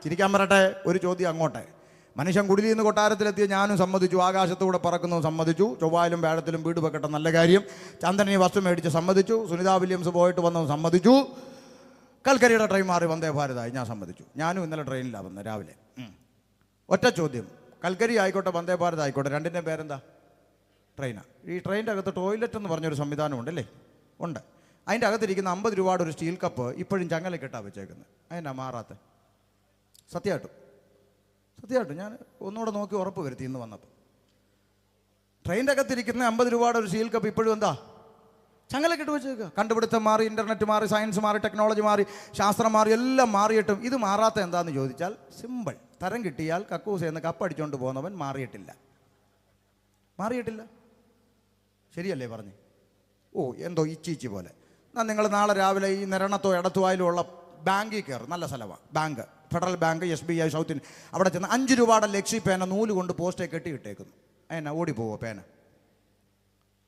ചിരിക്കാൻ പറട്ടെ. ഒരു ചോദ്യം അങ്ങോട്ടെ. മനുഷ്യൻ കുടിലിൽ നിന്ന് കൊട്ടാരത്തിലെത്തിയ ഞാനും സമ്മതിച്ചു. ആകാശത്തൂടെ പറക്കുന്നു, സമ്മതിച്ചു. ചൊവ്വായിലും വ്യാഴത്തിലും വീട് വെക്കട്ടെ, നല്ല കാര്യം. ചന്ദ്രനെ വസ്തു മേടിച്ച് സമ്മതിച്ചു. സുനിത വില്യംസ് പോയിട്ട് വന്നു, സമ്മതിച്ചു. കൽക്കരിയുടെ ട്രെയിൻ മാറി വന്ദേ ഭാരതായി, ഞാൻ സമ്മതിച്ചു. ഞാനും ഇന്നലെ ട്രെയിനിലാണ് വന്നത് രാവിലെ. ഒറ്റ ചോദ്യം, കൽക്കരി ആയിക്കോട്ടെ വന്ദേ ഭാരത് ആയിക്കോട്ടെ, രണ്ടിൻ്റെയും പേരെന്താ? ട്രെയിനാണ്. ഈ ട്രെയിനിൻ്റെ അകത്ത് ടോയ്ലറ്റ് എന്ന് പറഞ്ഞൊരു സംവിധാനമുണ്ട് അല്ലേ? ഉണ്ട്. അതിൻ്റെ അകത്തിരിക്കുന്ന 50 രൂപയുടെ ഒരു സ്റ്റീൽ കപ്പ് ഇപ്പോഴും ചങ്ങലക്കിട്ടാണ് വെച്ചേക്കുന്നത്. അതിനാ മാറാത്ത? സത്യമായിട്ടും ഞാൻ ഒന്നുകൂടെ നോക്കി ഉറപ്പ് വരുത്തി ഇന്ന് വന്നപ്പോൾ. ട്രെയിനിൻ്റെ അകത്തിരിക്കുന്ന 50 രൂപയുടെ ഒരു സ്റ്റീൽ കപ്പ് ഇപ്പോഴും എന്താ? ചങ്ങലക്കിട്ട് വെച്ചേക്കുക. കണ്ടുപിടുത്തം മാറി, ഇൻ്റർനെറ്റ് മാറി, സയൻസ് മാറി, ടെക്നോളജി മാറി, ശാസ്ത്രം മാറി, എല്ലാം മാറിയിട്ടും ഇത് മാറാത്ത എന്താണെന്ന് ചോദിച്ചാൽ സിമ്പിൾ. തരം കിട്ടിയാൽ കക്കൂസ് എന്ന് കപ്പടിച്ചുകൊണ്ട് പോകുന്നവൻ മാറിയിട്ടില്ല. ശരിയല്ലേ പറഞ്ഞ്? എന്തോ ഇച്ചീച്ചി പോലെ. എന്നാൽ നിങ്ങൾ നാളെ രാവിലെ ഈ നിരണത്തോ എടത്തുവായിലോ ഉള്ള ബാങ്കിൽ കയറും. നല്ല സ്ഥലമാണ് bank, federal bank, SBI, south Indian. അവിടെ ചെന്ന് 5 രൂപയുടെ ലെക്സി പേന നൂല് കൊണ്ട് പോസ്റ്റേ കെട്ടിയിട്ടേക്കുന്നു. അതിനാ ഓടിപ്പോവോ പേന?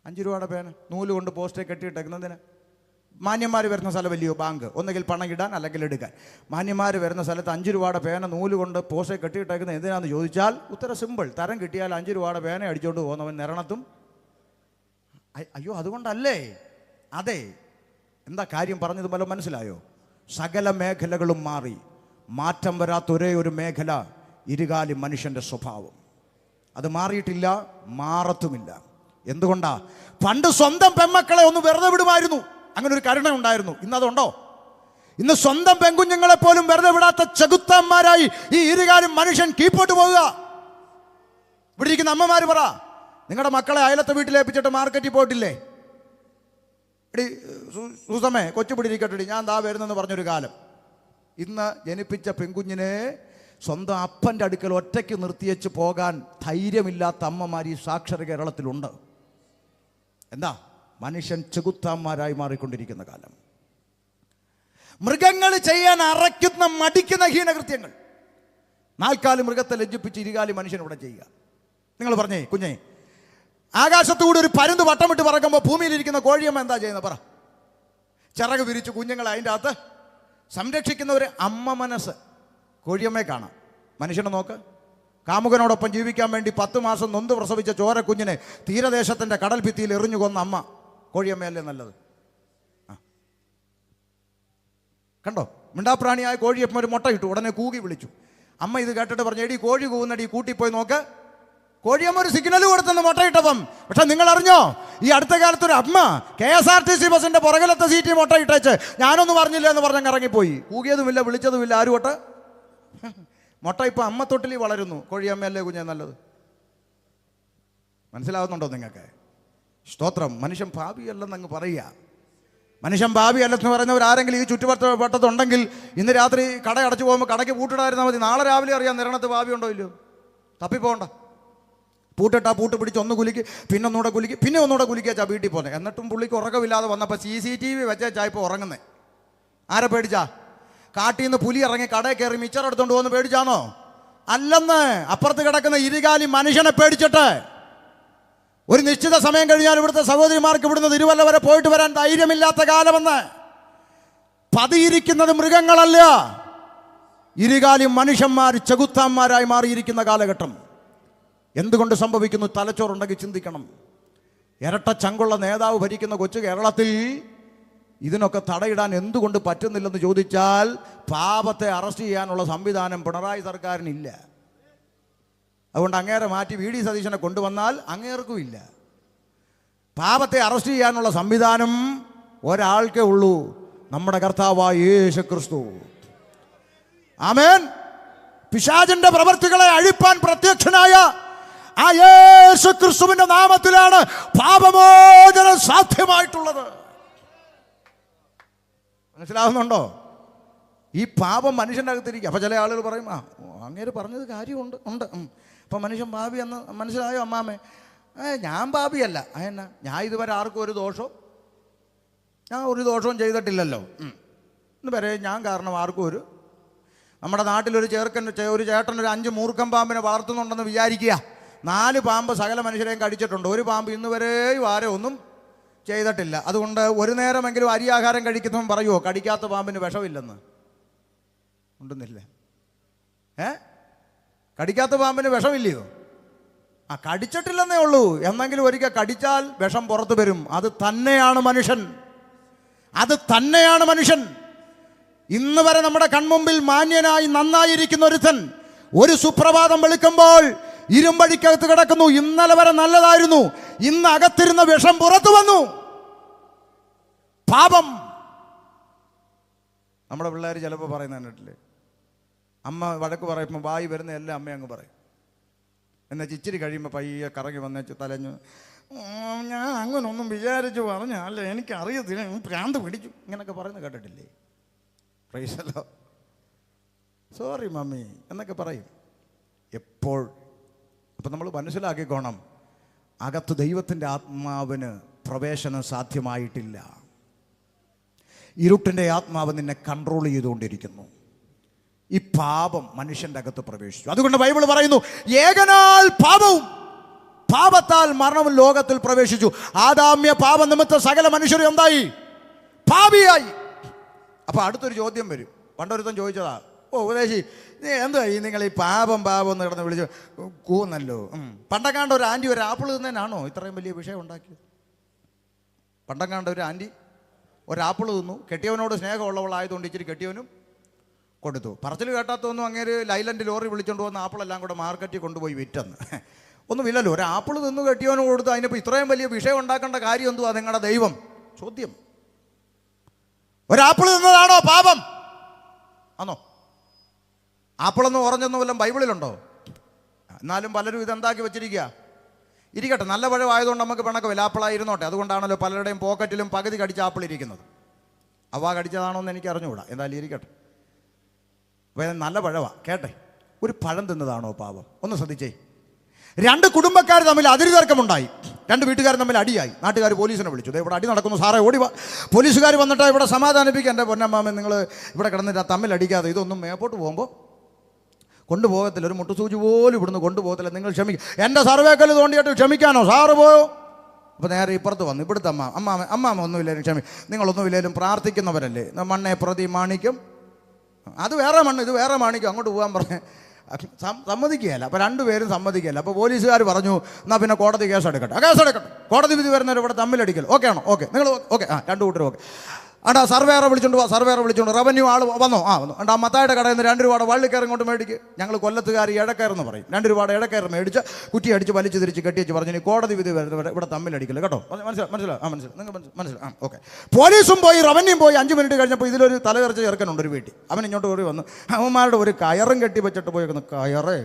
5 രൂപയുടെ പേന നൂല് കൊണ്ട് പോസ്റ്റേ കെട്ടിയിട്ടേക്കുന്നതിന്? മാന്യന്മാർ വരുന്ന സ്ഥലമല്ലയോ ബാങ്ക്? ഒന്നുകിൽ പണം ഇടാൻ അല്ലെങ്കിൽ എടുക്കാൻ. മാന്യന്മാർ വരുന്ന സ്ഥലത്ത് 5 രൂപയുടെ പേന നൂല് കൊണ്ട് പോസ്റ്റേ കെട്ടിയിട്ടേക്കുന്നത് എന്തിനാന്ന് ചോദിച്ചാൽ ഉത്തരം സിമ്പിൾ. തരം കിട്ടിയാൽ 5 രൂപയുടെ പേന അടിച്ചുകൊണ്ട് പോകുന്നവൻ നിരണത്തും. അയ്യോ, അതുകൊണ്ടല്ലേ? അതെ. എന്താ കാര്യം പറഞ്ഞത് പോലെ മനസ്സിലായോ? സകല മേഖലകളും മാറി. മാറ്റം വരാത്ത ഒരേ ഒരു മേഖല ഇരുകാലി മനുഷ്യൻ്റെ സ്വഭാവം. അത് മാറിയിട്ടില്ല, മാറത്തുമില്ല. എന്തുകൊണ്ടാ? പണ്ട് സ്വന്തം പെമ്മക്കളെ ഒന്ന് വെറുതെ വിടുമായിരുന്നു, അങ്ങനെ ഒരു കരുണ ഉണ്ടായിരുന്നു. ഇന്നതുണ്ടോ? ഇന്ന് സ്വന്തം പെൺകുഞ്ഞുങ്ങളെ പോലും വെറുതെ വിടാത്ത ചെകുത്താന്മാരായി ഈ ഇരുകാലും മനുഷ്യൻ കീപ്പോട്ട് പോവുക. ഇവിടെ ഇരിക്കുന്ന അമ്മമാർ പറ, നിങ്ങളുടെ മക്കളെ അയലത്തെ വീട്ടിലേപ്പിച്ചിട്ട് മാർക്കറ്റിൽ പോയിട്ടില്ലേ? എടി സുസമേ, കൊച്ചു പിടിയിരിക്കട്ടെടി, ഞാൻ ദാ വരുന്നെന്ന് പറഞ്ഞൊരു കാലം. ഇന്ന് ജനിപ്പിച്ച പെൺകുഞ്ഞിനെ സ്വന്തം അപ്പൻ്റെ അടുക്കൽ ഒറ്റയ്ക്ക് നിർത്തിയേച്ച് പോകാൻ ധൈര്യമില്ലാത്ത അമ്മമാർ ഈ സാക്ഷര കേരളത്തിലുണ്ട്. എന്താ? മനുഷ്യൻ ചെകുത്താന്മാരായി മാറിക്കൊണ്ടിരിക്കുന്ന കാലം. മൃഗങ്ങൾ ചെയ്യാൻ അറയ്ക്കുന്ന മടിക്കുന്ന ഹീനകൃത്യങ്ങൾ 4 കാല് മൃഗത്തെ ലജ്ജിപ്പിച്ച് 2 കാല് മനുഷ്യൻ ഇവിടെ ചെയ്യുക. നിങ്ങൾ പറഞ്ഞേ കുഞ്ഞേ, ആകാശത്തുകൂടി ഒരു പരുന്ത് വട്ടമിട്ട് പറക്കുമ്പോൾ ഭൂമിയിലിരിക്കുന്ന കോഴിയമ്മ എന്താ ചെയ്യുന്നത്? പറ. ചിറക് വിരിച്ച് കുഞ്ഞുങ്ങളെ അതിൻ്റെ അകത്ത് സംരക്ഷിക്കുന്ന ഒരു അമ്മ മനസ്സ് കോഴിയമ്മയെ കാണാം. മനുഷ്യനെ നോക്ക്. കാമുകനോടൊപ്പം ജീവിക്കാൻ വേണ്ടി 10 മാസം നൊന്ത് പ്രസവിച്ച ചോര കുഞ്ഞിനെ തീരദേശത്തിൻ്റെ കടൽ ഭിത്തിയിൽ എറിഞ്ഞു കൊന്ന അമ്മ കോഴിയമ്മയല്ലേ നല്ലത്? കണ്ടോ? മിണ്ടാപ്രാണിയായ കോഴിയമ്മ ഒരു മുട്ട ഇട്ടു, ഉടനെ കൂകി വിളിച്ചു. അമ്മ ഇത് കേട്ടിട്ട് പറഞ്ഞു, എടി കോഴി കൂവുന്നടി, കൂട്ടിപ്പോയി നോക്ക്. കോഴിയമ്മ ഒരു സിഗ്നൽ കൊടുത്തെന്ന് മുട്ടയിട്ടപ്പം. പക്ഷെ നിങ്ങൾ അറിഞ്ഞോ, ഈ അടുത്ത കാലത്തൊരു അമ്മ KSRTC ബസിന്റെ പുറകിലത്തെ സീറ്റിൽ മുട്ട ഇട്ടേച്ച് ഞാനൊന്നും പറഞ്ഞില്ല എന്ന് പറഞ്ഞങ്ങ് ഇറങ്ങിപ്പോയി. കൂകിയതുമില്ല, വിളിച്ചതുമില്ല. ആരുവട്ടെ മുട്ട ഇപ്പം അമ്മ തൊട്ടിൽ വളരുന്നു. കോഴിയമ്മയല്ലേ കുഞ്ഞേ നല്ലത്? മനസ്സിലാവുന്നുണ്ടോ നിങ്ങൾക്ക്? സ്തോത്രം. മനുഷ്യൻ ഭാവിയല്ലെന്നങ്ങ് പറയുക. മനുഷ്യൻ ഭാവിയല്ലെന്ന് പറയുന്നവരാരെങ്കിലും ഈ ചുറ്റുവട്ടത്തുണ്ടെങ്കിൽ ഇന്ന് രാത്രി കട അടച്ചു പോകുമ്പോൾ കടയ്ക്ക് പൂട്ടിടായിരുന്നാൽ മതി. നാളെ രാവിലെ അറിയാം നിരണത്ത് ഭാവി ഉണ്ടോ ഇല്ലയോ. തപ്പിപ്പോണ്ട. പൂട്ടിട്ടാ പൂട്ട് പിടിച്ച് ഒന്ന് കുലുക്കി, പിന്നെ ഒന്നുകൂടെ കുലുക്കി, പിന്നെ ഒന്നുകൂടെ കുലുക്കിയാച്ചാ വീട്ടിൽ പോകുന്നത്. എന്നിട്ടും പുള്ളിക്ക് ഉറക്കമില്ലാതെ വന്നപ്പോൾ CCTV വെച്ചാ ഇപ്പോൾ ഉറങ്ങുന്നേ. ആരെ പേടിച്ചാ? കാട്ടിൽ നിന്ന് പുലി ഇറങ്ങി കടയിൽ കയറി മിച്ചർ എടുത്തോണ്ട് പോകുന്ന പേടിച്ചാണോ? അല്ലെന്ന്. അപ്പുറത്ത് കിടക്കുന്ന 2 കാലി മനുഷ്യനെ പേടിച്ചിട്ട് ഒരു നിശ്ചിത സമയം കഴിഞ്ഞാൽ ഇവിടുത്തെ സഹോദരിമാർക്ക് ഇവിടുന്ന് തിരുവല്ല വരെ പോയിട്ട് വരാൻ ധൈര്യമില്ലാത്ത കാലമെന്ന്. പതിയിരിക്കുന്നത് മൃഗങ്ങളല്ല, 2 കാലി മനുഷ്യന്മാർ ചെകുത്താന്മാരായി മാറിയിരിക്കുന്ന കാലഘട്ടം. എന്തുകൊണ്ട് സംഭവിക്കുന്നു? തലച്ചോറുണ്ടെങ്കിൽ ചിന്തിക്കണം. ഇരട്ട ചങ്കുള്ള നേതാവ് ഭരിക്കുന്ന കൊച്ചു കേരളത്തിൽ ഇതിനൊക്കെ തടയിടാൻ എന്തുകൊണ്ട് പറ്റുന്നില്ലെന്ന് ചോദിച്ചാൽ പാപത്തെ അറസ്റ്റ് ചെയ്യാനുള്ള സംവിധാനം പിണറായി സർക്കാരിനില്ല. അതുകൊണ്ട് അങ്ങേരെ മാറ്റി VD സതീശനെ കൊണ്ടുവന്നാൽ അങ്ങേർക്കും ഇല്ല. പാപത്തെ അറസ്റ്റ് ചെയ്യാനുള്ള സംവിധാനം ഒരാൾക്കേ ഉള്ളൂ, നമ്മുടെ കർത്താവായ യേശു ക്രിസ്തു. ആമേൻ. പിശാചിന്റെ പ്രവൃത്തികളെ അഴിപ്പാൻ പ്രത്യക്ഷനായ ആ യേശു ക്രിസ്തുവിന്റെ നാമത്തിലാണ് പാപമോചനം സാധ്യമായിട്ടുള്ളത്. മനസ്സിലാവുന്നുണ്ടോ? ഈ പാപം മനുഷ്യൻ്റെ അകത്തിരിക്കുക. അപ്പോൾ ചില ആളുകൾ പറയും, അങ്ങേര് പറഞ്ഞത് കാര്യമുണ്ട് ഉണ്ട്. അപ്പം മനുഷ്യൻ പാപി എന്ന് മനസ്സിലായോ അമ്മാമേ? ഞാൻ പാപിയല്ല. അതെന്നാ? ഞാൻ ഇതുവരെ ആർക്കും ഒരു ദോഷവും ചെയ്തിട്ടില്ലല്ലോ. എന്ന് പറയും ഞാൻ കാരണം ആർക്കും നമ്മുടെ നാട്ടിലൊരു ഒരു ചേട്ടൻ ഒരു 5 മൂർഖൻ പാമ്പിനെ വളർത്തുന്നുണ്ടെന്ന് വിചാരിക്കുക. 4 പാമ്പ് സകല മനുഷ്യരെയും കടിച്ചിട്ടുണ്ട്. ഒരു പാമ്പ് ഇന്ന് വരെയും ആരും ഒന്നും ചെയ്തിട്ടില്ല. അതുകൊണ്ട് ഒരു നേരമെങ്കിലും അരിയാഹാരം കഴിക്കുന്നവൻ പറയുമോ കടിക്കാത്ത പാമ്പിന് വിഷമില്ലെന്ന്? ഉണ്ടെന്നില്ല. കടിക്കാത്ത പാമ്പിന് വിഷമില്ലയോ? കടിച്ചിട്ടില്ലെന്നേ ഉള്ളൂ. എന്നെങ്കിലും ഒരിക്കൽ കടിച്ചാൽ വിഷം പുറത്തു വരും. അത് തന്നെയാണ് മനുഷ്യൻ. ഇന്ന് വരെ നമ്മുടെ കൺമുമ്പിൽ മാന്യനായി നന്നായിരിക്കുന്ന ഒരുത്തൻ ഒരു സുപ്രഭാതം വെളുക്കുമ്പോൾ ഇരുമ്പടിക്കകത്ത് കിടക്കുന്നു. ഇന്നലെ വരെ നല്ലതായിരുന്നു, ഇന്ന് അകത്തിരുന്ന വിഷം പുറത്തു വന്നു. പാപം. നമ്മുടെ പിള്ളേർ ചിലപ്പോൾ പറയുന്ന കണ്ടിട്ടില്ലേ, അമ്മ വഴക്ക് പറയുമ്പോൾ വായി വരുന്ന എല്ലാം അമ്മ അങ്ങ് പറയും. എന്നാൽ ഇച്ചിരി കഴിയുമ്പോൾ പയ്യെ കറങ്ങി വന്നേച്ച് തലഞ്ഞു, ഞാൻ അങ്ങനൊന്നും വിചാരിച്ചു പറഞ്ഞല്ല, എനിക്കറിയത്തില്ല, ഭ്രാന്ത് പിടിച്ചു, ഇങ്ങനെയൊക്കെ പറയുന്നത് കേട്ടിട്ടില്ലേ? പ്രൈസല്ലോ, സോറി മമ്മി എന്നൊക്കെ പറയും. എപ്പോൾ? അപ്പം നമ്മൾ മനസ്സിലാക്കിക്കോണം, അകത്ത് ദൈവത്തിൻ്റെ ആത്മാവിന് പ്രവേശനം സാധ്യമായിട്ടില്ല. ഇരുട്ടിൻ്റെ ആത്മാവ് നിന്നെ കൺട്രോൾ ചെയ്തുകൊണ്ടിരിക്കുന്നു. ഈ പാപം മനുഷ്യൻ്റെ അകത്ത് പ്രവേശിച്ചു. അതുകൊണ്ട് ബൈബിൾ പറയുന്നു, ഏകനാൽ പാപവും പാപത്താൽ മരണവും ലോകത്തിൽ പ്രവേശിച്ചു. ആദാമ്യ പാപം നിമിത്തം സകല മനുഷ്യരും എന്തായി? പാപിയായി. അപ്പോൾ അടുത്തൊരു ചോദ്യം വരും. പണ്ടൊരുത്തൻ ചോദിച്ചതാ, ഉപദേശി എന്താ ഈ നിങ്ങൾ ഈ പാപം എന്ന് കിടന്ന് വിളിച്ച് കൂന്നല്ലോ. പണ്ടക്കാണ്ട് ഒരു ആൻറ്റി ഒരു ആപ്പിൾ തിന്നതിനാണോ ഇത്രയും വലിയ വിഷയം ഉണ്ടാക്കിയത്? പണ്ടക്കാണ്ട് ഒരു ആൻറ്റി ഒരു ആപ്പിൾ തിന്നു. കെട്ടിയവനോട് സ്നേഹമുള്ളവളായതുകൊണ്ട് ഇച്ചിരി കെട്ടിയവനും കൊടുത്തു. പറച്ചിൽ കേട്ടാത്തൊന്നും അങ്ങേര് ലൈലൻഡ് ലോറി വിളിച്ചുകൊണ്ട് വന്ന ആപ്പിളെല്ലാം കൂടെ മാർക്കറ്റിൽ കൊണ്ടുപോയി വിറ്റെന്ന്. ഒന്നുമില്ലല്ലോ, ഒരു ആപ്പിൾ തിന്നു കെട്ടിയവന് കൊടുത്ത് അതിനിപ്പോൾ ഇത്രയും വലിയ വിഷയം ഉണ്ടാക്കേണ്ട കാര്യം എന്തുവാ നിങ്ങളുടെ ദൈവം? ചോദ്യം. ഒരാപ്പിൾ തിന്നതാണോ പാപം? ആണോ? ആപ്പിളൊന്നും ഓറഞ്ചൊന്നും വല്ലതും ബൈബിളിലുണ്ടോ? എന്നാലും പലരും ഇതെന്താക്കി വെച്ചിരിക്കുക. ഇരിക്കട്ടെ, നല്ല പഴമായതുകൊണ്ട് നമുക്ക് പിണക്കമില്ല, ആപ്പിളായിരുന്നോട്ടെ. അതുകൊണ്ടാണല്ലോ പലരുടെയും പോക്കറ്റിലും പകുതി കടിച്ച ആപ്പിൾ ഇരിക്കുന്നത്. അവ കടിച്ചതാണോ എന്ന് എനിക്ക് അറിഞ്ഞുകൂടാ, എന്തായാലും ഇരിക്കട്ടെ. അപ്പോൾ നല്ല പഴമാണ്. കേട്ടെ, ഒരു പഴം തിന്നതാണോ പാപം? ഒന്ന് ശ്രദ്ധിച്ചേ. രണ്ട് കുടുംബക്കാർ തമ്മിൽ അതിര് തർക്കമുണ്ടായി, രണ്ട് വീട്ടുകാർ തമ്മിൽ അടിയായി. നാട്ടുകാർ പോലീസിനെ വിളിച്ചു. ഇവിടെ അടി നടക്കുന്നു സാറേ, ഓടി വാ. പോലീസുകാർ വന്നിട്ട് ഇവിടെ സമാധാനിപ്പിക്കുക, എൻ്റെ പൊന്നമ്മാമൻ നിങ്ങൾ ഇവിടെ കിടന്നിട്ട് തമ്മിൽ അടിക്കാതെ, ഇതൊന്നും മേപ്പോട്ട് പോകുമ്പോൾ കൊണ്ടുപോകത്തില്ല, ഒരു മുട്ടുസൂചി പോലും ഇവിടുന്ന് കൊണ്ടുപോകത്തില്ല, നിങ്ങൾ ക്ഷമിക്കും. എൻ്റെ സർവേക്കല്ല് തോണ്ടിയിട്ട് ക്ഷമിക്കാനോ? സാറ് പോയോ? അപ്പോൾ നേരെ ഇപ്പുറത്ത് വന്നു. ഇവിടുത്തെ അമ്മാമ ഒന്നുമില്ലേലും നിങ്ങളൊന്നുമില്ലേലും പ്രാർത്ഥിക്കുന്നവരല്ലേ, മണ്ണെ പ്രതി മാണിക്കും, അത് വേറെ മണ്ണ് ഇത് വേറെ മാണിക്കും, അങ്ങോട്ട് പോകാൻ പറഞ്ഞ് സമ്മതിക്കുകയല്ല. അപ്പോൾ രണ്ടുപേരും സമ്മതിക്കുകയല്ല. അപ്പോൾ പോലീസുകാർ പറഞ്ഞു, എന്നാൽ പിന്നെ കോടതി കേസെടുക്കട്ടെ. കോടതി വിധി വരുന്നവർ ഇവിടെ തമ്മിലടിക്കൽ ഓക്കെ ആണോ? ഓക്കെ, നിങ്ങൾ ഓക്കെ, രണ്ടു കൂട്ടരും ഓക്കെ. ആണ്ടാ സർവേറെ വിളിച്ചോണ്ട് റവന്യൂ ആൾ വന്നോ? വന്നു. ആ മത്തായുടെ കടയിൽ നിന്ന് 2 രൂപയുടെ വള്ളിക്കയർ ഇങ്ങോട്ട് മേടിക്ക്. ഞങ്ങൾ കൊല്ലത്തുകാർ ഇടക്കയറെന്ന് പറയും. 2 രൂപയുടെ ഇടക്കയർ മേടിച്ച് കുറ്റി അടിച്ച് വലിച്ചു തിരിച്ച് കെട്ടിച്ച് പറഞ്ഞു, ഇനി കോടതി വിധി വരുന്നവരെ ഇവിടെ തമ്മിലടിക്കില്ല കേട്ടോ. മനസ്സിലായി നിങ്ങൾക്ക് മനസ്സിലായി? ഓക്കെ. പോലീസും പോയി റവന്യൂം പോയി. 5 മിനിറ്റ് കഴിഞ്ഞപ്പോൾ ഇതിലൊരു തലകറിച്ച ചെറുക്കനുണ്ട് ഒരു വീട്ടിൽ. അവൻ ഇങ്ങോട്ട് കയറി വന്നു. അവന്മാരുടെ ഒരു കയറും കെട്ടി വെച്ചിട്ട് പോയിരിക്കുന്നു. കയറ്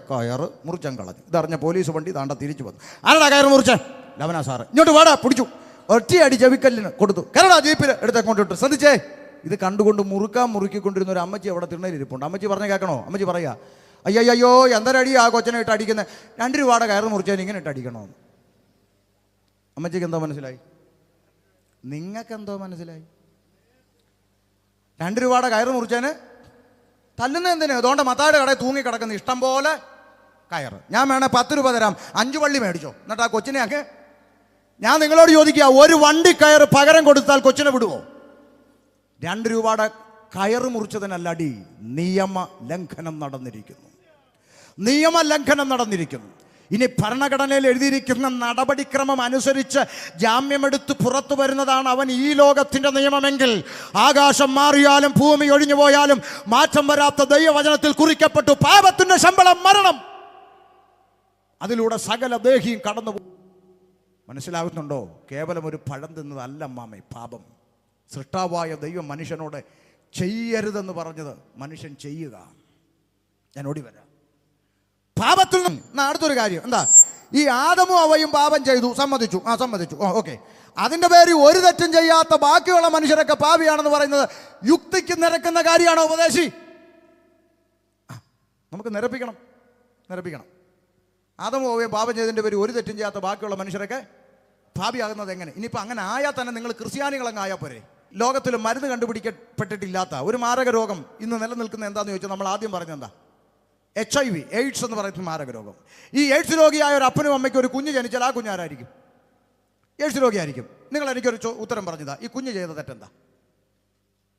മുറിച്ചൻ കളഞ്ഞു. ഇതറിഞ്ഞ പോലീസ് വണ്ടി താണ്ട തിരിച്ചു വന്നു. ആരാടാ കയറ് മുറിച്ചൻ? ലവനാ സാറ്. ഇങ്ങോട്ട് വാടാ, പിടിച്ചു. ഒറ്റയടി ചെവിക്കല്ലിന് കൊടുത്തു. കരടാ ജീപ്പിൽ എടുത്തേക്കൊണ്ട് ഇട്ടു. ശ്രദ്ധിച്ചേ, ഇത് കണ്ടുകൊണ്ട് മുറുക്കിക്കൊണ്ടിരുന്ന ഒരു അമ്മച്ചി അവിടെ തിണ്ണയിലിരിപ്പുണ്ട്. അമ്മച്ചി പറഞ്ഞ കേൾക്കണോ? അമ്മച്ചി പറയാ, അയ്യോ എന്തൊരടി ആ കൊച്ചനെ ഇട്ട് അടിക്കുന്നത്, 2 രൂപയുടെ കയറ് മുറിച്ചതിന് ഇങ്ങനെ ഇട്ട് അടിക്കണമെന്ന്. അമ്മച്ചിക്ക് എന്തോ മനസ്സിലായി? നിങ്ങൾക്കെന്തോ മനസ്സിലായി? 2 രൂപയുടെ കയറ് മുറിച്ചതിന് തല്ലുന്ന എന്തിനാ? അതുകൊണ്ട് മത്തായുടെ കടയിൽ തൂങ്ങിക്കിടക്കുന്ന ഇഷ്ടം പോലെ കയറ്. ഞാൻ വേണേ 10 രൂപ തരാം, 5 വള്ളി മേടിച്ചോ, എന്നിട്ട് ആ കൊച്ചിനെ അങ്ങ്. ഞാൻ നിങ്ങളോട് ചോദിക്കുക, ഒരു വണ്ടി കയറ് പകരം കൊടുത്താൽ കൊച്ചിനെ വിടുവോ? 2 രൂപയുടെ കയറ് മുറിച്ചതിനല്ല അടി, നിയമ ലംഘനം നടന്നിരിക്കുന്നു. ഇനി ഭരണഘടനയിൽ എഴുതിയിരിക്കുന്ന നടപടിക്രമം അനുസരിച്ച് ജാമ്യമെടുത്ത് പുറത്തു വരുന്നതാണ് അവൻ ഈ ലോകത്തിൻ്റെ നിയമമെങ്കിൽ, ആകാശം മാറിയാലും ഭൂമി ഒഴിഞ്ഞു പോയാലും മാറ്റം വരാത്ത ദൈവവചനത്തിൽ കുറിക്കപ്പെട്ടു, പാപത്തിൻ്റെ ശമ്പളം മരണം. അതിലൂടെ സകല ദേഹിയും കടന്നു പോകും. മനസ്സിലാകുന്നുണ്ടോ? കേവലം ഒരു പഴം തിന്നതല്ല അമ്മാമേ പാപം. സൃഷ്ടാവായ ദൈവം മനുഷ്യനോട് ചെയ്യരുതെന്ന് പറഞ്ഞത് മനുഷ്യൻ ചെയ്യുക. ഞാൻ ഓടി വരാം. പാപത്തിൽ നിന്ന് അടുത്തൊരു കാര്യം എന്താ? ഈ ആദമും അവയും പാപം ചെയ്തു, സമ്മതിച്ചു. ഓക്കെ. അതിൻ്റെ പേരിൽ ഒരു തെറ്റും ചെയ്യാത്ത ബാക്കിയുള്ള മനുഷ്യരൊക്കെ പാപിയാണെന്ന് പറയുന്നത് യുക്തിക്ക് നിരക്കുന്ന കാര്യമാണോ ഉപദേശി? നമുക്ക് നിരപ്പിക്കണം. ആദമും അവയും പാപം ചെയ്തതിൻ്റെ പേര് ഒരു തെറ്റും ചെയ്യാത്ത ബാക്കിയുള്ള മനുഷ്യരൊക്കെ ഭാവിയാകുന്നത് എങ്ങനെ? ഇനിയിപ്പോൾ അങ്ങനെ ആയാൽ തന്നെ നിങ്ങൾ ക്രിസ്ത്യാനികളങ്ങ് ആയാൽ പോരെ. ലോകത്തിൽ മരുന്ന് കണ്ടുപിടിക്കപ്പെട്ടിട്ടില്ലാത്ത ഒരു മാരക രോഗം ഇന്ന് നിലനിൽക്കുന്ന എന്താണെന്ന് ചോദിച്ചാൽ നമ്മൾ ആദ്യം പറഞ്ഞത് എന്താ? HIV, എയ്ഡ്സ് എന്ന് പറയുന്ന മാരക രോഗം. ഈ എയ്ഡ്സ് രോഗിയായ ഒരു അപ്പനും അമ്മയ്ക്കും ഒരു കുഞ്ഞ് ജനിച്ചാൽ ആ കുഞ്ഞാരായിരിക്കും? എയ്ഡ്സ് രോഗിയായിരിക്കും. നിങ്ങൾ എനിക്കൊരു ഉത്തരം പറഞ്ഞതാ, ഈ കുഞ്ഞ് ചെയ്ത തെറ്റെന്താ?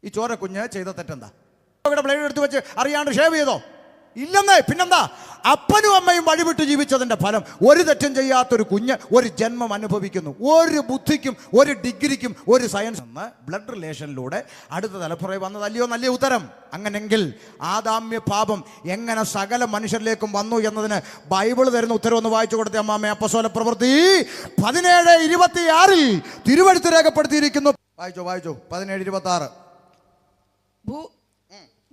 ഈ ചോര കുഞ്ഞ് ചെയ്ത തെറ്റെന്താ? ബ്ലേഡ് എടുത്ത് വെച്ച് അറിയാണ്ട് ഷേവ് ചെയ്തോ? ഇല്ലെന്നേ. പിന്നെന്താ? അപ്പനും അമ്മയും വഴിവിട്ട് ജീവിച്ചതിൻ്റെ ഫലം ഒരു തെറ്റും ചെയ്യാത്തൊരു കുഞ്ഞ് ഒരു ജന്മം അനുഭവിക്കുന്നു. ഒരു ബുദ്ധിക്കും ഒരു ഡിഗ്രിക്കും ഒരു സയൻസ് ബ്ലഡ് റിലേഷനിലൂടെ അടുത്ത തലമുറ വന്നതല്ലയോ നല്ല ഉത്തരം? അങ്ങനെങ്കിൽ ആദാമ്യ പാപം എങ്ങനെ സകല മനുഷ്യരിലേക്കും വന്നു എന്നതിന് ബൈബിൾ തരുന്ന ഉത്തരം ഒന്ന് വായിച്ചു കൊടുത്തേ അമ്മാമേ. അപ്പോസ്തല പ്രവൃത്തി 17:26 തിരുവെഴുത്ത് രേഖപ്പെടുത്തിയിരിക്കുന്നു. വായിച്ചോ 17:26.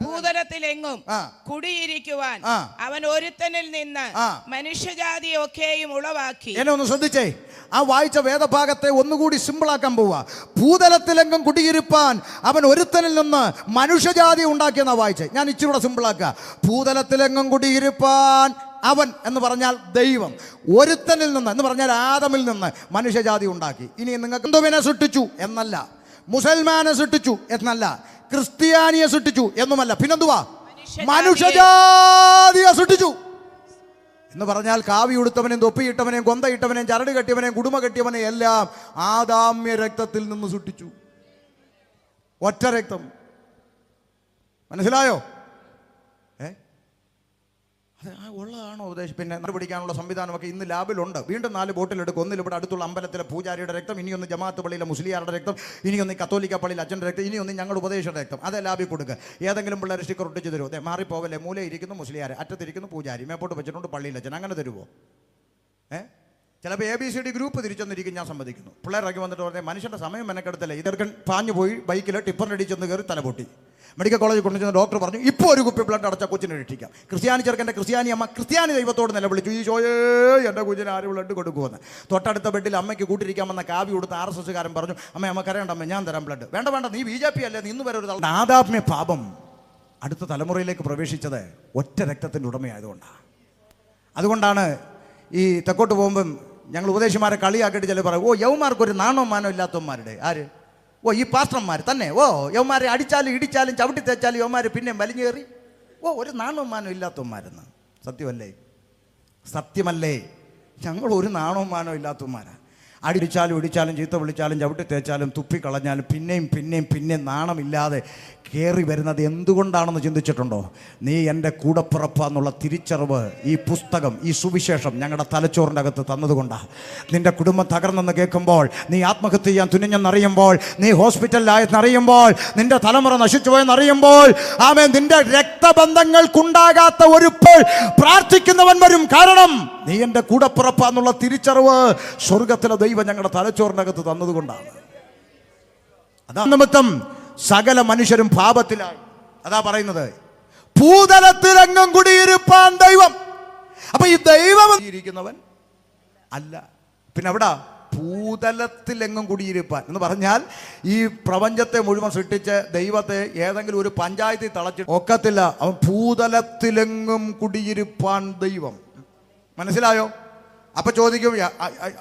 ഭൂതലത്തിലെങ്ങും കുടിയിരിക്കുവാൻ അവൻ ഒരുത്തനിൽ നിന്ന് മനുഷ്യജാതിയൊക്കെയും ഉളവാക്കി. എന്നെ ഒന്ന് ശ്രദ്ധിച്ചേ, ആ വായിച്ച വേദഭാഗത്തെ ഒന്നുകൂടി സിമ്പിളാക്കാൻ പോവാ. ഭൂതലത്തിലെങ്ങും കുടിയിരിപ്പാൻ അവൻ ഒരുത്തനിൽ നിന്ന് മനുഷ്യജാതി ഉണ്ടാക്കിയെന്നാ വായിച്ചേ. ഞാൻ ഇച്ചിരൂടെ സിമ്പിളാക്കുക. ഭൂതലത്തിലെങ്ങും കുടിയിരിപ്പാൻ അവൻ എന്ന് പറഞ്ഞാൽ ദൈവം, ഒരുത്തനിൽ നിന്ന് എന്ന് പറഞ്ഞാൽ ആദമിൽ നിന്ന് മനുഷ്യജാതി ഉണ്ടാക്കി. ഇനി നിങ്ങൾക്ക് ഹിന്ദുവിനെ സൃഷ്ടിച്ചു എന്നല്ല, മുസൽമാനെ സൃഷ്ടിച്ചു എന്നല്ല, ക്രിസ്ത്യാനിയെ സൃഷ്ടിച്ചു എന്നുമല്ല, പിന്നെന്തുവാ? മനുഷ്യജാതിയെ സൃഷ്ടിച്ചു എന്ന് പറഞ്ഞാൽ കാവി ഉടുത്തവനെയും തൊപ്പിയിട്ടവനെയും കൊന്തയിട്ടവനെയും ചരട് കെട്ടിയവനെയും കുടുംബ കെട്ടിയവനെയും എല്ലാം ആദാമ്യ രക്തത്തിൽ നിന്ന് സൃഷ്ടിച്ചു. ഒറ്റ രക്തം. മനസ്സിലായോ? ഉള്ളതാണോ ഉപദേശം? പിന്നെ പിടിക്കാനുള്ള സംവിധാനമൊക്കെ ഇന്ന് ലാബിലുണ്ട്. വീണ്ടും 4 ബോട്ടിലെടുക്കും. ഒന്നിൽ ഇവിടെ അടുത്തുള്ള അമ്പലത്തിലെ പൂജാരിയുടെ രക്തം, ഇനിയൊന്ന് ജമാഅത്ത് പള്ളിയിലെ മുസ്ലിയാരുടെ രക്തം, ഇനിയൊന്ന് കത്തോലിക്ക പള്ളിയിൽ അച്ഛൻ്റെ രക്തം, ഇനിയൊന്ന് ഞങ്ങൾ ഉപദേശയുടെ രക്തം. അതേ ലാബിൽ കൊടുക്കുക. ഏതെങ്കിലും പിള്ളേർ സ്റ്റിക്കർ ഒട്ടിച്ച് തരുമോ? അതെ, മാറിപ്പോവല്ലേ, മൂലയിരിക്കുന്നു മുസ്ലിയാർ, അറ്റത്തിരിക്കുന്നു പൂജാരി, മേപ്പോട്ട് വെച്ചിട്ടുണ്ട് പള്ളിയിൽ അച്ഛൻ, അങ്ങനെ തരുമോ? ചിലപ്പോൾ ABCD ഗ്രൂപ്പ് തിരിച്ചൊന്നിരിക്കും, ഞാൻ സമ്മതിക്കുന്നു. പിള്ളേരൊക്കെ വന്നിട്ട് പറഞ്ഞാൽ മനുഷ്യൻ്റെ സമയം മെനക്കെടുത്തല്ലേ, ഇതർക്കൻ പാഞ്ഞു പോയി ബൈക്കിൽ ടിപ്പറിൻ്റെ ചെന്ന് കയറി തലപൊട്ടി. മെഡിക്കൽ കോളേജിൽ കൊണ്ടുചെന്ന് ഡോക്ടർ പറഞ്ഞു ഇപ്പോൾ ഒരു കുപ്പി ബ്ലഡ് അടച്ച കൊച്ചിനെ രക്ഷിക്കാം. ക്രിസ്ത്യാനി ചെറുക്കൻ്റെ ക്രിസ്ത്യാനി അമ്മ ക്രിസ്ത്യാനി ദൈവത്തോട് നിലവിളിച്ചു, ഈശോയേ എൻ്റെ കുഞ്ഞിന് ആര് ബ്ലഡ് കൊടുക്കുമെന്ന്. തൊട്ടടുത്ത ബെഡിൽ അമ്മയ്ക്ക് കൂട്ടിരിക്കാമെന്ന കാവ്യ കൊടുത്ത് RSSകാരൻ പറഞ്ഞു, അമ്മ കരയണ്ട അമ്മ, ഞാൻ തരാം ബ്ലഡ്. വേണ്ട വേണ്ട, നീ BJP അല്ലേ, നീ ഇന്ന് വരെ ഒരു ആദാത്മ്യ പാപം അടുത്ത തലമുറയിലേക്ക് പ്രവേശിച്ചത് ഒറ്റ രക്തത്തിൻ്റെ ഉടമയായതുകൊണ്ടാണ്. അതുകൊണ്ടാണ് ഈ തെക്കോട്ട് പോകുമ്പം ഞങ്ങൾ ഉപദേശിമാരെ കളിയാക്കിയിട്ട് ചില പറയും, യവന്മാർക്കൊരു നാണോ മാനോ ഇല്ലാത്തവന്മാരുടെ ആര്, ഈ പാസ്റ്റർമാർ തന്നെ, യവന്മാരെ അടിച്ചാലും ഇടിച്ചാലും ചവിട്ടി തേച്ചാലും യവന്മാർ പിന്നെ വലിഞ്ഞേറി, ഒരു നാണോ മാനോ ഇല്ലാത്തവന്മാരെന്ന്. സത്യമല്ലേ? സത്യമല്ലേ? ഞങ്ങൾ ഒരു നാണോ മാനോ ഇല്ലാത്തവന്മാരാണ്. അടിച്ചാലും ഇടിച്ചാലും ചീത്ത വിളിച്ചാലും ചവിട്ടി തേച്ചാലും തുപ്പിക്കളഞ്ഞാലും പിന്നെയും നാണമില്ലാതെ കയറി വരുന്നത് എന്തുകൊണ്ടാണെന്ന് ചിന്തിച്ചിട്ടുണ്ടോ? നീ എൻ്റെ കൂടപ്പിറപ്പാന്നുള്ള തിരിച്ചറിവ് ഈ പുസ്തകം, ഈ സുവിശേഷം ഞങ്ങളുടെ തലച്ചോറിൻ്റെ അകത്ത് തന്നതുകൊണ്ടാണ്. നിൻ്റെ കുടുംബം തകർന്നെന്ന് കേൾക്കുമ്പോൾ, നീ ആത്മഹത്യ ചെയ്യാൻ തുനിഞ്ഞെന്നറിയുമ്പോൾ, നീ ഹോസ്പിറ്റലിലായെന്നറിയുമ്പോൾ, നിൻ്റെ തലമുറ നശിച്ചു പോയെന്നറിയുമ്പോൾ, ആമേൻ, നിൻ്റെ രക്തബന്ധങ്ങൾക്കുണ്ടാകാത്ത ഒരു പ്രാർത്ഥിക്കുന്നവൻ വരും. കാരണം നീ എൻ്റെ കൂടപ്പിറപ്പാന്നുള്ള തിരിച്ചറിവ് സ്വർഗത്തിലെ ദൈവം ഞങ്ങളുടെ തലച്ചോറിൻ്റെ അകത്ത് തന്നതുകൊണ്ടാണ്. അതാ നിമിത്തം സകല മനുഷ്യരും പാപത്തിലായി. അതാ പറയുന്നത്, ഭൂതലത്തിലെങ്ങും കുടിയിരുപ്പാൻ ദൈവം. അപ്പൊ ഈ ദൈവം ഇരിക്കുന്നവൻ അല്ല, പിന്നെ അവിടെ ഭൂതലത്തിലെങ്ങും കുടിയിരുപ്പാൻ എന്ന് പറഞ്ഞാൽ ഈ പ്രപഞ്ചത്തെ മുഴുവൻ സൃഷ്ടിച്ച് ദൈവത്തെ ഏതെങ്കിലും ഒരു പഞ്ചായത്തിൽ തളച്ചിട്ട് ഒക്കത്തില്ല. അവൻ ഭൂതലത്തിലെങ്ങും കുടിയിരുപ്പാൻ ദൈവം. മനസ്സിലായോ? അപ്പൊ ചോദിക്കും,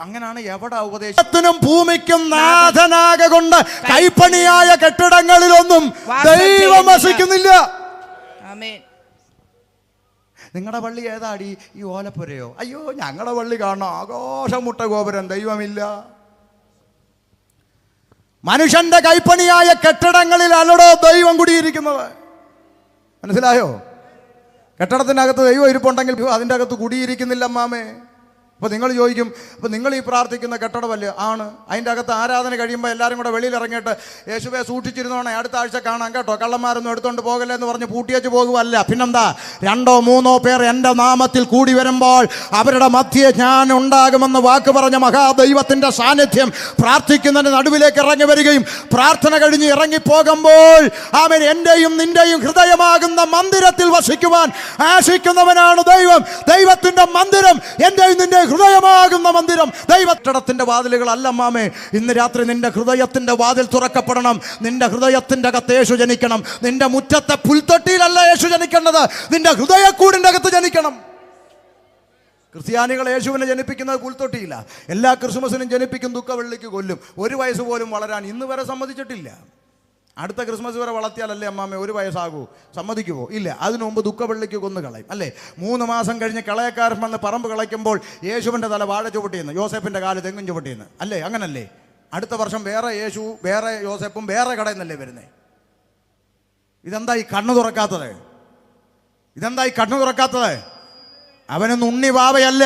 അങ്ങനെയാണ് എവിടെ ഉപദേശത്തിനും ഭൂമിക്കും നാഥനാകൊണ്ട് കൈപ്പണിയായ കെട്ടിടങ്ങളിലൊന്നും ദൈവം വസിക്കുന്നില്ല. നിങ്ങളുടെ പള്ളി ഏതാടി? ഈ ഓലപ്പുരയോ? അയ്യോ, ഞങ്ങളുടെ പള്ളി കാണണം ആഘോഷമുട്ട ഗോപുരം, ദൈവമില്ല. മനുഷ്യന്റെ കൈപ്പണിയായ കെട്ടിടങ്ങളിലല്ലോ ദൈവം കുടിയിരിക്കുന്നത്. മനസ്സിലായോ? കെട്ടിടത്തിനകത്ത് ദൈവം ഇരിപ്പുണ്ടെങ്കിൽ അതിൻ്റെ അകത്ത് കുടിയിരിക്കുന്നില്ല മാമേ. അപ്പോൾ നിങ്ങൾ ചോദിക്കും, അപ്പോൾ നിങ്ങൾ ഈ പ്രാർത്ഥിക്കുന്ന കെട്ടിടമല്ലേ? ആണ്. അതിൻ്റെ അകത്ത് ആരാധന കഴിയുമ്പോൾ എല്ലാവരും കൂടെ വെളിയിൽ ഇറങ്ങിയിട്ട് യേശുവെ സൂക്ഷിച്ചിരുന്നോണേ, അടുത്ത ആഴ്ച കാണാം കേട്ടോ, കള്ളന്മാരൊന്നും എടുത്തുകൊണ്ട് പോകല്ലേ എന്ന് പറഞ്ഞ് പൂട്ടിയേച്ച് പോകുമല്ല. പിന്നെന്താ? 2 3 പേർ എൻ്റെ നാമത്തിൽ കൂടി വരുമ്പോൾ അവരുടെ മധ്യേ ഞാൻ ഉണ്ടാകുമെന്ന് വാക്ക് പറഞ്ഞ മഹാദൈവത്തിൻ്റെ സാന്നിധ്യം പ്രാർത്ഥിക്കുന്നതിന് നടുവിലേക്ക് ഇറങ്ങി വരികയും പ്രാർത്ഥന കഴിഞ്ഞ് ഇറങ്ങിപ്പോകുമ്പോൾ ആമേൻ എൻ്റെയും നിൻ്റെയും ഹൃദയമാകുന്ന മന്ദിരത്തിൽ വസിക്കുവാൻ ആശിക്കുന്നവനാണ് ദൈവം. ദൈവത്തിൻ്റെ മന്ദിരം എൻ്റെയും നിൻ്റെ ഹൃദയമാകുന്ന മന്ദിരം. ദൈവത്തിടത്തിന്റെ വാതിലുകളല്ല മാമേ. ഇന്ന് രാത്രി നിന്റെ ഹൃദയത്തിന്റെ വാതിൽ തുറക്കപ്പെടണം. നിന്റെ ഹൃദയത്തിന്റെ അകത്ത് യേശു ജനിക്കണം. നിന്റെ മുറ്റത്തെ പുൽത്തൊട്ടിയിലല്ല യേശു ജനിക്കേണ്ടത്, നിന്റെ ഹൃദയക്കൂടിന്റെ അകത്ത് ജനിക്കണം. ക്രിസ്ത്യാനികൾ യേശുവിനെ ജനിപ്പിക്കുന്നത് പുൽത്തൊട്ടിയില്ല. എല്ലാ ക്രിസ്മസിനും ജനിപ്പിക്കും, ദുഃഖവെള്ളിക്ക് കൊല്ലും. 1 വയസ്സ് പോലും വളരാൻ ഇന്ന് വരെ സമ്മതിച്ചിട്ടില്ല. അടുത്ത ക്രിസ്മസ് വരെ വളർത്തിയാലല്ലേ അമ്മാമ്മ 1 വയസ്സാകൂ? സമ്മതിക്കുമോ? ഇല്ല. അതിനു മുമ്പ് ദുഃഖവെള്ളിക്ക് കൊന്നു കളയും അല്ലേ? 3 മാസം കഴിഞ്ഞ് കളയക്കാരൻ വന്ന് പറമ്പ് കളയ്ക്കുമ്പോൾ യേശുവിൻ്റെ തല വാഴ ചുവട്ടിയെന്ന്, യോസേപ്പിൻ്റെ കാല് തെങ്ങും ചുവട്ടിയെന്ന് അല്ലേ? അങ്ങനല്ലേ? അടുത്ത വർഷം വേറെ യേശു, വേറെ യോസേപ്പും വേറെ കടയിൽ നിന്നല്ലേ വരുന്നേ? ഇതെന്താ ഈ കണ്ണു തുറക്കാത്തത്? ഇതെന്താ ഈ കണ്ണു തുറക്കാത്തത്? അവനൊന്നും ഉണ്ണി വാവയല്ല.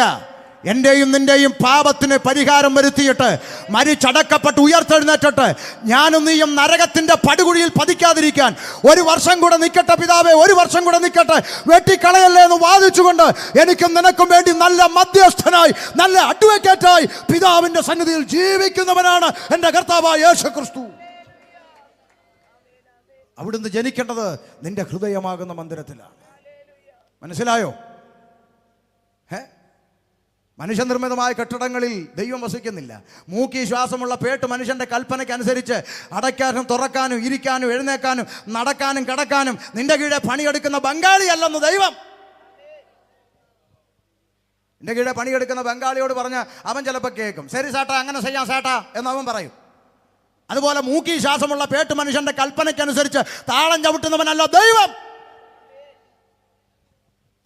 എൻ്റെയും നിൻ്റെയും പാപത്തിന് പരിഹാരം വരുത്തിയിട്ട് മരിച്ചടക്കപ്പെട്ട് ഉയർത്തെഴുന്നേറ്റിട്ട് ഞാനും നീയും നരകത്തിൻ്റെ പടുകുഴിയിൽ പതിക്കാതിരിക്കാൻ 1 വർഷം കൂടെ നിൽക്കട്ടെ പിതാവേ, 1 വർഷം കൂടെ നിൽക്കട്ടെ, വെട്ടിക്കളയല്ലേ എന്ന് വാദിച്ചുകൊണ്ട് എനിക്കും നിനക്കും വേണ്ടി നല്ല മധ്യസ്ഥനായി, നല്ല അഡ്വക്കേറ്റായി പിതാവിൻ്റെ സന്നിധിയിൽ ജീവിക്കുന്നവനാണ് എൻ്റെ കർത്താവായ യേശു ക്രിസ്തു. അവിടുന്ന് ജനിക്കേണ്ടത് നിന്റെ ഹൃദയമാകുന്ന മന്ദിരത്തിലാണ്. മനസ്സിലായോ? മനുഷ്യനിർമ്മിതമായ കെട്ടിടങ്ങളിൽ ദൈവം വസിക്കുന്നില്ല. മൂക്കി ശ്വാസമുള്ള പേട്ട് മനുഷ്യൻ്റെ കൽപ്പനയ്ക്കനുസരിച്ച് അടയ്ക്കാനും തുറക്കാനും ഇരിക്കാനും എഴുന്നേക്കാനും നടക്കാനും കിടക്കാനും നിന്റെ കീഴെ പണിയെടുക്കുന്ന ബംഗാളിയല്ലെന്ന് ദൈവം. നിന്റെ കീഴെ പണിയെടുക്കുന്ന ബംഗാളിയോട് പറഞ്ഞ് അവൻ ചിലപ്പോൾ കേൾക്കും, ശരി സാട്ടാ അങ്ങനെ ചെയ്യാം സാട്ടാ എന്നവൻ പറയും. അതുപോലെ മൂക്കി ശ്വാസമുള്ള പേട്ട് മനുഷ്യൻ്റെ കൽപ്പനയ്ക്കനുസരിച്ച് താളം ചവിട്ടുന്നവനല്ല ദൈവം.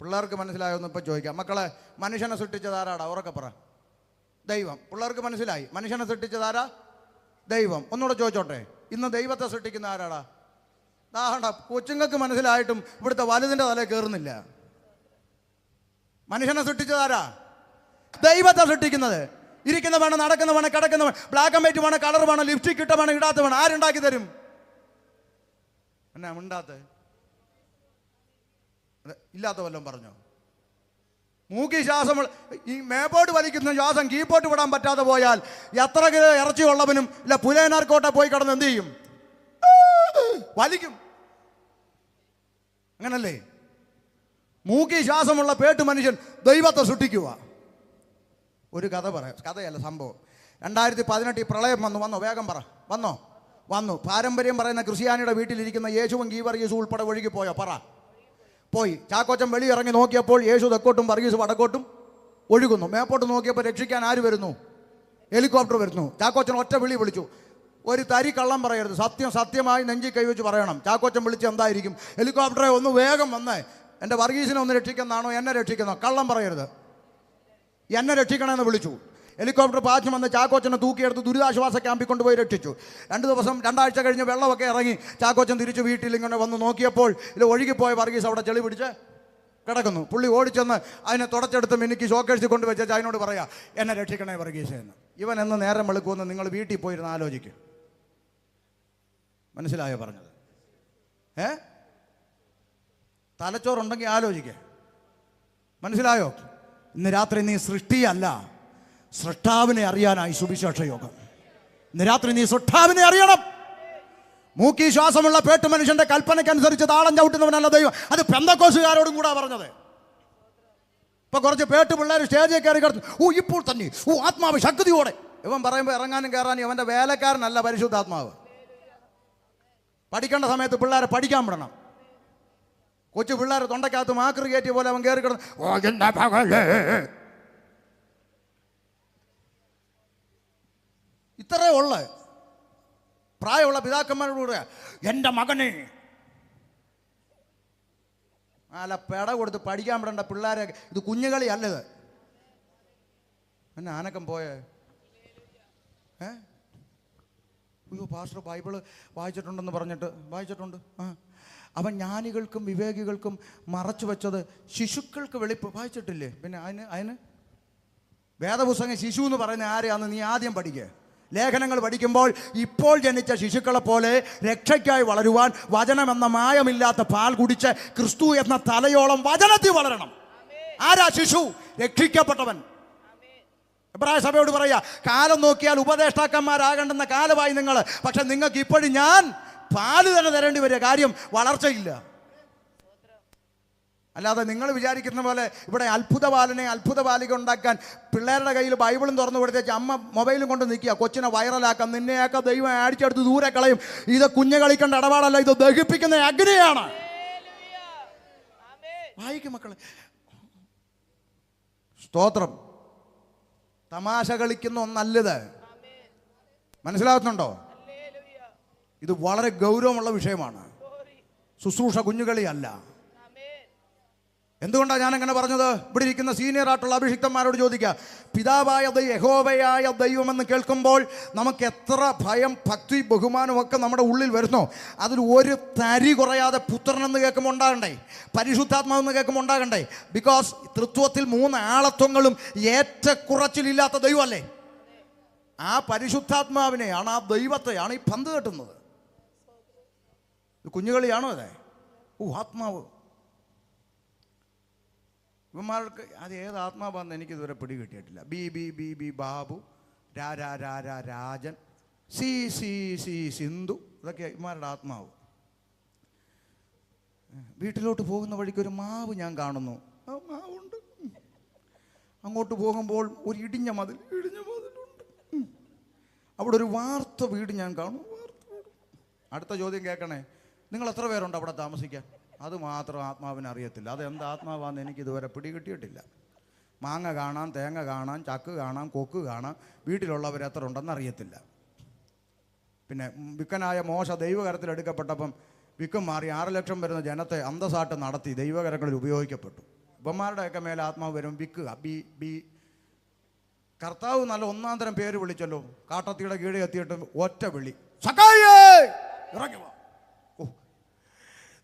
പിള്ളേർക്ക് മനസ്സിലായോന്ന് ഇപ്പം ചോദിക്കാം. മക്കളെ, മനുഷ്യനെ സൃഷ്ടിച്ചതാരാടാ? ഉറക്കെ പറ. ദൈവം. പിള്ളേർക്ക് മനസ്സിലായി മനുഷ്യനെ സൃഷ്ടിച്ചതാരാ? ദൈവം. ഒന്നുകൂടെ ചോദിച്ചോട്ടെ, ഇന്ന് ദൈവത്തെ സൃഷ്ടിക്കുന്ന ആരാടാ? ദാഹണ്ട കൊച്ചുങ്ങൾക്ക് മനസ്സിലായിട്ടും ഇവിടുത്തെ വലുതിൻ്റെ തലയിൽ കയറുന്നില്ല. മനുഷ്യനെ സൃഷ്ടിച്ചതാരാ? ദൈവത്തെ സൃഷ്ടിക്കുന്നത്. ഇരിക്കുന്ന വേണം, നടക്കുന്ന വേണം, കിടക്കുന്ന വേണം, ബ്ലാക്ക് ആൻഡ് വൈറ്റ് വേണം, കളർ വേണം, ലിപ്സ്റ്റിക് ഇട്ട വേണം, ഇടാത്ത വേണം. ആരുണ്ടാക്കി തരും? എന്നാ മിണ്ടാത്ത? ഇല്ലാത്ത വല്ലതും പറഞ്ഞോ? മൂക്കി ശ്വാസം ഈ മേപ്പോട്ട് വലിക്കുന്ന ശ്വാസം കീപ്പോട്ട് വിടാൻ പറ്റാതെ പോയാൽ എത്ര കിലോ ഇറച്ചി ഉള്ളവനും ഇല്ല പുലേനാർക്കോട്ടെ പോയി കിടന്ന് എന്ത് ചെയ്യും? വലിക്കും. അങ്ങനല്ലേ? മൂക്കി ശ്വാസമുള്ള പേട്ട് മനുഷ്യൻ ദൈവത്തെ സൃഷ്ടിക്കുക. ഒരു കഥ പറയാം, കഥയല്ല സംഭവം. 2018 ഈ പ്രളയം വന്നോ വേഗം പറ. വന്നു. പാരമ്പര്യം പറയുന്ന ക്രിസ്ത്യാനിയുടെ വീട്ടിലിരിക്കുന്ന യേശുവും ഗീവർഗീസും ഉൾപ്പെടെ ഒഴുകി പോയോ? പറ. പോയി. ചാക്കോച്ചൻ വെളി ഇറങ്ങി നോക്കിയപ്പോൾ യേശു തെക്കോട്ടും വർഗീസ് വടക്കോട്ടും ഒഴുകുന്നു. മേപ്പോട്ട് നോക്കിയപ്പോൾ രക്ഷിക്കാൻ ആര് വരുന്നു? ഹെലികോപ്റ്റർ വരുന്നു. ചാക്കോച്ചൻ ഒറ്റ വിളി വിളിച്ചു, ഒരു തരി കള്ളം പറയരുത്, സത്യമായി നെഞ്ചി കൈവച്ച് പറയണം. ചാക്കോച്ചൻ വിളിച്ച് എന്തായിരിക്കും? ഹെലികോപ്റ്ററെ ഒന്ന് വേഗം വന്നേ, എൻ്റെ വർഗീസിനെ ഒന്ന് രക്ഷിക്കുന്നതാണോ എന്നെ രക്ഷിക്കുന്നോ? കള്ളം പറയരുത്, എന്നെ രക്ഷിക്കണമെന്ന് വിളിച്ചു. ഹെലികോപ്റ്റർ പാച്ചു വന്ന് ചാക്കോച്ചനെ തൂക്കിയെടുത്ത് ദുരിതാശ്വാസ ക്യാമ്പിൽ കൊണ്ടുപോയി രക്ഷിച്ചു. 2 ആഴ്ച കഴിഞ്ഞ് വെള്ളമൊക്കെ ഇറങ്ങി ചാക്കോച്ചൻ തിരിച്ച് വീട്ടിൽ ഇങ്ങനെ വന്ന് നോക്കിയപ്പോൾ ഇത് ഒഴുകിപ്പോയ വർഗീസ് അവിടെ ചെളി പിടിച്ച് കിടക്കുന്നു. പുള്ളി ഓടിച്ചെന്ന് അതിനെ തുടച്ചെടുത്ത് മിനിക്ക് ഷോക്കേഴ്സിൽ കൊണ്ട് വെച്ചാൽ അതിനോട് പറയാ, എന്നെ രക്ഷിക്കണേ വർഗീസ് എന്ന്. ഇവൻ എന്ന് നേരം വെളുക്കുമെന്ന് നിങ്ങൾ വീട്ടിൽ പോയിരുന്ന് ആലോചിക്കും. മനസ്സിലായോ പറഞ്ഞത്? തലച്ചോറുണ്ടെങ്കിൽ ആലോചിക്കേ. മനസ്സിലായോ? ഇന്ന് രാത്രി നീ സൃഷ്ടിയല്ല, സൃഷ്ടാവിനെ അറിയാനായി സുവിശേഷ യോഗം. ഇന്ന് രാത്രി നീ സൃഷ്ടാവിനെ അറിയണം. മൂക്കി ശ്വാസമുള്ള പേട്ട് മനുഷ്യന്റെ കൽപ്പനയ്ക്കനുസരിച്ച് താളം ചവിട്ടുന്നവനല്ല ദൈവം. അത് പെന്തക്കോസുകാരോടും കൂടാ പറഞ്ഞത്. ഇപ്പൊ കുറച്ച് പേട്ട് പിള്ളേർ സ്റ്റേജിൽ കയറി കിടന്നു, ഇപ്പോൾ തന്നെ ആത്മാവ് ശക്തിയോടെ. ഇവൻ പറയുമ്പോൾ ഇറങ്ങാനും കയറാനും ഇവന്റെ വേലക്കാരനല്ല പരിശുദ്ധാത്മാവ്. പഠിക്കേണ്ട സമയത്ത് പിള്ളേരെ പഠിക്കാൻ വിടണം. കൊച്ചു പിള്ളേർ തൊണ്ടക്കകത്ത് മാക്രി കയറ്റിയ പോലെ അവൻ കയറി കിടന്നു. ഇത്രേ ഉള്ള പ്രായമുള്ള പിതാക്കന്മാരോട് കൂടെ എൻ്റെ മകനെ അല്ല പെട കൊടുത്ത് പഠിക്കാൻ വിടേണ്ട പിള്ളേരെ. ഇത് കുഞ്ഞുകളി അല്ലത്. എന്നെ ആനക്കം പോയേ. അയ്യോ പാസ്റ്റർ ബൈബിള് വായിച്ചിട്ടുണ്ടെന്ന് പറഞ്ഞിട്ട് വായിച്ചിട്ടുണ്ട്. അവൻ ജ്ഞാനികൾക്കും വിവേകികൾക്കും മറച്ചു വെച്ചത് ശിശുക്കൾക്ക് വെളിപ്പ് വായിച്ചിട്ടില്ലേ? പിന്നെ അതിന് വേദപുസ്തകം ശിശു എന്ന് പറയുന്ന ആരെയാന്ന് നീ ആദ്യം പഠിക്കുക. ലേഖനങ്ങൾ പഠിക്കുമ്പോൾ ഇപ്പോൾ ജനിച്ച ശിശുക്കളെ പോലെ രക്ഷയ്ക്കായി വളരുവാൻ വചനമെന്ന മായമില്ലാത്ത പാൽ കുടിച്ച് ക്രിസ്തു എന്ന തലയോളം വചനത്തിൽ വളരണം. ആരാ ശിശു? രക്ഷിക്കപ്പെട്ടവൻ. എബ്രായ സഭയോട് പറയാ, കാലം നോക്കിയാൽ ഉപദേഷ്ടാക്കന്മാരാകേണ്ടുന്ന കാലമായി നിങ്ങൾ. പക്ഷെ നിങ്ങൾക്ക് ഇപ്പോഴും ഞാൻ പാല് തന്നെ തരേണ്ടി വരിക. കാര്യം വളർച്ചയില്ല. അല്ലാതെ നിങ്ങൾ വിചാരിക്കുന്ന പോലെ ഇവിടെ അത്ഭുത ബാലിക ഉണ്ടാക്കാൻ പിള്ളേരുടെ കയ്യിൽ ബൈബിളും തുറന്നു കൊടുത്തേച്ച് അമ്മ മൊബൈലും കൊണ്ട് നിൽക്കുക. കൊച്ചിനെ വൈറലാക്കാം, നിന്നെയാക്കാം, ദൈവം അടിച്ചെടുത്ത് ദൂരെ കളയും. ഇത് കുഞ്ഞ് കളിക്കേണ്ട ഇടപാടല്ല, ഇത് ദഹിപ്പിക്കുന്ന അഗ്നിയാണ്. വായിക്കും മക്കളെ. സ്തോത്രം. തമാശ കളിക്കുന്ന ഒന്നല്ലത്. മനസ്സിലാകുന്നുണ്ടോ? ഇത് വളരെ ഗൗരവമുള്ള വിഷയമാണ്. ശുശ്രൂഷ കുഞ്ഞുകളിയല്ല. എന്തുകൊണ്ടാണ് ഞാൻ അങ്ങനെ പറഞ്ഞത്? ഇവിടെ ഇരിക്കുന്ന സീനിയർ ആയിട്ടുള്ള അഭിഷിക്തന്മാരോട് ചോദിക്കുക, പിതാവായ യഹോവയായ ദൈവമെന്ന് കേൾക്കുമ്പോൾ നമുക്ക് എത്ര ഭയം, ഭക്തി, ബഹുമാനമൊക്കെ നമ്മുടെ ഉള്ളിൽ വരുന്നോ? അതിൽ ഒരു തരി കുറയാതെ പുത്രനെന്ന് കേൾക്കുമ്പോൾ ഉണ്ടാകണ്ടേ? പരിശുദ്ധാത്മാവെന്ന് കേൾക്കുമ്പോൾ ഉണ്ടാകണ്ടേ? ബിക്കോസ് തൃത്വത്തിൽ 3 ആളത്വങ്ങളും ഏറ്റക്കുറച്ചിലില്ലാത്ത ദൈവമല്ലേ? ആ പരിശുദ്ധാത്മാവിനെയാണ്, ആ ദൈവത്തെയാണ് ഈ പന്ത് കെട്ടുന്നത്. ഇത് കുഞ്ഞുകളിയാണോ? അതെ. ആത്മാവ്. ഇവന്മാർക്ക് അത് ഏത് ആത്മാവാന്ന് എനിക്കിതുവരെ പിടി കിട്ടിയിട്ടില്ല. B B B B Babu, രാ രാ രാ രാ Rajan, C C C Sindhu, ഇതൊക്കെ ഇവന്മാരുടെ ആത്മാവ്. വീട്ടിലോട്ട് പോകുന്ന വഴിക്കൊരു മാവ് ഞാൻ കാണുന്നു. ആ മാവുണ്ട്. അങ്ങോട്ട് പോകുമ്പോൾ ഒരു ഇടിഞ്ഞ മതിലുണ്ട്. അവിടെ ഒരു വാർത്ത വീട് ഞാൻ കാണും. അടുത്ത ചോദ്യം കേൾക്കണേ, നിങ്ങൾ എത്ര പേരുണ്ട് അവിടെ താമസിക്കാൻ? അത് മാത്രം ആത്മാവിന് അറിയത്തില്ല. അതെന്ത് ആത്മാവാന്ന് എനിക്കിതുവരെ പിടികിട്ടിയിട്ടില്ല. മാങ്ങ കാണാം, തേങ്ങ കാണാം, ചക്ക് കാണാം, കൊക്ക് കാണാം. വീട്ടിലുള്ളവർ എത്ര ഉണ്ടെന്ന് അറിയത്തില്ല. പിന്നെ വിക്കനായ മോശ ദൈവകരത്തിൽ എടുക്കപ്പെട്ടപ്പം വിക്കം മാറി 6 ലക്ഷം വരുന്ന ജനത്തെ അന്തസ്സാട്ട് നടത്തി ദൈവകരങ്ങളിൽ ഉപയോഗിക്കപ്പെട്ടു. ഇവന്മാരുടെയൊക്കെ മേലെ ആത്മാവ് വരും. വിക്കുക ബി ബി. കർത്താവ് നല്ല ഒന്നാം തരം പേര് വിളിച്ചല്ലോ. കാട്ടത്തിയുടെ കീഴെ എത്തിയിട്ട് ഒറ്റ വിളി, സഖായേ ഇറങ്ങി വാ.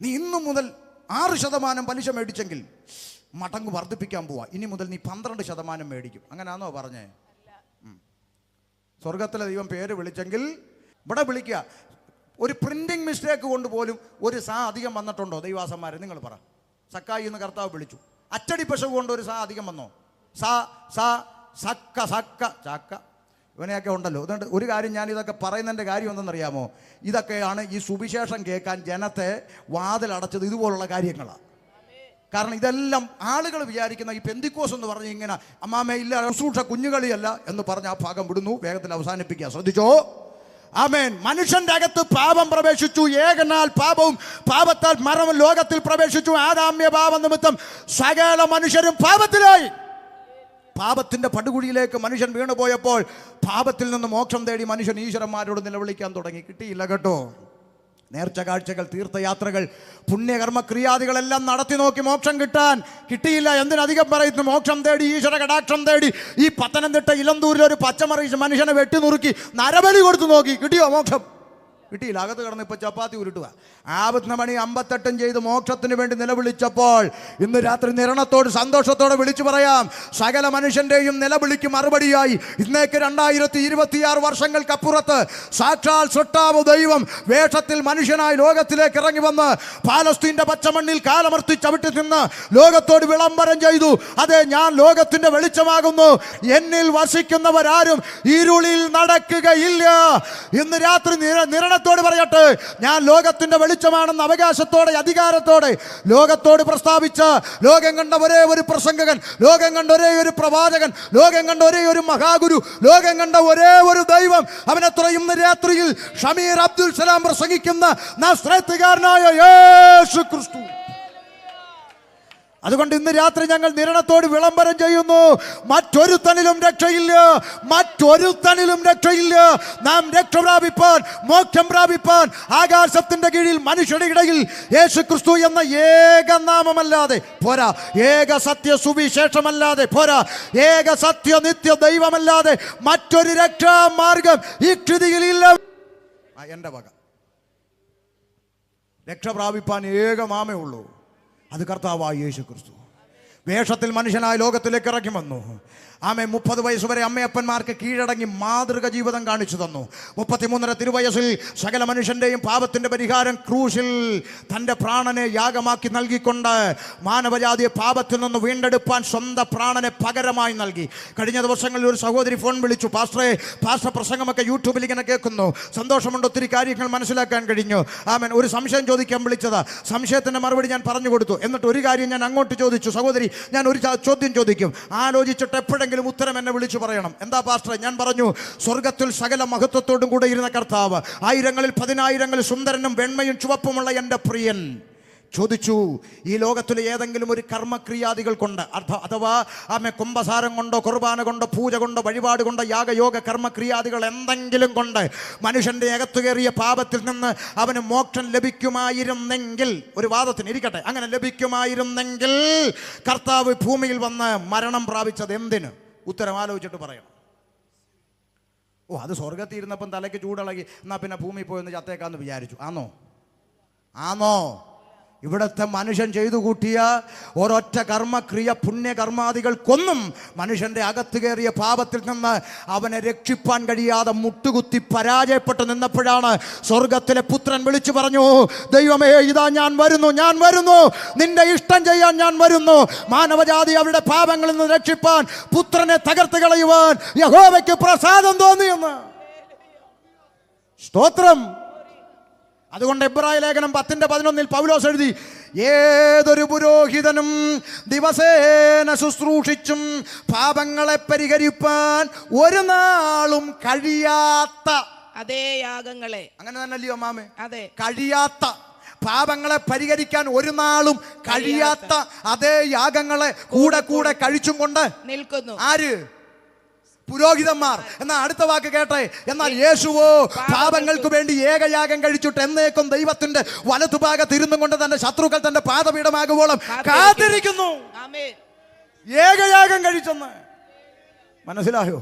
നീ ഇന്നു മുതൽ 6% പലിശ മേടിച്ചെങ്കിൽ മടങ്ങ് വർദ്ധിപ്പിക്കാൻ പോവാ. ഇനി മുതൽ നീ 12% മേടിക്കും. അങ്ങനെയാണോ പറഞ്ഞേ? സ്വർഗത്തിലെ ദൈവം പേര് വിളിച്ചെങ്കിൽ ഇവിടെ വിളിക്കുക. ഒരു പ്രിന്റിംഗ് മിസ്റ്റേക്ക് കൊണ്ട് പോലും ഒരു അധികം വന്നിട്ടുണ്ടോ ദൈവാസന്മാരെ? നിങ്ങൾ പറ. സക്കായി എന്ന് കർത്താവ് വിളിച്ചു. അച്ചടി പശവ് കൊണ്ട് ഒരു സാ അധികം വന്നോ? സാ സാ സക്ക സക്ക ചാക്ക ഇവനെയൊക്കെ ഉണ്ടല്ലോ. അതുകൊണ്ട് ഒരു കാര്യം ഞാൻ ഇതൊക്കെ പറയുന്നതിൻ്റെ കാര്യം എന്തെന്നറിയാമോ? ഇതൊക്കെയാണ് ഈ സുവിശേഷം കേൾക്കാൻ ജനത്തെ വാതിലടച്ചത്, ഇതുപോലുള്ള കാര്യങ്ങളാണ്. കാരണം ഇതെല്ലാം ആളുകൾ വിചാരിക്കുന്ന ഈ പെന്തിക്കോസ് എന്ന് പറഞ്ഞ് ഇങ്ങനെ അമ്മാമേ ഇല്ല ശുശ്രൂഷ കുഞ്ഞുകളിയല്ല എന്ന് പറഞ്ഞ് ആ ഭാഗം വിടുന്നു. വേഗത്തിൽ അവസാനിപ്പിക്കുക, ശ്രദ്ധിച്ചോ. ആമേൻ. മനുഷ്യന്റെ അകത്ത് പാപം പ്രവേശിച്ചു, ഏകനാൽ പാപവും പാപത്താൽ മരണവും ലോകത്തിൽ പ്രവേശിച്ചു. ആദാമ്യ പാപം നിമിത്തം സകല മനുഷ്യരും പാപത്തിലായി. പാപത്തിന്റെ പടുകുഴിയിലേക്ക് മനുഷ്യൻ വീണുപോയപ്പോൾ പാപത്തിൽ നിന്ന് മോക്ഷം തേടി മനുഷ്യൻ ഈശ്വരന്മാരോട് നിലവിളിക്കാൻ തുടങ്ങി. കിട്ടിയില്ല കേട്ടോ. നേർച്ച കാഴ്ചകൾ, തീർത്ഥയാത്രകൾ, പുണ്യകർമ്മ ക്രിയാദികളെല്ലാം നടത്തി നോക്കി മോക്ഷം കിട്ടിയില്ല. എന്തിനധികം പറയുന്നു? മോക്ഷം തേടി, ഈശ്വര കടാക്ഷം തേടി ഈ പത്തനംതിട്ട ഇലന്തൂരിൽ ഒരു പച്ചമറി മനുഷ്യനെ വെട്ടി നുറുക്കി നരബലി കൊടുത്തു നോക്കി. കിട്ടിയോ മോക്ഷം? കിട്ടിയില്ല. അകത്ത് കിടന്ന് ഇപ്പോൾ ചപ്പാത്തി ഉരുട്ടുക. ആപത്ത് മണി 58 ചെയ്ത് മോക്ഷത്തിന് വേണ്ടി നിലവിളിച്ചപ്പോൾ ഇന്ന് രാത്രി നിരണത്തോട് സന്തോഷത്തോടെ വിളിച്ചു പറയാം, സകല മനുഷ്യന്റെയും നിലവിളിക്ക് മറുപടിയായി ഇന്നേക്ക് 2026 വർഷങ്ങൾക്കപ്പുറത്ത് സാക്ഷാൽ സൃഷ്ടാവ് ദൈവം വേഷത്തിൽ മനുഷ്യനായി ലോകത്തിലേക്ക് ഇറങ്ങി വന്ന് പാലസ്തീന്റെ പച്ചമണ്ണിൽ കാലമർത്തി ചവിട്ടി നിന്ന് ലോകത്തോട് വിളംബരം ചെയ്തു, അതെ ഞാൻ ലോകത്തിന്റെ വെളിച്ചമാകുന്നു, എന്നിൽ വസിക്കുന്നവരാരും ഇരുളിൽ നടക്കുകയില്ല. ഇന്ന് രാത്രി നിരണത്തോട് പറയട്ടെ, ഞാൻ ലോകത്തിന്റെ വെളിച്ചമാണെന്ന് അവകാശത്തോടെ അധികാരത്തോടെ ലോകത്തോട് പ്രസ്താവിച്ച, ലോകം കണ്ട ഒരേ ഒരു പ്രസംഗകൻ, ലോകം കണ്ട ഒരേ ഒരു പ്രവാചകൻ, ലോകം കണ്ട ഒരേ ഒരു മഹാഗുരു, ലോകം കണ്ട ഒരേ ഒരു ദൈവം, അവനത്ര ഇന്ന് രാത്രിയിൽ ഷമീർ അബ്ദുൽ സലാം പ്രസംഗിക്കുന്ന നസ്രത്തുകാരനായ യേശു ക്രിസ്തു. അതുകൊണ്ട് ഇന്ന് രാത്രി ഞങ്ങൾ നിരണത്തോട് വിളംബരം ചെയ്യുന്നു, മറ്റൊരുത്തനിലും രക്ഷയില്ല, മറ്റൊരുത്തനിലും രക്ഷയില്ല. നാം രക്ഷ പ്രാപിപ്പാൻ, മോക്ഷം പ്രാപിപ്പാൻ ആകാശത്തിന്റെ കീഴിൽ മനുഷ്യരുടെ ഇടയിൽ യേശു ക്രിസ്തു എന്ന ഏക നാമമല്ലാതെ പോരാ, ഏക സത്യ സുവിശേഷമല്ലാതെ പോരാ, ഏക സത്യ നിത്യ ദൈവമല്ലാതെ മറ്റൊരു രക്ഷാമാർഗം ഈ കൃതിയിലില്ല. എൻ്റെ വക രക്ഷ പ്രാപിപ്പാൻ ഏക നാമേ ഉള്ളൂ, അത് കർത്താവായ യേശു ക്രിസ്തു. വേഷത്തിൽ മനുഷ്യനായ ലോകത്തിലേക്ക് ഇറങ്ങി വന്നു. ആമേ 30 വയസ്സ് വരെ അമ്മയപ്പന്മാർക്ക് കീഴടങ്ങി മാതൃക ജീവിതം കാണിച്ചു തന്നു. 33 തിരുവയസ്സിൽ സകല മനുഷ്യന്റെയും പാപത്തിന്റെ പരിഹാരം ക്രൂശിൽ തൻ്റെ പ്രാണനെ യാഗമാക്കി നൽകിക്കൊണ്ട് മാനവജാതിയെ പാപത്തിൽ നിന്ന് വീണ്ടെടുപ്പാൻ സ്വന്തം പ്രാണനെ പകരമായി നൽകി. കഴിഞ്ഞ ദിവസങ്ങളിൽ ഒരു സഹോദരി ഫോൺ വിളിച്ചു, പാസ്റ്റർ പ്രസംഗമൊക്കെ യൂട്യൂബിൽ ഇങ്ങനെ കേൾക്കുന്നു, സന്തോഷമുണ്ട്, ഒത്തിരി കാര്യങ്ങൾ മനസ്സിലാക്കാൻ കഴിഞ്ഞു. ആമേൻ. ഒരു സംശയം ചോദിക്കാൻ വിളിച്ചതാ. സംശയത്തിന്റെ മറുപടി ഞാൻ പറഞ്ഞു കൊടുത്തു. എന്നിട്ട് ഒരു കാര്യം ഞാൻ അങ്ങോട്ട് ചോദിച്ചു, സഹോദരി ഞാൻ ഒരു ചോദ്യം ചോദിക്കും, ആലോചിച്ചിട്ട് എപ്പോഴെങ്കിലും ഉത്തരം എന്നെ വിളിച്ചു പറയണം. എന്താ പാസ്റ്ററെ? ഞാൻ പറഞ്ഞു, സ്വർഗത്തിൽ സകല മഹത്വത്തോടും കൂടെ ഇരുന്ന കർത്താവ്, ആയിരങ്ങളിൽ 10,000 സുന്ദരനും വെണ്മയും ചുവപ്പുമുള്ള എൻ്റെ പ്രിയൻ ചോദിച്ചു, ഈ ലോകത്തിലെ ഏതെങ്കിലും ഒരു കർമ്മക്രിയാദികൾ കൊണ്ട് അഥവാ ആമേ കുംഭസാരം കൊണ്ടോ കുർബാന കൊണ്ടോ പൂജ കൊണ്ടോ വഴിപാട് കൊണ്ടോ യാഗയോഗ കർമ്മക്രിയാദികൾ എന്തെങ്കിലും കൊണ്ട് മനുഷ്യൻ്റെ അകത്തു കയറിയ പാപത്തിൽ നിന്ന് അവന് മോക്ഷം ലഭിക്കുമായിരുന്നെങ്കിൽ, ഒരു വാദത്തിന് ഇരിക്കട്ടെ, അങ്ങനെ ലഭിക്കുമായിരുന്നെങ്കിൽ കർത്താവ് ഭൂമിയിൽ വന്ന് മരണം പ്രാപിച്ചത് എന്തിന്? ഉത്തരം ആലോചിച്ചിട്ട് പറയണം. അത് സ്വർഗത്തിൽ ഇരുന്നപ്പം തലയ്ക്ക് ചൂടിളകി, എന്നാൽ പിന്നെ ഭൂമി പോയെന്ന് ചത്തേക്കാന്ന് വിചാരിച്ചു. ആണോ? ഇവിടുത്തെ മനുഷ്യൻ ചെയ്തു കൂട്ടിയ ഒരൊറ്റ കർമ്മക്രിയ പുണ്യകർമാദികൾക്കൊന്നും മനുഷ്യന്റെ അകത്ത് കയറിയ പാപത്തിൽ നിന്ന് അവനെ രക്ഷിപ്പാൻ കഴിയാതെ മുട്ടുകുത്തി പരാജയപ്പെട്ട് നിന്നപ്പോഴാണ് സ്വർഗത്തിലെ പുത്രൻ വിളിച്ചു പറഞ്ഞു, ദൈവമേ ഇതാ ഞാൻ വരുന്നു, നിന്റെ ഇഷ്ടം ചെയ്യാൻ ഞാൻ വരുന്നു. മാനവജാതി അവരുടെ പാപങ്ങളിൽ നിന്ന് രക്ഷിപ്പാൻ, പുത്രനെ തകർത്ത് കളയുവാൻ യഹോവയ്ക്ക് പ്രസാദം തോന്നിയെന്ന്. സ്തോത്രം. അതുകൊണ്ട് എബ്രായ ലേഖനം 10:11 പൗലോസ് എഴുതി, ഏതൊരു പുരോഹിതനും ദിവസേന ശുശ്രൂഷിച്ചും പാപങ്ങളെ പരിഹരിപ്പാൻ ഒരു നാളും കഴിയാത്ത അതേ യാഗങ്ങളെ, അങ്ങനെ തന്നെയല്ലയോ മാമേ? അതെ, കഴിയാത്ത പാപങ്ങളെ പരിഹരിക്കാൻ ഒരു നാളും കഴിയാത്ത അതേ യാഗങ്ങളെ കൂടെ കഴിച്ചും കൊണ്ട് നിൽക്കുന്നു. ആര്? പുരോഹിതന്മാർ. എന്നാൽ അടുത്ത വാക്ക് കേട്ടെ, എന്നാൽ യേശുവോ പാപങ്ങൾക്ക് വേണ്ടി ഏകയാഗം കഴിച്ചിട്ട് എന്നേക്കും ദൈവത്തിന്റെ വലതുഭാഗത്ത് ഇരുന്നും കൊണ്ട് തന്റെ ശത്രുക്കൾ തന്റെ പാദപീഠമാകുവോളം കാത്തിരിക്കുന്നു. ഏകയാഗം കഴിച്ചെന്ന് മനസ്സിലായോ?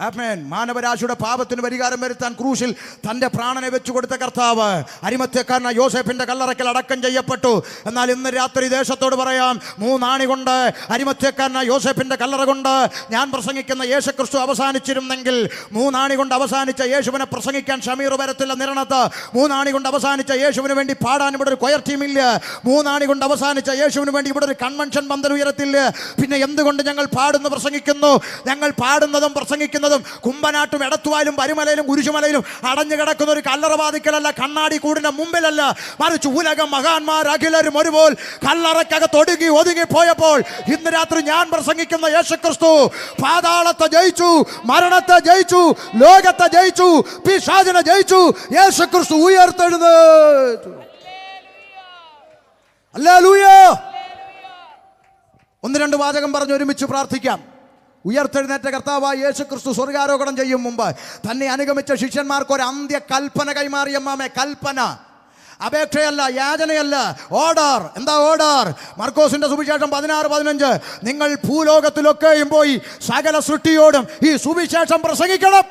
ആമേൻ. മാനവരാശിയുടെ പാപത്തിന് പരിഹാരം വരുത്താൻ ക്രൂശിൽ തൻ്റെ പ്രാണനെ വെച്ചു കൊടുത്ത കർത്താവ് അരിമത്യക്കാരനായ യോസേഫിന്റെ കല്ലറയ്ക്കൽ അടക്കം ചെയ്യപ്പെട്ടു. എന്നാൽ ഇന്ന് രാത്രി ദേശത്തോട് പറയാം, 3 ആണി കൊണ്ട് അരിമത്യക്കാരനായ യോസേഫിന്റെ കല്ലറ കൊണ്ട് ഞാൻ പ്രസംഗിക്കുന്ന യേശുക്രിസ്തു അവസാനിച്ചിരുന്നെങ്കിൽ, 3 ആണി കൊണ്ട് അവസാനിച്ച യേശുവിനെ പ്രസംഗിക്കാൻ ഷമീർ വരത്തില്ല നിരണത്ത്. 3 ആണി കൊണ്ട് അവസാനിച്ച യേശുവിന് വേണ്ടി പാടാൻ ഇവിടെ ഒരു കൊയർ ടീമില്ല. 3 ആണി കൊണ്ട് അവസാനിച്ച യേശുവിന് വേണ്ടി ഇവിടെ ഒരു കൺവെൻഷൻ പന്തൽ ഉയരത്തില്ല. പിന്നെ എന്തുകൊണ്ട് ഞങ്ങൾ പാടുന്നു പ്രസംഗിക്കുന്നു? ഞങ്ങൾ പാടുന്നതും പ്രസംഗിക്കുന്നതും കുമ്പനാട്ടും എടത്തുവാലും പരിമലയിലും കുരിശുമലയിലും അടഞ്ഞു കിടക്കുന്ന ഒരു കല്ലറവാദിക്കലല്ല, കണ്ണാടി കൂടിന്റെ മുമ്പിലല്ല, മറിച്ച് ഉലകം മഹാന്മാർ അഖിലരും ഒരുപോൽ കല്ലറക്കകത്ത് ഒതുങ്ങി പോയപ്പോൾ ഇന്ന് രാത്രി ഞാൻ പ്രസംഗിക്കുന്ന യേശുക്രിസ്തു പാതാളത്തെ ജയിച്ചു, മരണത്തെ ജയിച്ചു, ലോകത്തെ ജയിച്ചു, പിശാചിനെ ജയിച്ചു. യേശുക്രിസ്തു ഉയർത്തെഴുന്നേറ്റു. ഹല്ലേലൂയ. 1-2 വാചകം പറഞ്ഞ് ഒരുമിച്ച് പ്രാർത്ഥിക്കാം. ഉയർത്തെഴുന്നേറ്റ കർത്താവായ യേശുക്രിസ്തു സ്വർഗാരോഹണം ചെയ്യും മുമ്പ് തന്നെ അനുഗമിച്ച ശിഷ്യന്മാർക്ക് ഒരു അന്ത്യ കൽപ്പന കൈമാറിയ മാമേ. കൽപ്പന, അപേക്ഷയല്ല, യാചനയല്ല, ഓർഡർ. എന്താ ഓർഡർ? മർക്കോസിന്റെ സുവിശേഷം 16:15, നിങ്ങൾ ഭൂലോകത്തിലൊക്കെയും പോയി സകല സൃഷ്ടിയോടും ഈ സുവിശേഷം പ്രസംഗിക്കണം.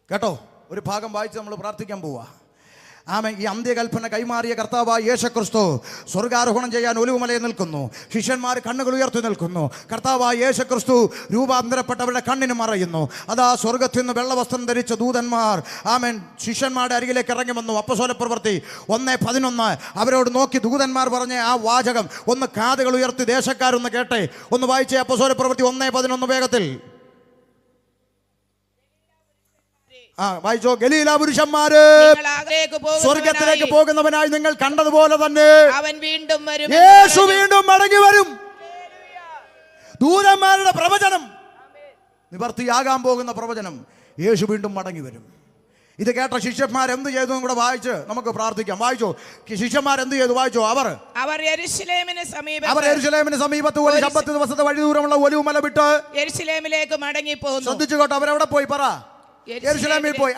കേട്ടോ, ഒരു ഭാഗം വായിച്ച് നമ്മൾ പ്രാർത്ഥിക്കാൻ പോവാ. ആമേൻ. ഈ അന്ത്യകൽപ്പന കൈമാറിയ കർത്താവായ യേശുക്രിസ്തു സ്വർഗാരോഹണം ചെയ്യാൻ ഒലിവുമലയിൽ നിൽക്കുന്നു. ശിഷ്യന്മാർ കണ്ണുകൾ ഉയർത്തി നിൽക്കുന്നു. കർത്താവായ യേശുക്രിസ്തു രൂപാന്തരപ്പെട്ടവരുടെ കണ്ണിന് മറയുന്നു. അതാ സ്വർഗത്തിൽ നിന്ന് വെള്ളവസ്ത്രം ധരിച്ച ദൂതന്മാർ ആമേൻ ശിഷ്യന്മാരുടെ അരികിലേക്ക് ഇറങ്ങി വന്നു. അപ്പോസ്തലപ്രവൃത്തി 1:11 അവരോട് നോക്കി ദൂതന്മാർ പറഞ്ഞ ആ വാചകം ഒന്ന് കാതുകൾ ഉയർത്തി ദേശക്കാരൊന്ന് കേട്ടെ. ഒന്ന് വായിച്ചേ. അപ്പോസ്തലപ്രവൃത്തി 1:11 വേഗത്തിൽ. വായിച്ചോ. ഗലീല പുരുഷന്മാര്, സ്വർഗത്തിലേക്ക് പോകുന്നവനായി നിങ്ങൾ കണ്ടതുപോലെ തന്നെ അവൻ വീണ്ടും വരും, യേശു വീണ്ടും മടങ്ങി വരും. ദൂതന്മാരുടെ പ്രവചനം നിവർത്തിയാകാൻ പോകുന്ന പ്രവചനം. യേശു വീണ്ടും മടങ്ങി വരും. ഇത് കേട്ട ശിഷ്യന്മാർ എന്ത് ചെയ്തു കൂടെ വായിച്ച് നമുക്ക് പ്രാർത്ഥിക്കാം. വായിച്ചോ. ശിഷ്യന്മാർ എന്ത് ചെയ്തു? വായിച്ചോ. അവർ യെരൂശലേമിന് സമീപത്ത് ഒരു ശബ്ബത്ത് ദിവസത്തെ വഴി ദൂരമുള്ള ഒലിവുമല വിട്ട് യെരൂശലേമിലേക്ക് മടങ്ങി പോകുന്നു. ശ്രദ്ധിച്ചു കേട്ടോ. അവരവിടെ പോയി പറ. യെരൂശലേമിൽ പോയി.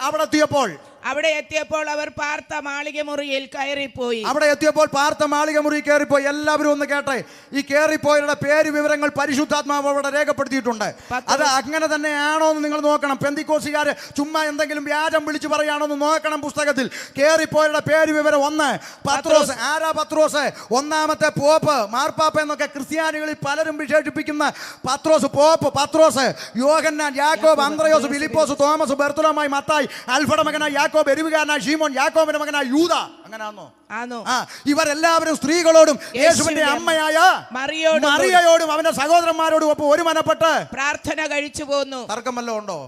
അവിടെ എത്തിയപ്പോൾ അവർ പാർത്ത മാളിക മുറിയിൽ കയറിപ്പോയി. എല്ലാവരും ഒന്ന് കേട്ടെ. ഈ കയറിപ്പോയവരുടെ പേര് വിവരങ്ങൾ പരിശുദ്ധാത്മാവ് അവിടെ രേഖപ്പെടുത്തിയിട്ടുണ്ട്. അത് അങ്ങനെ തന്നെയാണോ എന്ന് നിങ്ങൾ നോക്കണം. പെന്തിക്കോസുകാര് ചുമ്മാ എന്തെങ്കിലും വ്യാജം വിളിച്ചു പറയാണോ എന്ന് നോക്കണം. പുസ്തകത്തിൽ കയറിപ്പോയവരുടെ പേര് വിവരം 1 പത്രോസ്. ആരാ പത്രോസ്? 1ാമത്തെ പോപ്പ്, മാർപ്പാപ്പ എന്നൊക്കെ ക്രിസ്ത്യാനികളിൽ പലരും വിശേഷിപ്പിക്കുന്ന പത്രോസ്. പോപ്പ് പത്രോസ്, യോഹന്നാൻ, യാക്കോബ്, അന്ത്രയോസ്, ഫിലിപ്പോസ്, തോമസ്, ബർത്തലോമായി, മത്തായി, അൽഫയുടെ മകനായ യാക്കോബ്, എരുവുകാരനായ ശീമോൻ, യാക്കോബിന്റെ മകനായ യൂദ. അങ്ങനെയാണോ? ഇവരെല്ലാവരും സ്ത്രീകളോടും യേശുവിന്റെ അമ്മയായ മറിയയോടും അവന്റെ സഹോദരന്മാരോടും ഒപ്പം ഒരു മനപ്പെട്ട് പ്രാർത്ഥന കഴിച്ചു പോന്നു. തർക്കം വല്ലതും ഉണ്ടോ?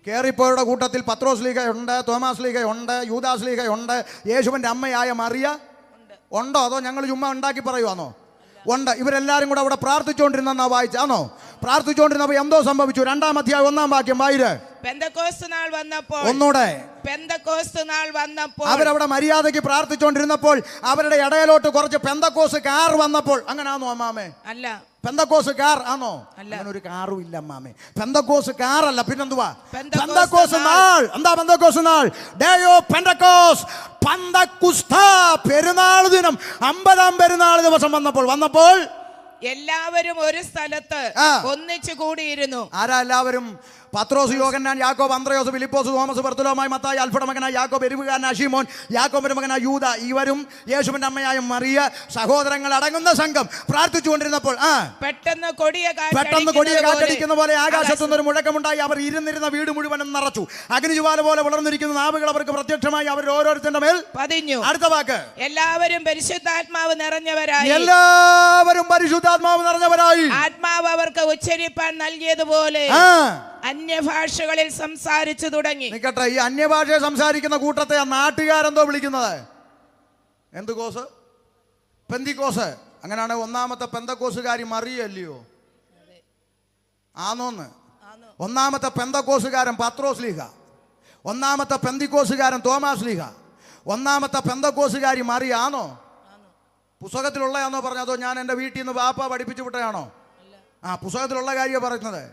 കേറിപ്പോയുടെ കൂട്ടത്തിൽ പത്രോസ് ലീഗയുണ്ട്, തോമാസ് ലീഗയുണ്ട്, യൂദാസ് ലീഗയുണ്ട്. യേശുവിന്റെ അമ്മയായ മറിയ ഉണ്ടോ? അതോ ഞങ്ങൾ ചുമ്മാ ഉണ്ടാക്കി പറയുവാന്നോ? ഉണ്ട്. ഇവരെല്ലാരും കൂടെ അവിടെ പ്രാർത്ഥിച്ചുകൊണ്ടിരുന്ന വായിച്ചാണോ? പ്രാർത്ഥിച്ചുകൊണ്ടിരുന്നപ്പോ എന്തോ സംഭവിച്ചു. 2-ാം അധ്യായം 1-ാം വാക്യം വായിര്. പെന്തക്കോസ്ത് നാൾ വന്നപ്പോൾ, ഒന്നൂടെ. പെന്തക്കോസ്ത് നാൾ വന്നപ്പോൾ അവരവിടെ മര്യാദയ്ക്ക് പ്രാർത്ഥിച്ചുകൊണ്ടിരുന്നപ്പോൾ അവരുടെ ഇടയിലോട്ട് കുറച്ച് പെന്തക്കോസ് കാർ വന്നപ്പോൾ. അങ്ങനാണോ അമ്മാമേ? അല്ല. പെന്തക്കോസ് കാർ ആണോ? അങ്ങനെ ഒരു കാറും ഇല്ല അമ്മാമേ. പെന്തക്കോസ് കാറല്ല, പിന്നെന്തുവാ? പെന്തക്കോസ് നാൾ. എന്താ പെന്തക്കോസ് നാൾ? ഡേ ഓഫ് പെന്തക്കോസ്, പന്തക്കുസ്ത, പെരുന്നാൾ ദിനം, 50-ാം പെരുന്നാൾ ദിവസം വന്നപ്പോൾ എല്ലാവരും ഒരു സ്ഥലത്ത് ഒന്നിച്ചു കൂടിയിരുന്നു. ആരാ എല്ലാവരും? പത്രോസ്, യോഹന്നാൻ, യാക്കോബ്, അന്ത്രയോസ്, ഫിലിപ്പോസ്, തോമസ്, ബർത്തലോമായി, മത്തായി, അൽഫയുടെ മകനായ യാക്കോബ്, എരുവുകാരനായ ശീമോൻ, യാക്കോബിന്റെ മകനായ യൂദ, ഇവരും യേശുവിന്റെ അമ്മയായ മറിയ, സഹോദരങ്ങൾ അടങ്ങുന്ന സംഘം പ്രാർത്ഥിച്ചുകൊണ്ടിരുന്നപ്പോൾ പെട്ടെന്ന് കൊടിയ കാറ്റടിക്കുന്ന പോലെ ആകാശത്തുനിന്ന് ഒരു മുഴക്കമുണ്ടായി. അവർ ഇരുന്നിരുന്ന വീട് മുഴുവനും നിറച്ചു. അഗ്നിജ്വാല പോലെ വളർന്നിരിക്കുന്ന നാവുകൾ അവർക്ക് പ്രത്യക്ഷമായി. അവർ ഓരോരുത്തരുടെ മേൽ പതിഞ്ഞു. അടുത്ത വാക്ക്. എല്ലാവരും പരിശുദ്ധാത്മാവ് നിറഞ്ഞവരായി. ആത്മാവ് അവർക്ക് ഉച്ചരിപ്പാൻ നൽകിയതുപോലെ അന്യഭാഷകളിൽ സംസാരിച്ചു തുടങ്ങി. നിക്കട്ടെ. ഈ അന്യഭാഷയെ സംസാരിക്കുന്ന കൂട്ടത്തെ ആ നാട്ടുകാരെന്തോ വിളിക്കുന്നത്? എന്ത് കോസ്? പെന്തിക്കോസ്. അങ്ങനെയാണ് 1ാമത്തെ പെന്തക്കോസുകാരി മറിയല്ലയോ? ആന്നോന്ന്. 1ാമത്തെ പെന്തക്കോസുകാരൻ പത്രോസ് ലീഗ, 1ാമത്തെ പെന്തിക്കോസുകാരൻ തോമാസ് ലീഗ, 1ാമത്തെ പെന്തക്കോസുകാരി മറിയ. ആണോ? പുസ്തകത്തിലുള്ളതാണോ പറഞ്ഞതോ ഞാൻ എൻ്റെ വീട്ടിൽ നിന്ന് വാപ്പ പഠിപ്പിച്ചു വിട്ടതാണോ? പുസ്തകത്തിലുള്ള കാര്യമാണ് പറയുന്നത്.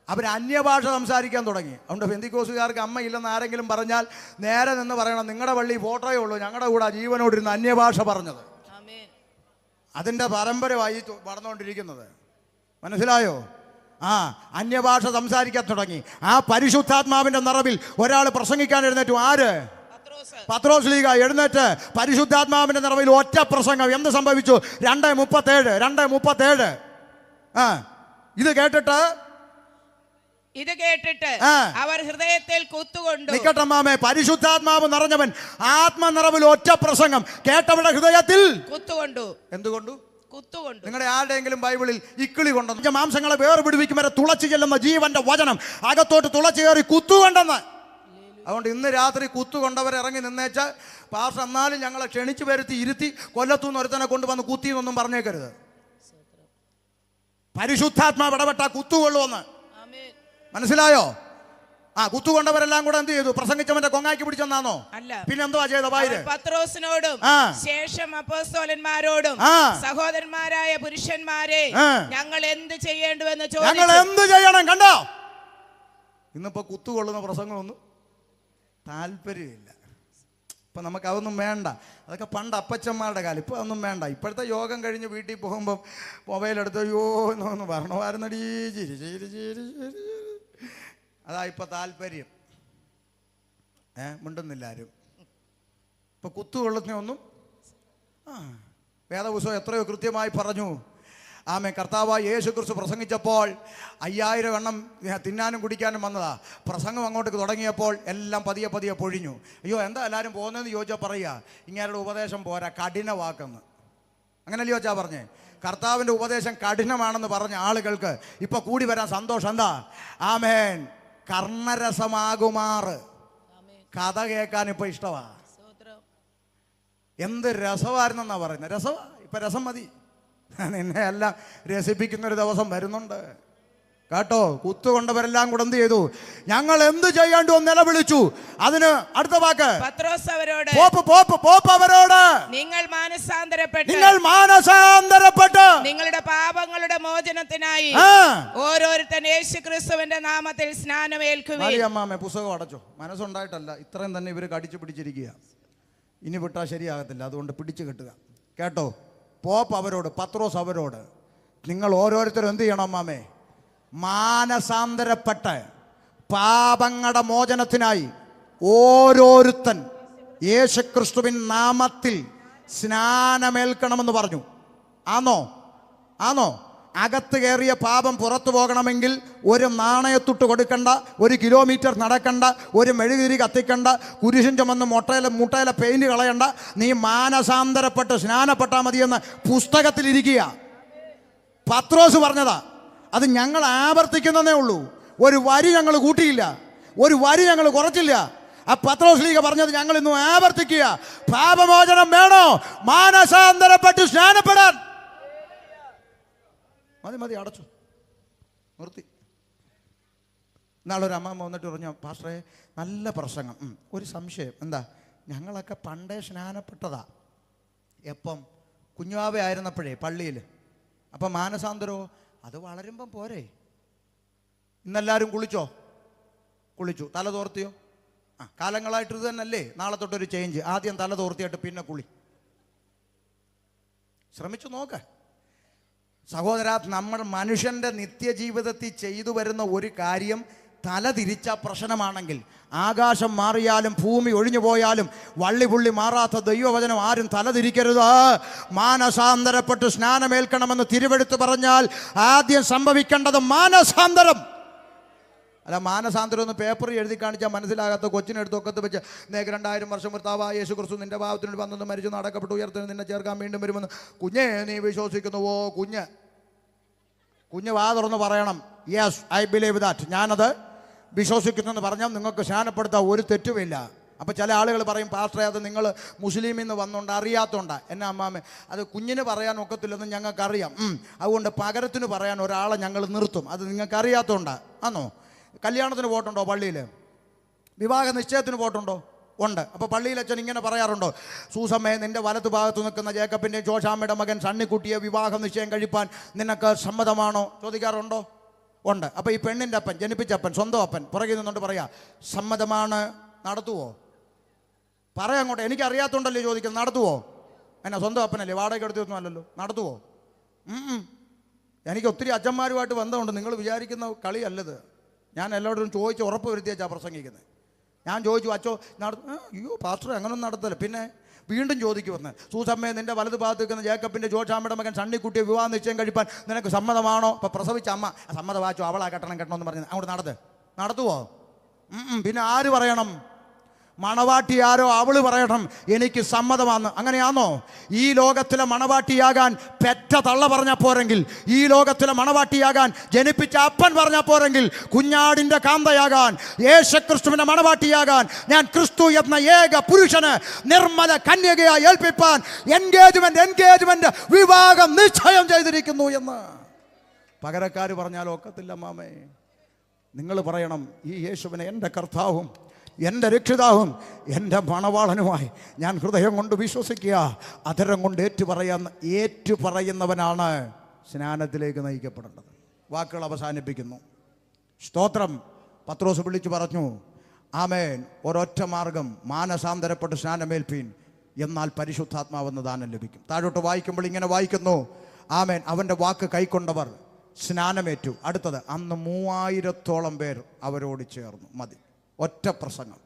അവർ അന്യഭാഷ സംസാരിക്കാൻ തുടങ്ങി. അതുകൊണ്ട് പെന്തിക്കോസുകാർക്ക് അമ്മയില്ലെന്ന് ആരെങ്കിലും പറഞ്ഞാൽ നേരെ നിന്ന് പറയണം, നിങ്ങളുടെ പള്ളി ഫോട്ടോയേ ഉള്ളൂ, ഞങ്ങളുടെ കൂടെ ജീവനോടിരുന്ന് അന്യഭാഷ പറഞ്ഞത്. അതിൻ്റെ പരമ്പരയായി നടന്നുകൊണ്ടിരിക്കുന്നത്. മനസ്സിലായോ? അന്യഭാഷ സംസാരിക്കാൻ തുടങ്ങി. ആ പരിശുദ്ധാത്മാവിന്റെ നിറവിൽ ഒരാൾ പ്രസംഗിക്കാൻ എഴുന്നേറ്റു. ആര്? പത്രോസ് ലീഗ എഴുന്നേറ്റ് പരിശുദ്ധാത്മാവിന്റെ നിറവിൽ ഒറ്റ പ്രസംഗം. എന്ത് സംഭവിച്ചു? 2:37 ഇത് കേട്ടിട്ട് അവർ ഹൃദയത്തിൽ കുത്തുകൊണ്ടു. നിക്കട്ടമ്മാമേ, പരിശുദ്ധാത്മാവ് നിറഞ്ഞവൻ ആത്മനിറവിൽ ഒറ്റ പ്രസംഗം കേട്ടവരുടെ ഹൃദയത്തിൽ കുത്തുകൊണ്ടു. എന്തുകൊണ്ടു? കുത്തുകൊണ്ടു. നിങ്ങളുടെ ആരുടെയെങ്കിലും ബൈബിളിൽ ഇക്കിളി കൊണ്ടെന്ന് മാംസങ്ങളെ വേർപിടിവിക്കും വരെ തുളച്ചു ചെല്ലുന്ന ജീവന്റെ വചനം അകത്തോട്ട് തുളച്ചു കയറി കുത്തുകൊണ്ടെന്ന്. അതുകൊണ്ട് ഇന്ന് രാത്രി കുത്തുകൊണ്ടവർ ഇറങ്ങി നിന്നേച്ച് പാസ്റ്റർ എന്നാലും ഞങ്ങളെ ക്ഷണിച്ചു വരുത്തി ഇരുത്തി കൊല്ലത്തുനിന്ന് ഒരുത്തനെ കൊണ്ടുവന്ന് കുത്തി എന്നൊന്നും പറഞ്ഞേക്കരുത്. പരിശുദ്ധാത്മാവ് ഇടപെട്ട കുത്തുകൊള്ളുവെന്ന് മനസ്സിലായോ? കുത്തുകൊണ്ടവരെല്ലാം കൂടെ എന്ത് ചെയ്തു? പ്രസംഗിച്ചവന്റെ കൊങ്ങാക്കി പിടിച്ചെന്നാണോ? അല്ല. പിന്നെന്തുവാ ചെയ്ത? പത്രോസിനോടും ശേഷം അപ്പോസ്തലന്മാരോടും സഹോദരന്മാരായ പുരുഷന്മാരെ, ഞങ്ങൾ എന്ത് ചെയ്യേണ്ടുവെന്ന് ചോദിച്ചു. ഞങ്ങൾ എന്ത് ചെയ്യണം? കണ്ടോ, ഇന്നിപ്പോ കുത്തുകൊള്ളുന്ന പ്രസംഗമൊന്നും താല്പര്യമില്ല. ഇപ്പൊ നമുക്ക് അതൊന്നും വേണ്ട. അതൊക്കെ പണ്ട് അപ്പച്ചന്മാരുടെ കാലം. ഇപ്പൊ അതൊന്നും വേണ്ട. ഇപ്പോഴത്തെ യോഗം കഴിഞ്ഞ് വീട്ടിൽ പോകുമ്പം മൊബൈലെടുത്ത് അയ്യോ എന്നൊന്ന് ഭരണമായിരുന്നടി ചിരി ചിരി ചിരി ചിരി. അതാ ഇപ്പൊ താല്പര്യം. മിണ്ടുന്നില്ല ആരും. ഇപ്പൊ കുത്തുകൊള്ളുന്നൊന്നും വേദപുസ്തകം എത്രയോ കൃത്യമായി പറഞ്ഞു. ആമേൻ. കർത്താവായ യേശു ക്രിസ്തു പ്രസംഗിച്ചപ്പോൾ 5000 എണ്ണം തിന്നാനും കുടിക്കാനും വന്നതാ. പ്രസംഗം അങ്ങോട്ട് തുടങ്ങിയപ്പോൾ എല്ലാം പതിയെ പതിയെ പൊഴിഞ്ഞു. അയ്യോ എന്താ എല്ലാവരും പോകുന്നതെന്ന് ചോദിച്ചാൽ പറയുക, ഇങ്ങനെയുള്ള ഉപദേശം പോരാ, കഠിനവാക്കെന്ന്. അങ്ങനല്ലേ ചോദിച്ചാ പറഞ്ഞേ? കർത്താവിൻ്റെ ഉപദേശം കഠിനമാണെന്ന് പറഞ്ഞ ആളുകൾക്ക് ഇപ്പൊ കൂടി വരാൻ സന്തോഷം. എന്താ? ആമേൻ. കർണരസമാകുമാറ് കഥ കേൾക്കാൻ ഇപ്പൊ ഇഷ്ടമാ. എന്ത് രസമായിരുന്നെന്നാ പറയുന്നത്. രസമാ. ഇപ്പൊ രസം മതി. നിന്നെ എല്ലാം രസിപ്പിക്കുന്നൊരു ദിവസം വരുന്നുണ്ട് കേട്ടോ. കുത്തുകൊണ്ടവരെല്ലാം കൂടെ എന്ത് ചെയ്തു? ഞങ്ങൾ എന്ത് ചെയ്യേണ്ടു നിലവിളിച്ചു. അതിന് അടുത്ത വാക്ക് പത്രോസ് അവരോട് നിങ്ങൾ മാനസാന്തരപ്പെട്ട് നിങ്ങളുടെ പാപങ്ങളുടെ മോചനത്തിനായി ഓരോരുത്തൻ യേശുക്രിസ്തുവിന്റെ നാമത്തിൽ സ്നാനമേൽക്കുവിൻ. അമ്മാമേ, പുസ്തകം അടച്ചോ. മനസ്സുണ്ടായിട്ടല്ല, ഇത്രയും തന്നെ ഇവർ കടിച്ചു പിടിച്ചിരിക്കുക. ഇനി വിട്ടാൽ ശരിയാകത്തില്ല. അതുകൊണ്ട് പിടിച്ചു കെട്ടുക കേട്ടോ. പത്രോസ് അവരോട് നിങ്ങൾ ഓരോരുത്തരും എന്ത് ചെയ്യണം അമ്മാമേ? മാനസാന്തരപ്പെട്ട് പാപങ്ങളുടെ മോചനത്തിനായി ഓരോരുത്തൻ യേശുക്രിസ്തുവിൻ നാമത്തിൽ സ്നാനമേൽക്കണമെന്ന് പറഞ്ഞു. ആണോ? അകത്ത് കയറിയ പാപം പുറത്തു പോകണമെങ്കിൽ ഒരു നാണയത്തുട്ട് കൊടുക്കണ്ട, 1 കിലോമീറ്റർ നടക്കണ്ട, ഒരു മെഴുകുതിരി കത്തിക്കണ്ട, കുരിശും ചുമന്ന് മുട്ടയിലെ പെയിന്റ് കളയണ്ട. നീ മാനസാന്തരപ്പെട്ട് സ്നാനപ്പെട്ടാൽ മതിയെന്ന് പുസ്തകത്തിലിരിക്കുക. പത്രോസ് പറഞ്ഞതാ. അത് ഞങ്ങൾ ആവർത്തിക്കുന്നതേ ഉള്ളൂ. ഒരു വരി ഞങ്ങൾ കൂട്ടിയില്ല, ഒരു വരി ഞങ്ങൾ കുറച്ചില്ല. ആ പത്രോസ് ലീഗ പറഞ്ഞത് ഞങ്ങൾ ഇന്നും ആവർത്തിക്കുക. പാപമോചനം വേണോ? മാനസാന്തരപ്പെട്ട് സ്നാനപ്പെടാൻ. മതി, അടച്ചു, നിർത്തി. നാളൊരു അമ്മ വന്നിട്ട് പറഞ്ഞു, പാസ്റ്ററെ നല്ല പ്രസംഗം. ഒരു സംശയം. എന്താ? ഞങ്ങളൊക്കെ പണ്ടേ സ്നാനപ്പെട്ടതാ. എപ്പം? കുഞ്ഞുവാവ ആയിരുന്നപ്പോഴേ പള്ളിയിൽ. അപ്പം മാനസാന്തരോ? അത് വളരുമ്പം പോരെ. ഇന്നെല്ലാവരും കുളിച്ചു. തല തോർത്തിയോ? കാലങ്ങളായിട്ട് ഇത് തന്നെയല്ലേ. നാളെ തൊട്ടൊരു ചേഞ്ച്. ആദ്യം തല തോർത്തിയായിട്ട് പിന്നെ കുളി. ശ്രമിച്ചു നോക്ക സഹോദര. നമ്മുടെ മനുഷ്യൻ്റെ നിത്യജീവിതത്തിൽ ചെയ്തു വരുന്ന ഒരു കാര്യം തല തിരിച്ച പ്രശ്നമാണെങ്കിൽ, ആകാശം മാറിയാലും ഭൂമി ഒഴിഞ്ഞു പോയാലും വള്ളി പുള്ളി മാറാത്ത ദൈവവചനം ആരും തലതിരിക്കരുത്. മാനസാന്തരപ്പെട്ട് സ്നാനമേൽക്കണമെന്ന് തിരുവെടുത്ത് പറഞ്ഞാൽ ആദ്യം സംഭവിക്കേണ്ടത് മാനസാന്തരം. അല്ല, മാനസാന്തരം ഒന്ന് പേപ്പറിൽ എഴുതി കാണിച്ചാൽ മനസ്സിലാകാത്ത കൊച്ചിനെടുത്തൊക്കത്ത് വെച്ച് 2000 വർഷം കർത്താവായ യേശു ക്രിസ്തു നിന്റെ പാപത്തിന് വന്നു മരിച്ചു നടക്കപ്പെട്ടു ഉയർത്തിന് നിന്നെ ചേർക്കാൻ വീണ്ടും വരുമെന്ന് കുഞ്ഞെ നീ വിശ്വസിക്കുന്നുവോ? കുഞ്ഞ് വാ തുറന്ന് പറയണം, യെസ് ഐ ബിലീവ് ദാറ്റ്, ഞാനത് വിശ്വസിക്കുന്നെന്ന് പറഞ്ഞാൽ നിങ്ങൾക്ക് സ്നാനപ്പെടുത്താൻ ഒരു തെറ്റുമില്ല. അപ്പോൾ ചില ആളുകൾ പറയും, പാസ്റ്ററെ അത് നിങ്ങൾ മുസ്ലിമിൽ നിന്ന് വന്നുകൊണ്ട് അറിയാത്തതുകൊണ്ടാണ്. എന്നാ അമ്മാമേ, അത് കുഞ്ഞിന് പറയാൻ ഒക്കത്തില്ലെന്ന് ഞങ്ങൾക്കറിയാം. അതുകൊണ്ട് പകരത്തിന് പറയാൻ ഒരാളെ ഞങ്ങൾ നിർത്തും. അത് നിങ്ങൾക്ക് അറിയാത്തതുകൊണ്ടാണ്. ആണോ? കല്യാണത്തിന് പോയിട്ടുണ്ടോ? പള്ളിയിൽ വിവാഹ നിശ്ചയത്തിന് പോയിട്ടുണ്ടോ? ഉണ്ട്. അപ്പോൾ പള്ളിയിൽ അച്ഛൻ ഇങ്ങനെ പറയാറുണ്ടോ? സൂസമ്മയെ, നിൻ്റെ വലതു ഭാഗത്ത് നിൽക്കുന്ന ജേക്കബിൻ്റെ ജോഷാമ്മയുടെ മകൻ സണ്ണിക്കുട്ടിയെ വിവാഹ നിശ്ചയം കഴിപ്പാൻ നിനക്ക് സമ്മതമാണോ? ചോദിക്കാറുണ്ടോ? ഉണ്ട്. അപ്പോൾ ഈ പെണ്ണിൻ്റെ അപ്പൻ, ജനിപ്പിച്ചപ്പൻ, സ്വന്തം അപ്പൻ പുറകിൽ നിന്നുകൊണ്ട് പറയാ, സമ്മതമാണ്. നടത്തുവോ? പറയാം അങ്ങോട്ട്. എനിക്കറിയാത്തതുകൊണ്ടല്ലേ ചോദിക്കുന്നത്. നടത്തുവോ? എന്നാ സ്വന്തം അപ്പനല്ലേ, വാടക എടുത്തൊന്നും അല്ലല്ലോ. നടത്തുവോ? എനിക്ക് ഒത്തിരി അച്ഛന്മാരുമായിട്ട് ബന്ധമുണ്ട്. നിങ്ങൾ വിചാരിക്കുന്ന കളിയല്ലത്. ഞാൻ എല്ലാവരോടും ചോദിച്ച് ഉറപ്പ് വരുത്തിയാച്ചാ പ്രസംഗിക്കുന്നത്. ഞാൻ ചോദിച്ചു, അച്ചോ അയ്യോ പാസ്റ്റർ അങ്ങനൊന്നും നടത്തല്ല. പിന്നെ വീണ്ടും ചോദിക്കുമെന്ന്, സൂസമ്മയെ നിന്റെ വലതു ഭാഗത്ത് നിൽക്കുന്ന ജേക്കബിൻ്റെ ജോഷാമ്മയുടെ മകൻ സണ്ണിക്കുട്ടിയെ വിവാഹ നിശ്ചയം കഴിപ്പാൻ നിനക്ക് സമ്മതമാണോ? അപ്പം പ്രസവിച്ച അമ്മ സമ്മതമാച്ചോ, അവളാ കെട്ടണമെന്ന് പറഞ്ഞത് അങ്ങോട്ട് നടത്തുവോ? പിന്നെ ആര് പറയണം? മണവാട്ടി ആരോ അവള് പറയണം എനിക്ക് സമ്മതമാണെന്ന്. അങ്ങനെയാണോ? ഈ ലോകത്തിലെ മണവാട്ടിയാകാൻ പെറ്റ തള്ള പറഞ്ഞാൽ പോരെങ്കിൽ, ഈ ലോകത്തിലെ മണവാട്ടിയാകാൻ ജനിപ്പിച്ച അപ്പൻ പറഞ്ഞാൽ പോരെങ്കിൽ, കുഞ്ഞാടിൻ്റെ കാന്തയാകാൻ, യേശുക്രിസ്തുവിൻ്റെ മണവാട്ടിയാകാൻ ഞാൻ ക്രിസ്തു എന്ന ഏക പുരുഷന് നിർമ്മല കന്യകയായി ഏൽപ്പിപ്പാൻ എൻഗേജ്മെന്റ് വിവാഹം നിശ്ചയം ചെയ്തിരിക്കുന്നു എന്ന് പകരക്കാർ പറഞ്ഞാൽ ഒക്കത്തില്ല മാമേ. നിങ്ങൾ പറയണം, ഈ യേശുവിനെ എൻ്റെ കർത്താവും എൻ്റെ രക്ഷിതാവും എൻ്റെ മണവാളനുമായി ഞാൻ ഹൃദയം കൊണ്ട് വിശ്വസിക്കുക, അധരം കൊണ്ട് ഏറ്റുപറയുന്നവനാണ് സ്നാനത്തിലേക്ക് നയിക്കപ്പെടേണ്ടത്. വാക്കുകൾ അവസാനിപ്പിക്കുന്നു. സ്തോത്രം. പത്രോസ് വിളിച്ചു പറഞ്ഞു, ആമേൻ, ഒരൊറ്റ മാർഗം, മാനസാന്തരപ്പെട്ട് സ്നാനമേൽപ്പീൻ, എന്നാൽ പരിശുദ്ധാത്മാവെന്ന് ദാനം ലഭിക്കും. താഴോട്ട് വായിക്കുമ്പോൾ ഇങ്ങനെ വായിക്കുന്നു, ആമേൻ, അവൻ്റെ വാക്ക് കൈക്കൊണ്ടവർ സ്നാനമേറ്റു. അടുത്തത്, അന്ന് 3000-ഓളം പേർ അവരോട് ചേർന്നു. മതി. ഒറ്റ പ്രസംഗം,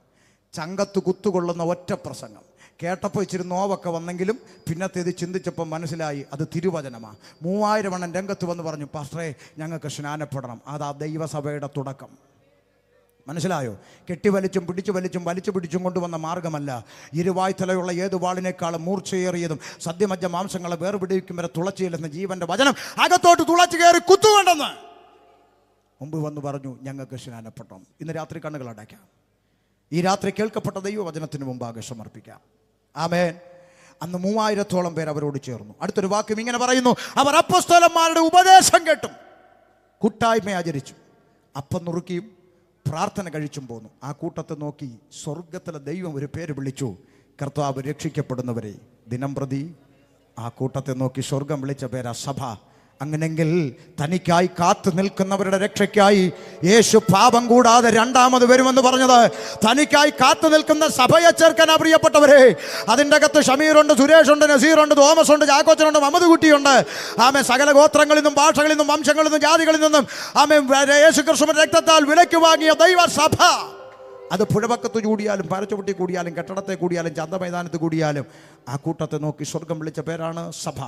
ചങ്കത്ത് കുത്തുകൊള്ളുന്ന ഒറ്റ പ്രസംഗം. കേട്ടപ്പോൾ ഇച്ചിരി നോവൊക്കെ വന്നെങ്കിലും പിന്നത്തേത് ചിന്തിച്ചപ്പോൾ മനസ്സിലായി അത് തിരുവചനമാണ്. 3000 എണ്ണം രംഗത്ത് വന്ന് പറഞ്ഞു, പാസ്റ്ററേ ഞങ്ങൾക്ക് സ്നാനപ്പെടണം. അതാ ദൈവസഭയുടെ തുടക്കം. മനസ്സിലായോ? കെട്ടിവലിച്ചും വലിച്ചു പിടിച്ചും കൊണ്ടുവന്ന മാർഗമല്ല. ഇരുവായ്ത്തലയുള്ള ഏത് വാളിനേക്കാളും മൂർച്ചയേറിയതും സദ്യമജ്ജ മാംസങ്ങളെ വേർപിടിക്കും വരെ തുളച്ചില്ലെന്ന് ജീവന്റെ വചനം അകത്തോട്ട് തുളച്ചു കയറി കുത്തുകൊണ്ടെന്ന് മുമ്പ് വന്ന് പറഞ്ഞു, ഞങ്ങൾക്ക് സ്നാനപ്പെടണം. ഇന്ന് രാത്രി കണ്ണുകൾ അടയ്ക്കാം. ഈ രാത്രി കേൾക്കപ്പെട്ട ദൈവവചനത്തിന് മുമ്പാകെ സമർപ്പിക്കാം. ആമേൻ. അന്ന് 3000-ഓളം പേർ അവരോട് ചേർന്നു. അടുത്തൊരു വാക്യം ഇങ്ങനെ പറയുന്നു, അവർ അപ്പോസ്തലന്മാരുടെ ഉപദേശം കേട്ടും കൂട്ടായ്മ ആചരിച്ചു, അപ്പം നുറുക്കിയും പ്രാർത്ഥന കഴിച്ചും പോന്നു. ആ കൂട്ടത്തെ നോക്കി സ്വർഗത്തിലെ ദൈവം ഒരു പേര് വിളിച്ചു, കർത്താവ് രക്ഷിക്കപ്പെടുന്നവരെ. ദിനം പ്രതി ആ കൂട്ടത്തെ നോക്കി സ്വർഗം വിളിച്ച പേരാ സഭ. അങ്ങനെങ്കിൽ തനിക്കായി കാത്തു നിൽക്കുന്നവരുടെ രക്ഷയ്ക്കായി യേശു പാപം കൂടാതെ രണ്ടാമത് വരുമെന്ന് പറഞ്ഞത് തനിക്കായി കാത്തു നിൽക്കുന്ന സഭയെ ചേർക്കാനാ പ്രിയപ്പെട്ടവരെ. അതിൻ്റെ അകത്ത് ഷമീറുണ്ട്, സുരേഷുണ്ട്, നസീറുണ്ട്, തോമസുണ്ട്, ചാക്കോച്ചനുണ്ട്, മമത് കുട്ടിയുണ്ട്. ആമേ, സകല ഗോത്രങ്ങളിൽ നിന്നും ഭാഷകളിൽ നിന്നും വംശങ്ങളിൽ നിന്നും ജാതികളിൽ നിന്നും ആമേ യേശു ക്രിസ്തുവിന്റെ രക്തത്താൽ വിലയ്ക്ക് വാങ്ങിയ ദൈവ സഭ. അത് പുഴവക്കത്ത് കൂടിയാലും പാരച്ചുവട്ടി കൂടിയാലും കെട്ടിടത്തെ കൂടിയാലും ചന്ത മൈതാനത്ത് കൂടിയാലും ആ കൂട്ടത്തെ നോക്കി സ്വർഗം വിളിച്ച പേരാണ് സഭ.